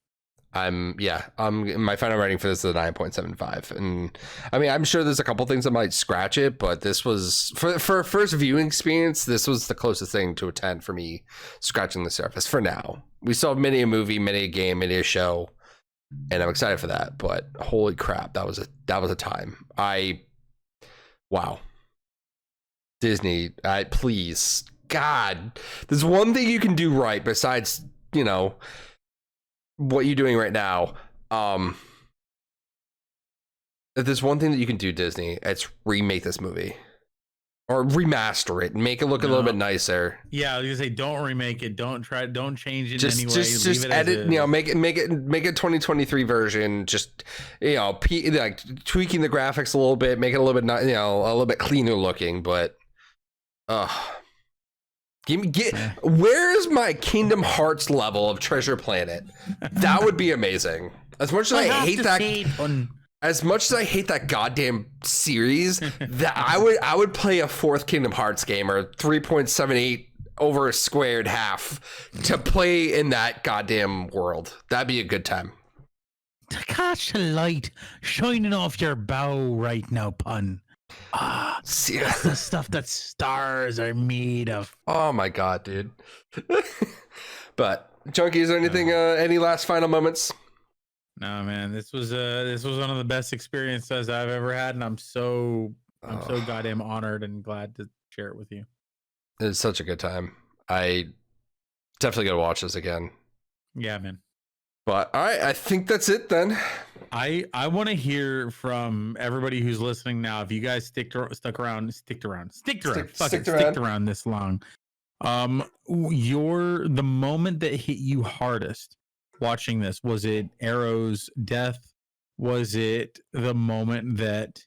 My final rating for this is a 9.75, and I mean, I'm sure there's a couple things that might scratch it, but this was for a first viewing experience. This was the closest thing to a 10 for me, scratching the surface. For now, we saw many a movie, many a game, many a show, and I'm excited for that. But holy crap, that was a time. Wow. Disney, please, God, there's one thing you can do right besides, what you're doing right now. If there's one thing that you can do, Disney, it's remake this movie or remaster it and make it look a little bit nicer. Yeah, I was gonna say, don't remake it, don't change it in any way. Just edit, make it 2023 version. Just like tweaking the graphics a little bit, make it a little bit a little bit cleaner looking, but. Where's my Kingdom Hearts level of Treasure Planet? That would be amazing. As much as I hate that goddamn series, that I would play a fourth Kingdom Hearts game or 3.78 over a squared half to play in that goddamn world. That'd be a good time. To catch the light shining off your bow right now, pun. That's the stuff that stars are made of. Oh my god, dude. But Drunkie, is there anything any last final moments? No, man, this was one of the best experiences I've ever had, and I'm so goddamn honored and glad to share it with you. It's such a good time. I definitely gotta watch this again. Yeah, man. But all right, I think that's it then. I want to hear from everybody who's listening now. If you guys sticked around this long, the moment that hit you hardest watching this, was it Arrow's death? Was it the moment that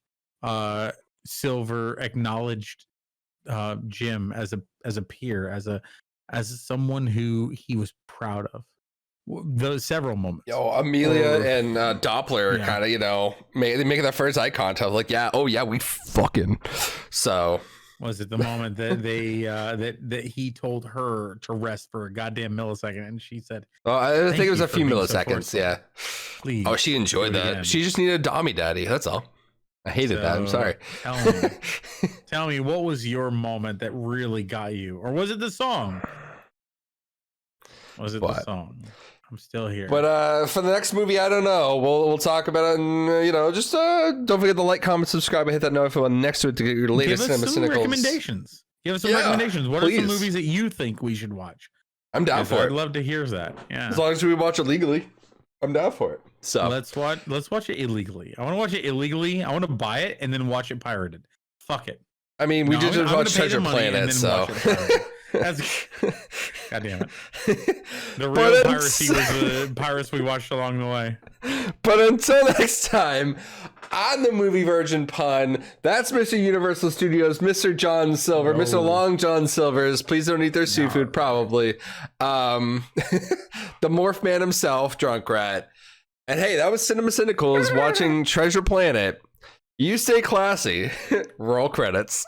Silver acknowledged Jim as a peer, as someone who he was proud of? The several moments. Yo, Amelia Or- and Doppler are Yeah. kind of, you know, they making that first eye contact. Like, yeah, oh yeah, we fucking. So Was it the moment that they that he told her to rest for a goddamn millisecond, and she said, I think Thank it was you a for few being so milliseconds. forceful. Yeah. "Please." Oh, she enjoyed do it that. again. She just needed a Dommy Daddy. That's all. I hated that. I'm So, sorry. Tell me, what was your moment that really got you, or was it the song? Was it the What? song? I'm still here. But for the next movie, I don't know. We'll talk about it, and you know, just don't forget to like, comment, subscribe, and hit that notification button next to it to get your Give latest us cinema some cynicals. recommendations. Give us some Yeah, recommendations. What are please. some movies that you think we should watch? I'm down 'Cause for I'd it. love to hear that. Yeah. As long as we watch it legally, I'm down for it. So Let's watch it illegally. I want to watch it illegally. I want to buy it and then watch it pirated. Fuck it. I mean, we No, did I'm just gonna watch pay the Treasure money and Planet, then so. watch it pirated. That's God damn it. The But real it's- piracy was the pirates we watched along the way. But until next time, on the Movie Virgin Pun, that's Mr. Universal Studios, Mr. John Silver, No. Mr. Long John Silvers. Please don't eat their seafood, probably. The Morph Man himself, Drunk Rat. And hey, that was Cinema Cynicals watching Treasure Planet. You stay classy. Roll credits.